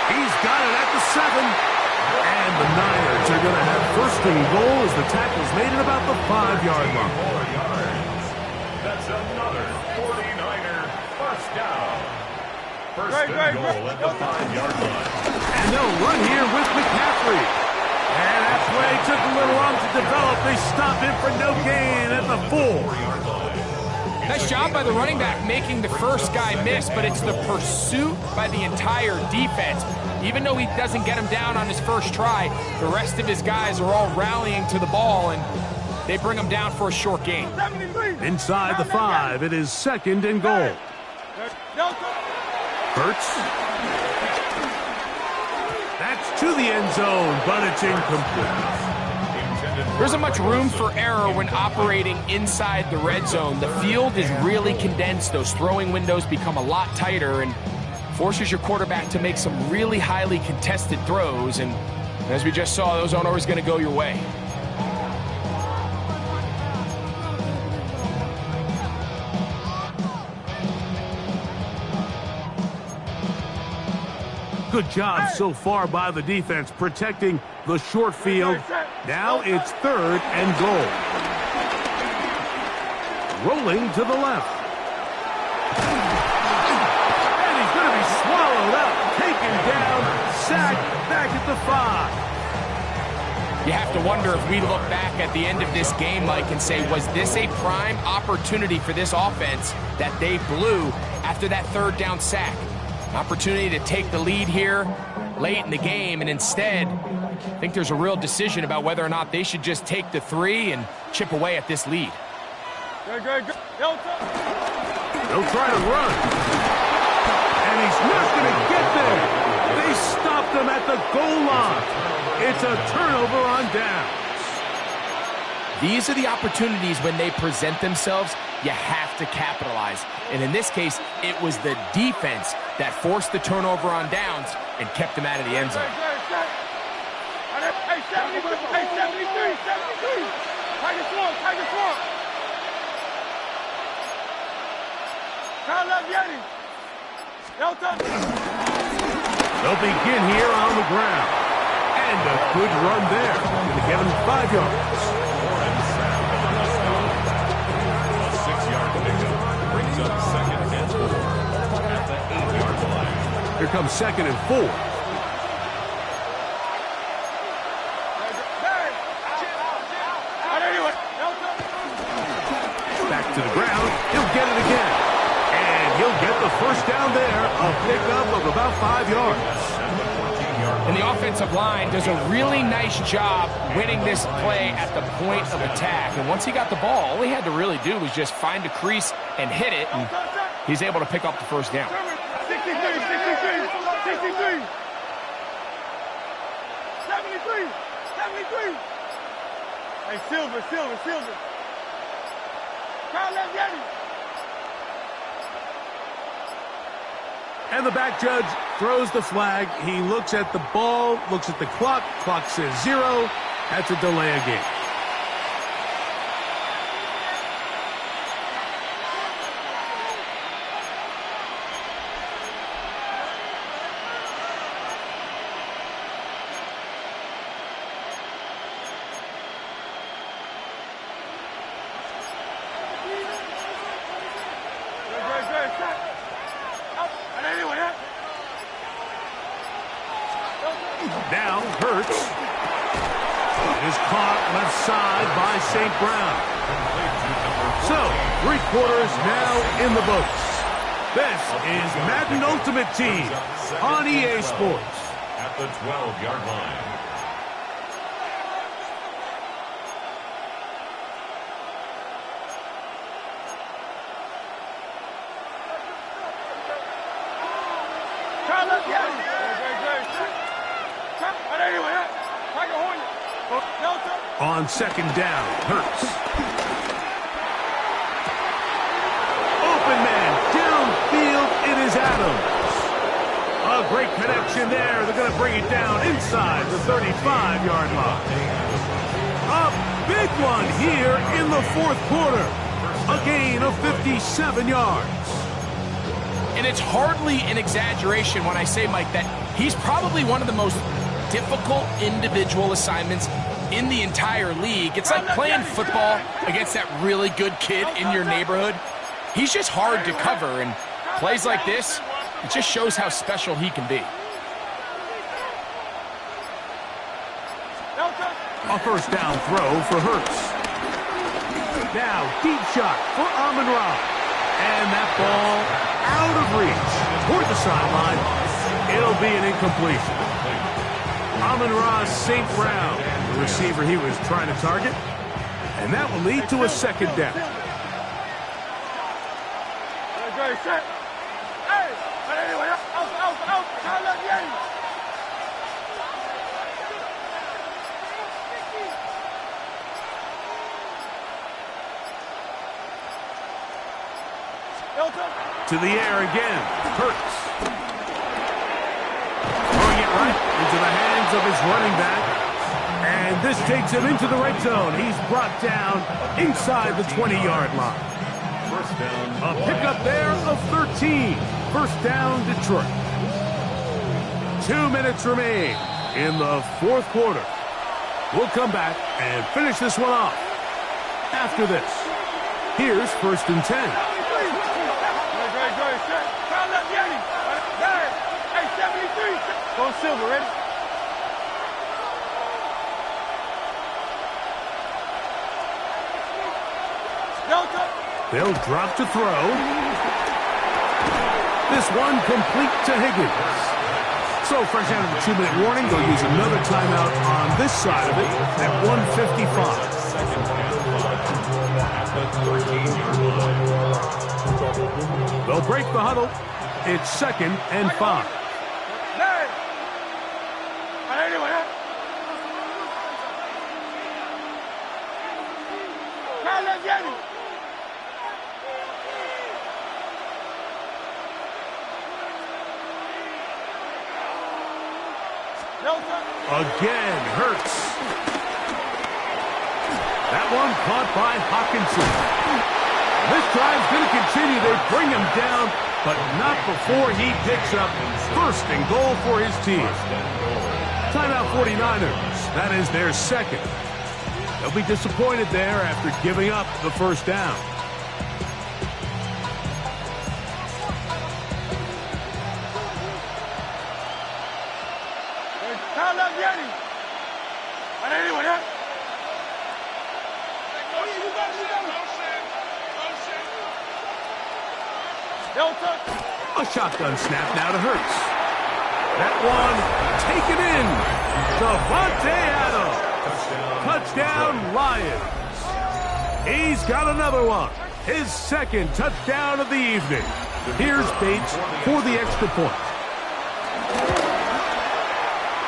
S7: He's got it at the 7. And the Niners are going to have first and goal as the tackle's made at about the 5-yard line.
S3: 4 yards. That's another 49er first down. First and goal at the 5-yard line.
S7: And they'll run here with McCaffrey. And that play took a little long to develop. They stop it for no gain at the 4-yard line.
S12: Nice job by the running back making the first guy miss, but it's the pursuit by the entire defense. Even though he doesn't get him down on his first try, the rest of his guys are all rallying to the ball, and they bring him down for a short gain.
S7: Inside the 5, it is second and goal. Hurts. That's to the end zone, but it's incomplete.
S12: There isn't much room for error when operating inside the red zone. The field is really condensed. Those throwing windows become a lot tighter and forces your quarterback to make some really highly contested throws. And as we just saw, those aren't always going to go your way.
S7: Good job so far by the defense protecting the short field. Now it's third and goal. Rolling to the left. And he's going to be swallowed up, taken down, sacked back at the 5.
S12: You have to wonder if we look back at the end of this game, Mike, and say, was this a prime opportunity for this offense that they blew after that third down sack? An opportunity to take the lead here late in the game, and instead, I think there's a real decision about whether or not they should just take the 3 and chip away at this lead.
S7: They'll try to run. And he's not going to get there. They stopped him at goal line. It's a turnover on downs.
S12: These are the opportunities when they present themselves, you have to capitalize. And in this case, it was the defense that forced the turnover on downs and kept them out of the end zone.
S4: Hey, 73, 73. Tiger Swamp. Kyle left Yeti.
S7: They'll begin here on the ground. And a good run there. Going to give him 5 yards.
S3: 6-yard pickup brings up 2nd and 4 at the 8-yard line.
S7: Here comes 2nd and 4. Back to the ground. He'll get it again. And he'll get the first down there. A pickup of about 5 yards.
S12: And the offensive line does a really nice job winning this play at the point of attack. And once he got the ball, all he had to really do was just find a crease and hit it. And he's able to pick up the first down.
S4: 63. 73. Hey, Silver. Kyle left Yeti.
S7: And the back judge throws the flag. He looks at the ball, looks at the clock. Clock says 0. That's a delay of game. Now Hurts is caught left side by St. Brown. So, 3 quarters now in the books. This is Madden Ultimate Team on EA Sports.
S3: At the 12-yard line.
S7: On 2nd down, Hurts. Open man, downfield, it is Adams. A great connection there. They're going to bring it down inside the 35-yard line. A big one here in the 4th quarter. A gain of 57 yards.
S12: And it's hardly an exaggeration when I say, Mike, that he's probably one of the most difficult individual assignments in the entire league. It's like playing football against that really good kid in your neighborhood. He's just hard to cover, and plays like this, it just shows how special he can be.
S7: A first down throw for Hurts. Now, deep shot for Amon-Ra. And that ball out of reach toward the sideline. It'll be an incompletion. Amon-Ra St. Brown, the receiver he was trying to target. And that will lead to a 2nd down. To the air again. Hurts. Throwing it right into the hands of his running back. And this takes him into the red zone. He's brought down inside the 20-yard line.
S3: First down.
S7: A pickup there of 13. First down, Detroit. 2 minutes remain in the 4th quarter. We'll come back and finish this one off. After this, here's 1st and 10.
S4: Go Silver, ready?
S7: They'll drop to throw. This one complete to Higgins. So, fresh out of the 2-minute warning, they'll use another timeout on this side of it at 1:55. They'll break the huddle. It's 2nd and 5. Again, Hurts. That one caught by Hawkinson. This drive's going to continue. They bring him down, but not before he picks up first and goal for his team. Timeout 49ers. That is their second. They'll be disappointed there after giving up the first down. A shotgun snap now to Hurts. That one taken in. Davante Adams. Touchdown, Lions. He's got another one. His second touchdown of the evening. Here's Bates for the extra point.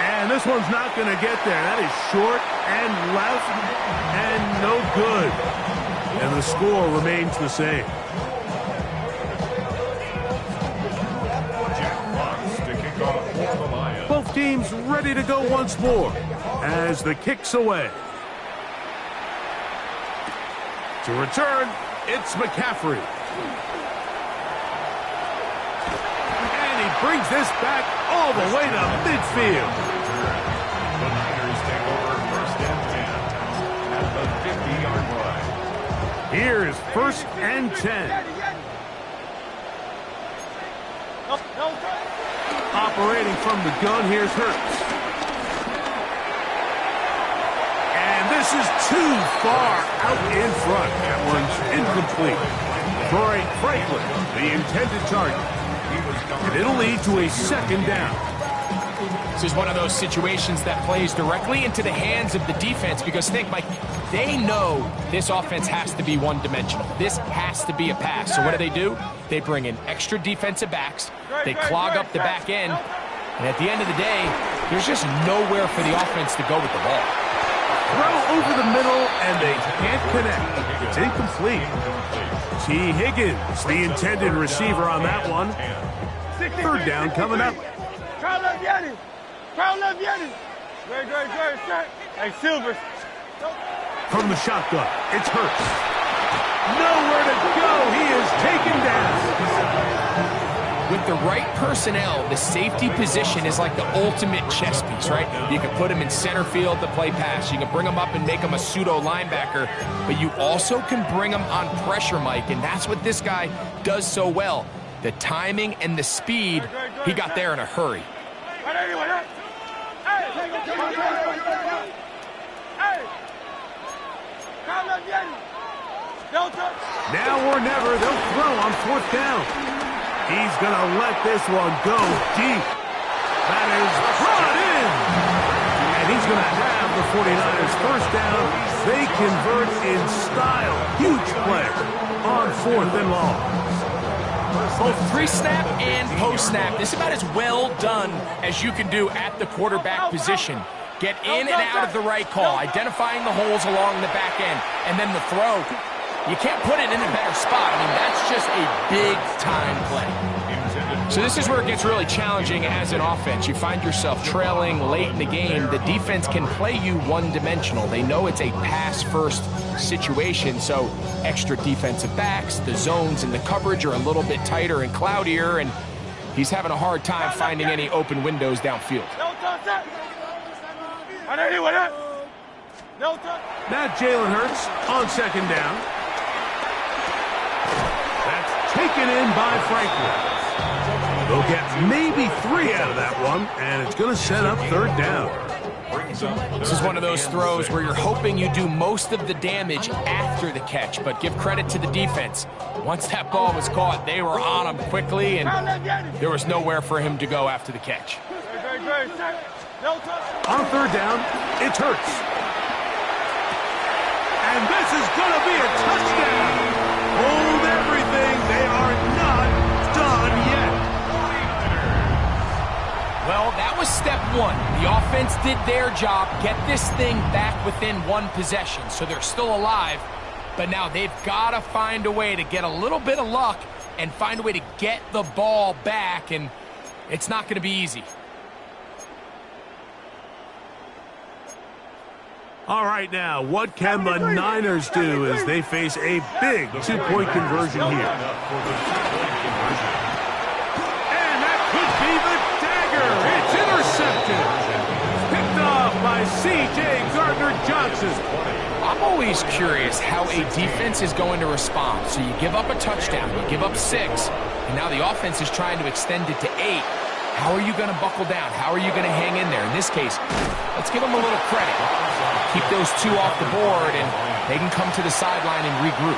S7: And this one's not going to get there. That is short and left and no good. And the score remains the same. Both teams ready to go once more as the kick's away. To return, it's McCaffrey. And he brings this back all the way to midfield.
S3: The Niners take over first and 10 at the 50-yard line.
S7: Here's first and 10. Operating from the gun, here's Hurts. And this is too far out in front. That one's incomplete. Troy Franklin, the intended target. And it'll lead to a second down.
S12: This is one of those situations that plays directly into the hands of the defense because think, Mike, they know this offense has to be one-dimensional. This has to be a pass. So what do? They bring in extra defensive backs. They clog up the back end. And at the end of the day, there's just nowhere for the offense to go with the ball.
S7: Throw over the middle, and they can't connect. It's incomplete. T. Higgins, the intended receiver on that one. Third down coming up.
S4: Hey, Silvers.
S7: From the shotgun, it's Hurts. Nowhere to go. He is taken down.
S12: With the right personnel, the safety position is like the ultimate chess piece, right? You can put him in center field to play pass. You can bring him up and make him a pseudo linebacker, but you also can bring him on pressure, Mike, and that's what this guy does so well. The timing and the speed, he got there in a hurry.
S7: Now or never, they'll throw on fourth down. He's going to let this one go deep. That is brought in. And he's going to have the 49ers first down. They convert in style. Huge play on fourth and long.
S12: Both pre-snap and post-snap. This is about as well done as you can do at the quarterback position. Get in and out of the right call, identifying the holes along the back end, and then the throw. You can't put it in a better spot. I mean, that's just a big-time play. So this is where it gets really challenging as an offense. You find yourself trailing late in the game. The defense can play you one-dimensional. They know it's a pass-first situation, so extra defensive backs, the zones and the coverage are a little bit tighter and cloudier, and he's having a hard time finding any open windows downfield.
S7: Now Jalen Hurts on second down. That's taken in by Franklin. They'll get maybe 3 out of that one, and it's going to set up third down.
S12: This is one of those throws where you're hoping you do most of the damage after the catch, but give credit to the defense. Once that ball was caught, they were on him quickly, and there was nowhere for him to go after the catch.
S7: On third down, it's Hurts. And this is going to be a touchdown. Hold everything. They are not done yet.
S12: Well, that was step one. The offense did their job, get this thing back within one possession, so they're still alive. But now they've got to find a way to get a little bit of luck and find a way to get the ball back, and it's not going to be easy.
S7: All right, now, what can the Niners do as they face a big two-point conversion here? And that could be the dagger. It's intercepted. Picked off by C.J. Gardner-Johnson.
S12: I'm always curious how a defense is going to respond. So you give up a touchdown, you give up 6, and now the offense is trying to extend it to 8. How are you going to buckle down? How are you going to hang in there? In this case, let's give them a little credit. Keep those 2 off the board, and they can come to the sideline and regroup.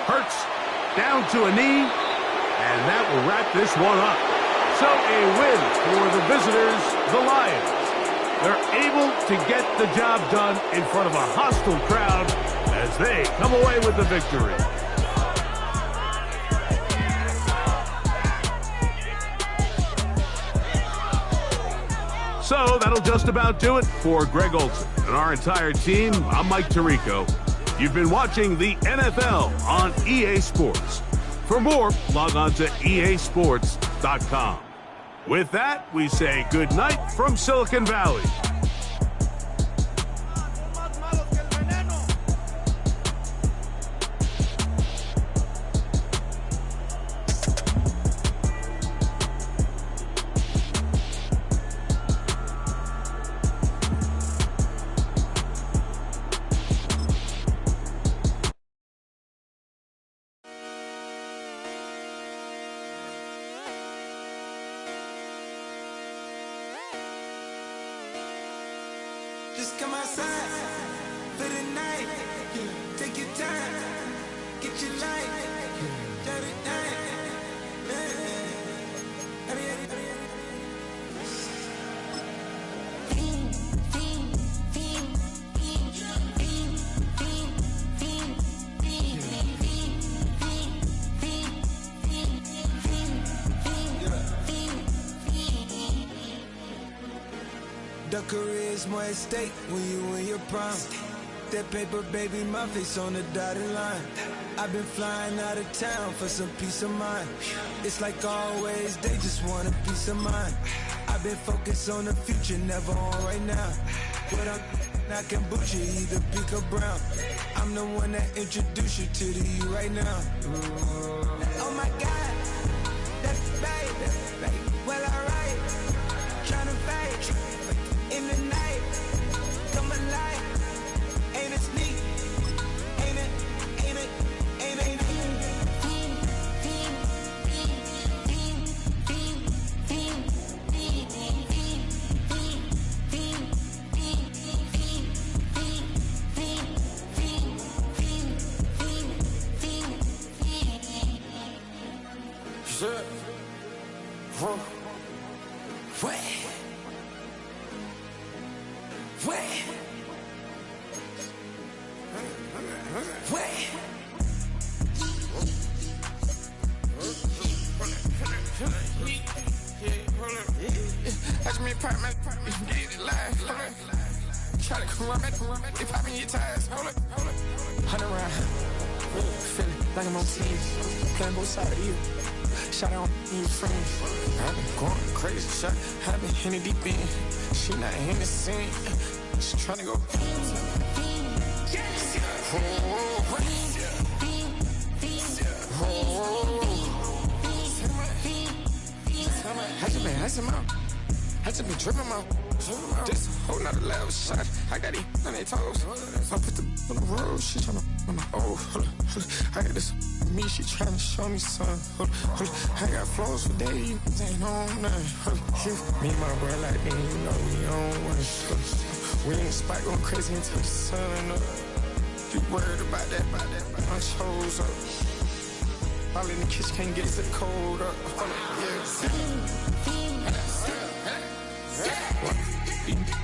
S7: Hurts down to a knee, and that will wrap this one up. So a win for the visitors, the Lions. They're able to get the job done in front of a hostile crowd as they come away with the victory. So that'll just about do it for Greg Olson and our entire team. I'm Mike Tirico. You've been watching the NFL on EA Sports. For more, log on to easports.com. With that, we say good night from Silicon Valley.
S8: Just come outside for the night. Take your time, get your light. Let it The career's more at stake when you in your prime. That paper, baby, my face on the dotted line. I've been flying out of town for some peace of mind. It's like always, they just want a peace of mind. I've been focused on the future, never on right now. But I'm not kombucha, either pink or brown. I'm the one that introduced you to the you right now. Oh my God, that's baby. Well, alright, tryna fight. In the night, come alive. Ain't it sneak? Ain't it? Ain't it? Ain't it?
S10: Shit. Whoa. Wait. That's me, part man, get it live. Try to come around, they popping your tires. Hold it. 100 round, feeling like I'm on team, playing both sides of you. Shot out on your friends. I've been going crazy, shot. I've been hitting deep in. She not in the scene. She tryna go. I just been tripping out. This whole nother level shot. I got it on their toes. I put the on the road. She tryna. Oh, hold on. I got this. Me, she tryna show me something. I got flows for days. Ain't on nothing. Me and my bro like me, you know we on one. We in the spot going crazy until the sun up. You worried about that? I chose up. All in the kitchen can't get the cold up.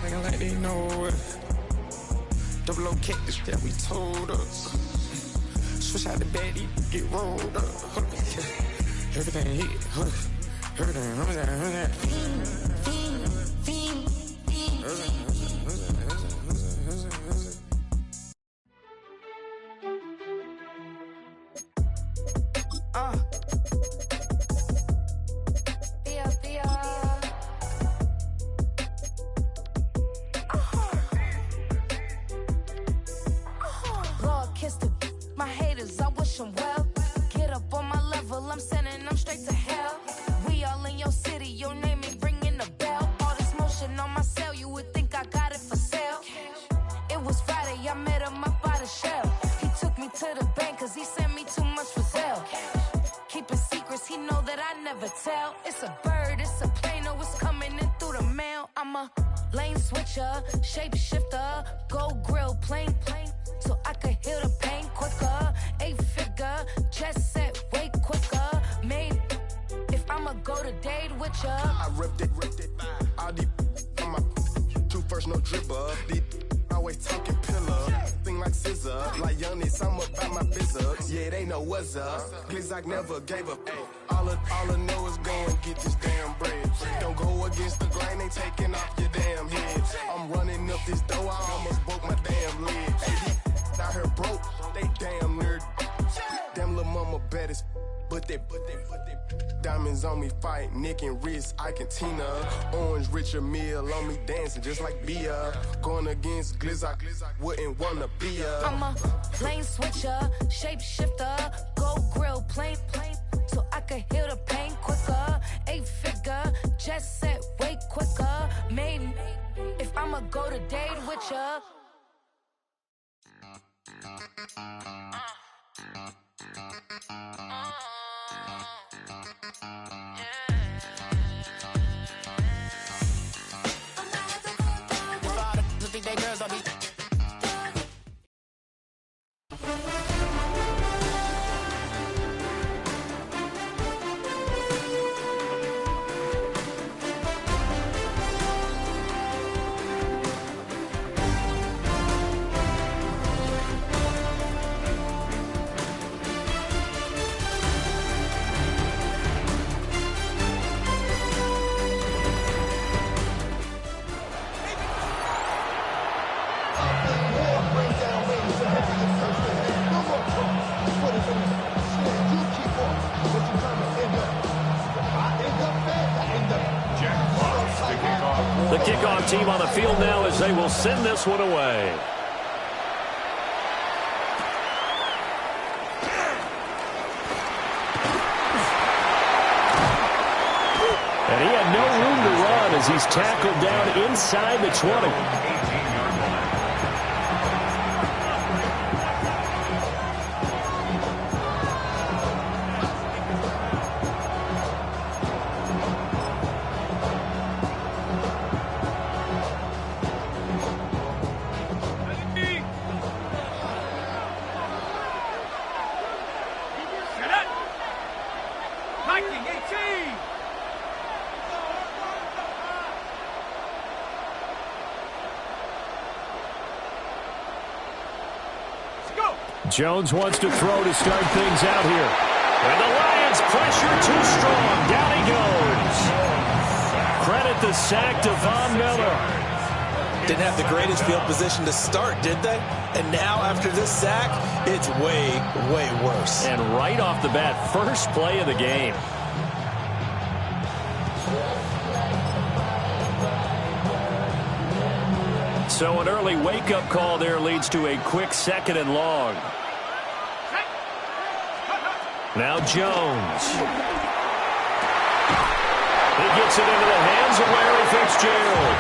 S10: Nigga like they know it. Double O cactus that we told us. Switch out the baddie, get rolled up. Everything hit, everything.
S9: Lord kissed him. My haters, I wish them well. Get up on my level, I'm sending them straight to hell. We all in your city, your name ain't ringing the bell. All this motion on my cell, you would think I got it for sale. It was Friday, I met him up by the shell. He took me to the bank, cause he sent me too much for sale. Keeping secrets, he know that I never tell. It's a bird, it's a plane, oh, it's coming in through the mail. I'm a lane switcher, shapeshifter, go grill, plane, so I could heal the pain quicker. 8-figure, chest set way quicker. Made, if I'ma go to date with ya.
S15: I ripped it, all these on my two first, no dribble. These always talking pillar, thing like scissor. Like youngest, I'm about my business. Yeah, they know what's up. Glizzock never gave up. All I know is go and get this damn bread. Don't go against the grain, they taking off your damn head. I'm running up this door, I almost broke my damn leg. Out here broke, they damn nerd. Damn little mama bad as but they diamonds on me fight, neck and wrist, I can Tina. Orange Richard Mill on me dancing just like Bia. Going against Glizzock, wouldn't wanna be a.
S9: I'm a lane switcher, shapeshifter, go grill, plane, so I could heal the pain quicker. 8-figure, jet set way quicker. Made, if I'ma go to date with ya.
S1: The kickoff team on the field now as they will send this one away. And he had no room to run as he's tackled down inside the 20. Jones wants to throw to start things out here. And the Lions pressure too strong. Down he goes. Credit the sack to Von Miller.
S2: Didn't have the greatest field position to start, did they? And now after this sack, it's way, way worse.
S1: And right off the bat, first play of the game. So an early wake-up call there leads to a quick 2nd and long. Now Jones. He gets it into the hands of Larry Fitzgerald.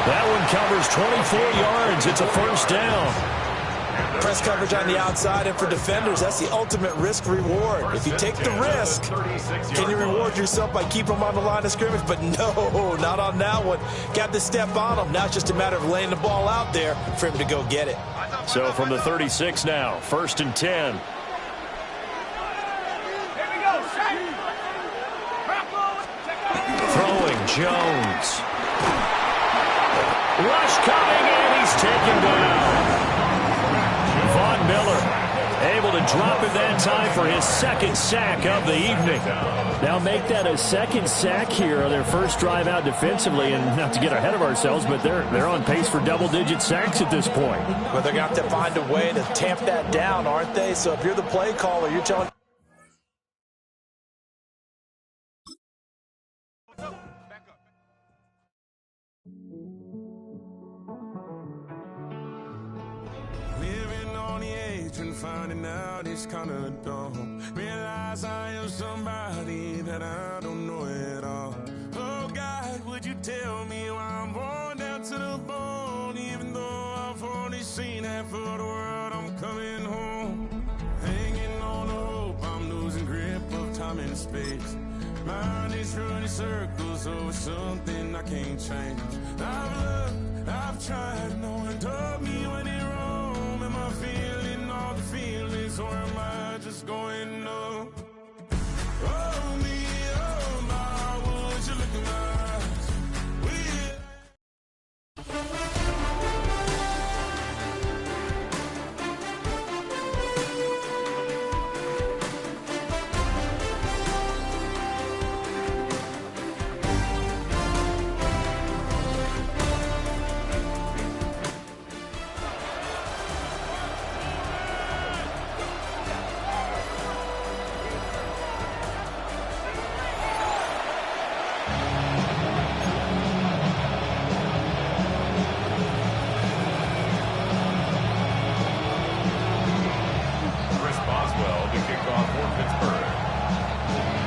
S1: That one covers 24 yards. It's a first down.
S2: Press coverage on the outside, and for defenders, that's the ultimate risk-reward. If you take the risk, can you reward yourself by keeping them on the line of scrimmage? But no, not on that one. Got the step on him. Now it's just a matter of laying the ball out there for him to go get it.
S1: So from the 36 now, 1st and 10. Throwing Jones. Rush coming, and he's taken down. Von Miller. Able to drop it that time for his second sack of the evening.
S5: Now make that a second sack here on their first drive out defensively, and not to get ahead of ourselves, but they're on pace for double-digit sacks at this point.
S2: But they're going to have to find a way to tamp that down, aren't they? So if you're the play caller, you're telling...
S10: And finding out it's kind of dumb. Realize I am somebody that I don't know at all. Oh God, would you tell me why I'm worn down to the bone? Even though I've only seen half of the world, I'm coming home. Hanging on the hope, I'm losing grip of time and space. Mind is running circles over something I can't change. I've looked, I've tried, no one told me when it wrong. Am I feeling all the feelings, or am I just going numb? Oh me, oh my, would you look in my eyes?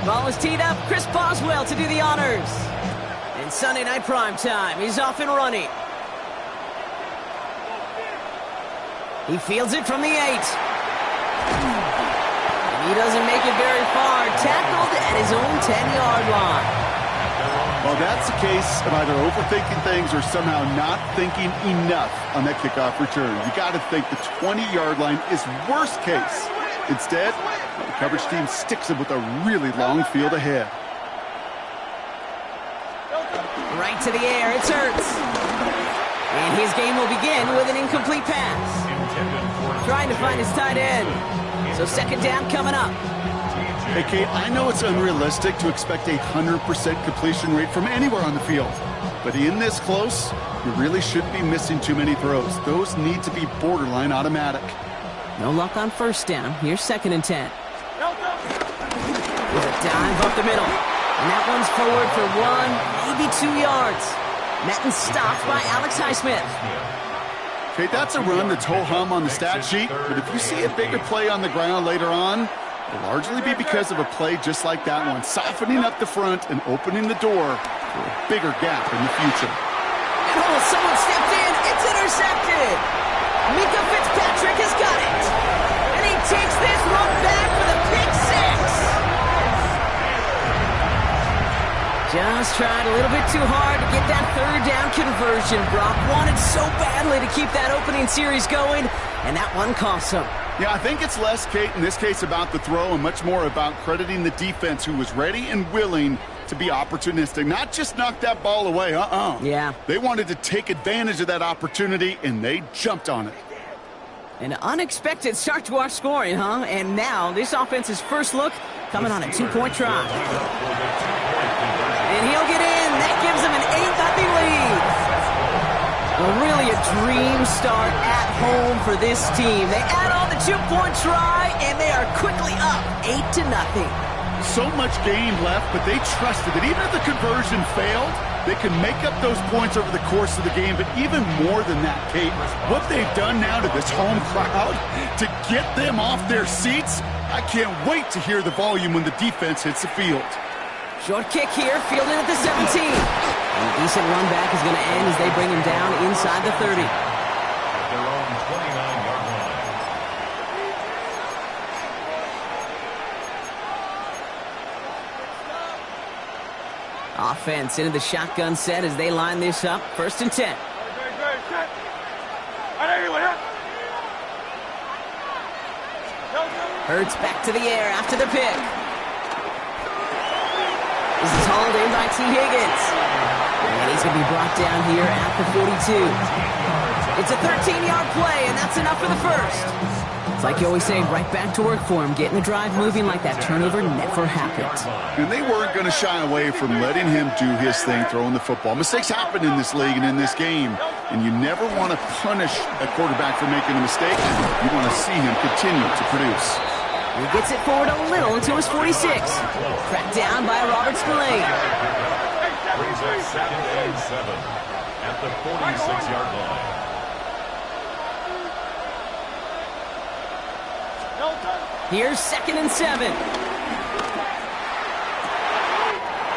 S13: Ball is teed up. Chris Boswell to do the honors. In Sunday night prime time, he's off and running. He fields it from the 8. And he doesn't make it very far. Tackled at his own 10-yard line.
S14: Well, that's the case of either overthinking things or somehow not thinking enough on that kickoff return. You got to think the 20-yard line is worst case. Instead, the coverage team sticks him with a really long field ahead.
S13: Right to the air, it's Hurts. And his game will begin with an incomplete pass. Trying to find his tight end. So second down coming up.
S14: Hey, Kate, I know it's unrealistic to expect a 100% completion rate from anywhere on the field. But in this close, you really shouldn't be missing too many throws. Those need to be borderline automatic.
S13: No luck on first down. Here's second and 10. With a dive up the middle. And that one's forward for 1, maybe 2 yards. Met and stopped by Alex Highsmith.
S14: Okay, that's a run that's ho-hum on the stat sheet, but if you see a bigger play on the ground later on, it'll largely be because of a play just like that one, softening up the front and opening the door for a bigger gap in the future.
S13: Oh, someone stepped in. It's intercepted. Mika Fitzpatrick has got it. And he takes this one back for the pick 6. Just tried a little bit too hard to get that third down conversion. Brock wanted so badly to keep that opening series going, and that one cost him.
S14: Yeah, I think it's less, Kate, in this case about the throw and much more about crediting the defense who was ready and willing to be opportunistic. Not just knock that ball away,
S13: Yeah.
S14: They wanted to take advantage of that opportunity, and they jumped on it.
S13: An unexpected start to our scoring, huh? And now this offense's first look coming on a 2-point try. And he'll get in. That gives him an 8-0 lead. Well, really a dream start at home for this team. They add on the 2-point try, and they are quickly up 8-0.
S14: So much game left, but they trusted that even if the conversion failed, they could make up those points over the course of the game. But even more than that, Kate, what they've done now to this home crowd to get them off their seats, I can't wait to hear the volume when the defense hits the field.
S13: Short kick here, fielded at the 17. And a decent run back is going to end as they bring him down inside the 30.
S3: Their own 29-yard line.
S13: Offense into the shotgun set as they line this up. First and 10. Hurts back to the air after the pick. This is hauled in by T. Higgins. And he's going to be brought down here at the 42. It's a 13-yard play, and that's enough for the first. It's like you always say, right back to work for him, getting the drive moving like that turnover never happened.
S14: And they weren't going to shy away from letting him do his thing, throwing the football. Mistakes happen in this league and in this game, and you never want to punish a quarterback for making a mistake. You want to see him continue to produce.
S13: He gets it forward a little to his 46. Cracked down by Robert Spillane.
S3: Brings up 2nd and 7 at the 46-yard line.
S13: Here's 2nd and 7.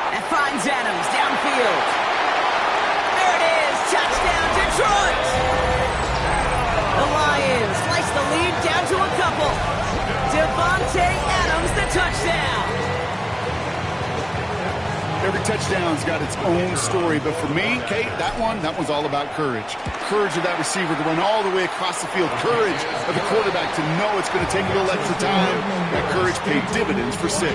S13: That finds Adams downfield. There it is. Touchdown, Detroit. The Lions slice the lead down to a couple. Devontae Adams, the touchdown.
S14: Every touchdown's got its own story, but for me, Kate, that one's all about courage. Courage of that receiver to run all the way across the field. Courage of the quarterback to know it's going to take a little extra time. That courage paid dividends for 6.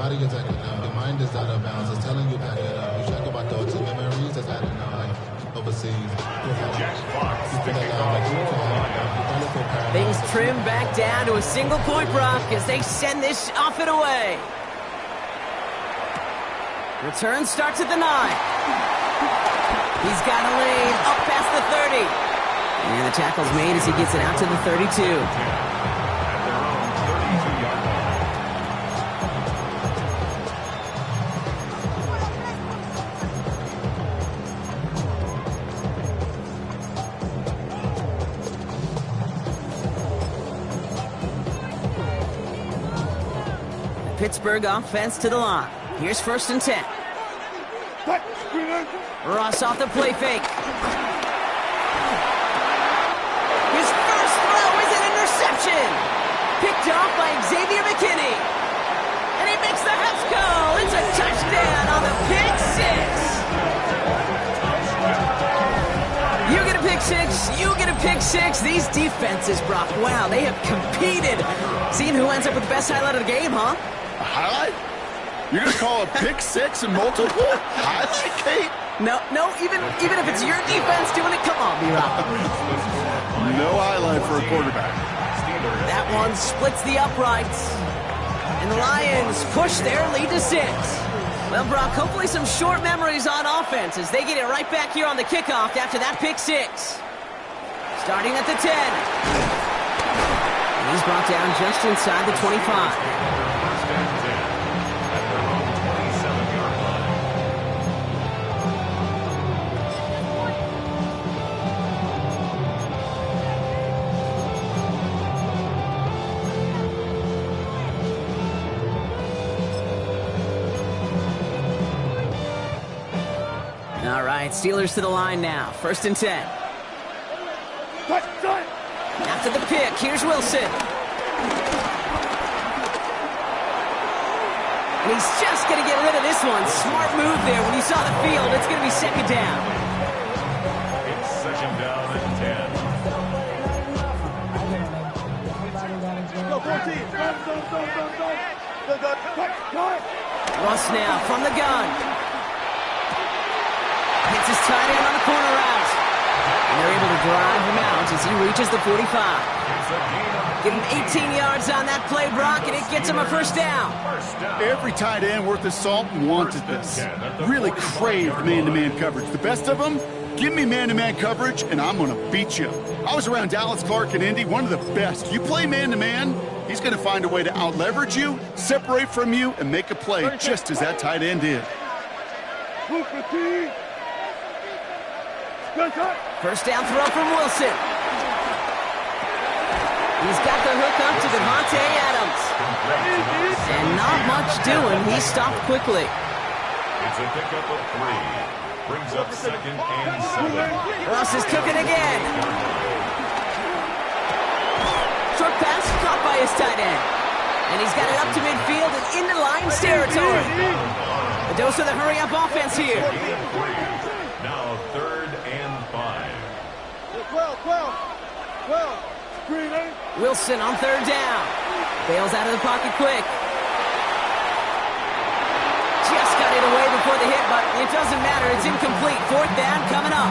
S16: Body is acting up, your mind is out of bounds. It's telling you back it up. You check about thoughts and memories that's had enough overseas.
S13: Things trim back down to a single-point Brock as they send this off and away. Return starts at the 9. He's got a lane up past the 30. And the tackle's made as he gets it out to the 32. Pittsburgh offense to the line. Here's 1st and 10. Ross off the play fake. His first throw is an interception. Picked off by Xavier McKinney. And he makes the house call. It's a touchdown on the pick 6. You get a pick 6. You get a pick 6. These defenses, Brock, wow, they have competed. Seeing who ends up with the best highlight of the game, huh?
S14: A highlight? You're going to call a pick 6 and multiple highlight, Kate?
S13: No, even if it's your defense doing it, come on, B-Rock.
S14: No highlight for a quarterback.
S13: That one splits the uprights. And the Lions push their lead to 6. Well, Brock, hopefully some short memories on offense as they get it right back here on the kickoff after that pick 6. Starting at the 10. And he's brought down just inside the 25. All right, Steelers to the line now. 1st and 10. After the pick, here's Wilson. And he's just going to get rid of this one. Smart move there when he saw the field. It's going to be 2nd down.
S3: It's 2nd down and 10.
S4: Go, 14. Go.
S13: Russ now from the gun. Hits his tight end on the corner route. And they're able to drive him out as he reaches the 45. Give him 18 yards on that play, Brock, and it gets him a 1st down.
S14: Every tight end worth his salt wanted this. Really craved man-to-man coverage. The best of them, give me man-to-man coverage, and I'm going to beat you. I was around Dallas Clark and Indy, one of the best. You play man-to-man, he's going to find a way to out-leverage you, separate from you, and make a play just as that tight end did.
S13: 1st down throw from Wilson. He's got the hook up to Devontae Adams. And not much doing. He stopped quickly.
S3: It's a pickup of 3. Brings up 2nd and 7.
S13: Ross is cooking again. Short pass caught by his tight end. And he's got it up to midfield and into Lions territory. A dose of the hurry-up offense here.
S3: Now 3rd and 5.
S4: 12.
S13: Wilson on 3rd down. Bails out of the pocket quick. Just got it away before the hit, but it doesn't matter. It's incomplete. 4th down coming up.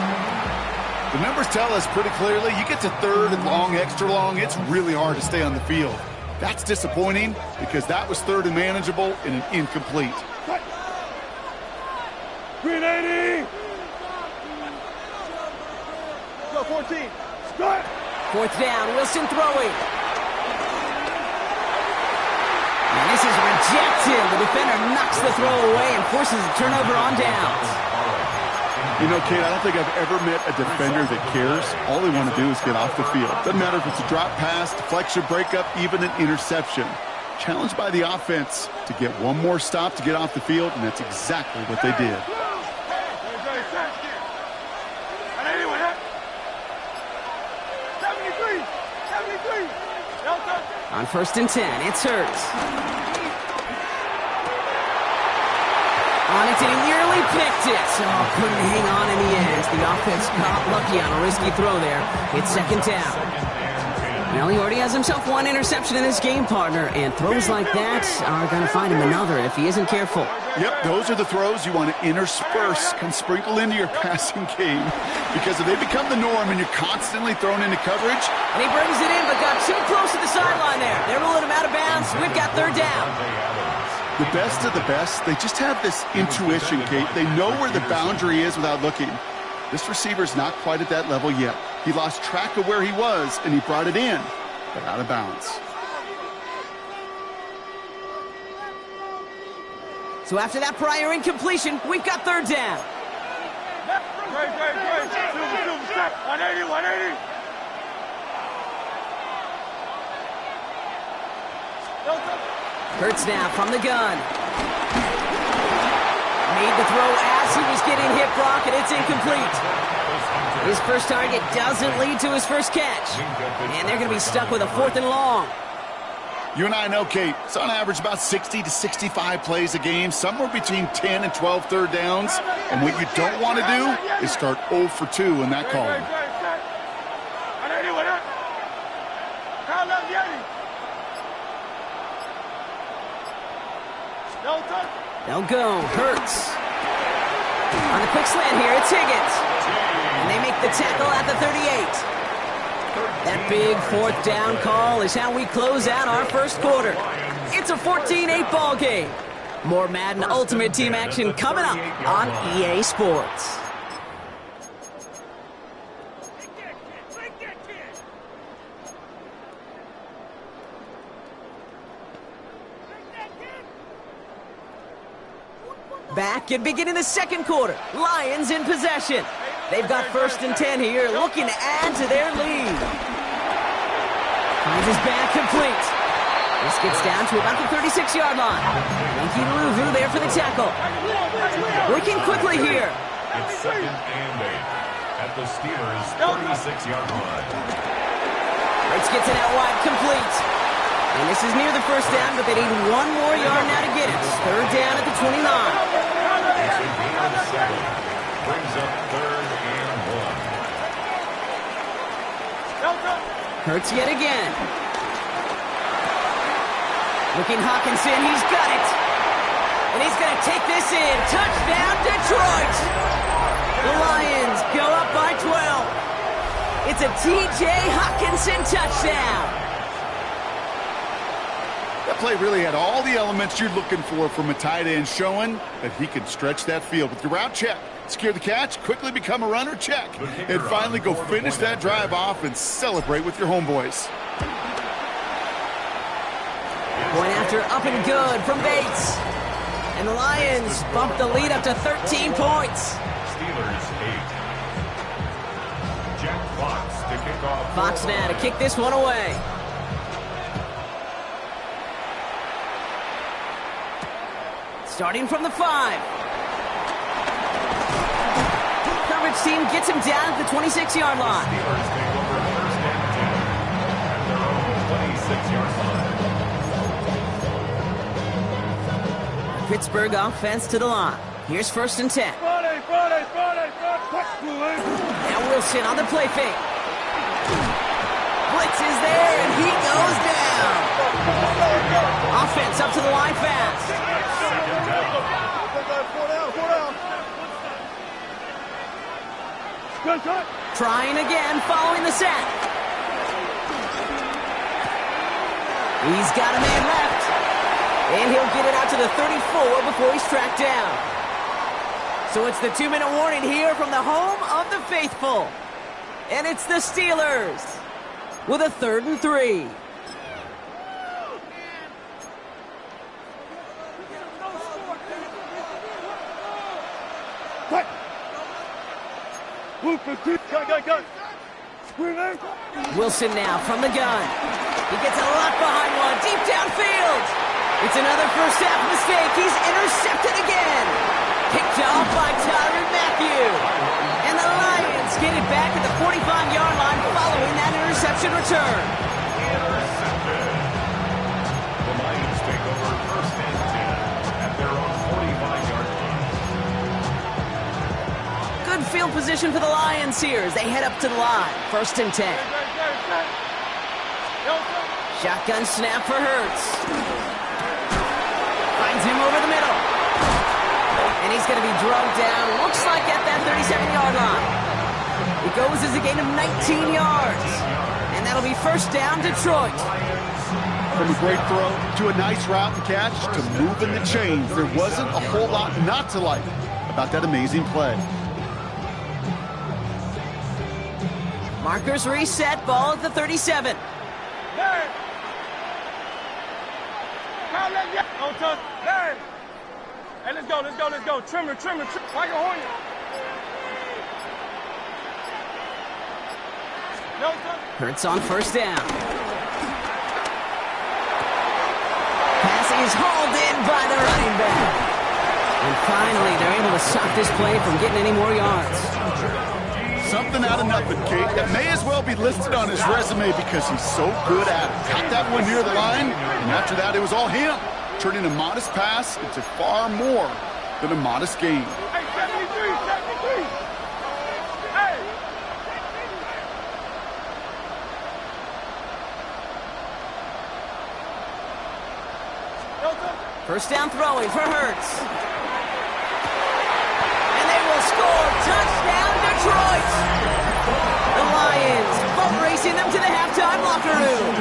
S14: The numbers tell us pretty clearly, you get to 3rd and long, extra long, it's really hard to stay on the field. That's disappointing because that was 3rd and manageable and an incomplete.
S4: Green 80. Go 14. Start.
S13: 4th down. Wilson throwing. And this is rejected. The defender knocks the throw away and forces a turnover on downs.
S14: You know, Kate, I don't think I've ever met a defender that cares. All they want to do is get off the field. Doesn't matter if it's a drop pass, deflection, breakup, even an interception. Challenged by the offense to get one more stop to get off the field, and that's exactly what they did.
S13: On 1st and 10, it's Hurts. On it, and he nearly picked it. Oh, couldn't hang on in the end. The offense got lucky on a risky throw there. It's 2nd down. Well, he already has himself one interception in this game, partner, and throws like that are going to find him another if he isn't careful.
S14: Yep, those are the throws you want to intersperse, can sprinkle into your passing game, because if they become the norm and you're constantly thrown into coverage.
S13: And he brings it in, but got too close to the sideline there. They're rolling him out of bounds. We've got 3rd down.
S14: The best of the best, they just have this intuition, Kate. They know where the boundary is without looking. This receiver's not quite at that level yet. He lost track of where he was, and he brought it in, but out of bounds.
S13: So after that prior incompletion, we've got 3rd down.
S4: Great. 180, 180.
S13: Hurts now from the gun. Made the throw as he was getting hit, Brock, and it's incomplete. His first target doesn't lead to his first catch. And they're going to be stuck with a 4th and long.
S14: You and I know, Kate, it's on average about 60 to 65 plays a game, somewhere between 10 and 12 third downs. And what you don't want to do is start 0 for 2 in that column.
S13: They'll go. Hurts. On the quick slant here, it's Higgins. And they make the tackle at the 38. That big 4th down call is how we close out our first quarter. It's a 14-8 ball game. More Madden Ultimate Team action coming up on EA Sports. Back and beginning the second quarter. Lions in possession. They've got 1st and 10 here, looking to add to their lead. Finds his back complete. This gets down to about the 36-yard line. Yankee Luvu there for the tackle. Working quickly here.
S3: It's 2nd and 8 at the Steelers' 36-yard line.
S13: Hurts gets it out wide, complete. And this is near the 1st down, but they need 1 more yard now to get it. 3rd down at the 29.
S3: It's a gain of 7. Brings up 3rd and 1.
S13: Hurts yet again. Looking Hawkinson, he's got it. And he's going to take this in. Touchdown, Detroit. The Lions go up by 12. It's a T.J. Hawkinson touchdown.
S14: That play really had all the elements you're looking for from a tight end, showing that he can stretch that field with your route check, secure the catch, quickly become a runner check, and finally go finish that drive off and celebrate with your homeboys.
S13: Point after up and good from Bates. And the Lions bump the lead up to 13 points.
S3: Steelers 8. Jack Fox to kick off.
S13: Fox now to kick this one away. Starting from the 5. Coverage team gets him down at the 26-yard line.
S3: Steelers take over 1st and 10 at their own 26-yard line.
S13: Pittsburgh offense to the line. Here's 1st and 10. Now Wilson on the play fake. blitz is there, and he goes down. Offense up to the line fast. Trying again, following the sack. He's got a man left. And he'll get it out to the 34 before he's tracked down. So it's the 2-minute warning here from the home of the faithful. And it's the Steelers with a 3rd and 3. Wilson now from the gun. He gets a lot behind one, deep downfield. It's another first half mistake. He's intercepted again. Picked off by Tyrann Mathieu. And the Lions get it back at the 45-yard line following that interception return.
S3: Intercepted. The Lions take over 1st and 10 at their own 45-yard line.
S13: Good field position for the Lions here as they head up to the line. 1st and 10. Shotgun snap for Hurts. Finds him over the middle. And he's going to be drugged down, looks like at that 37-yard line. It goes as a gain of 19 yards. And that'll be 1st down, Detroit.
S14: From a great throw to a nice route and catch to moving the chains, there wasn't a whole lot not to like about that amazing play.
S13: Markers reset, ball at the 37.
S4: Hey, let's go. Trimmer. Like a Hornet.
S13: Hurts on 1st down. Pass is hauled in by the running back. And finally, they're able to stop this play from getting any more yards.
S14: Something out of nothing, Kate. That may as well be listed on his resume because he's so good at it. Got that one near the line, and after that, it was all him. Turning a modest pass into far more than a modest gain.
S4: Hey, 73. Hey.
S13: First down throwing for Hurts. And they will score. Touchdown, Detroit. The Lions boat racing them to the halftime locker room.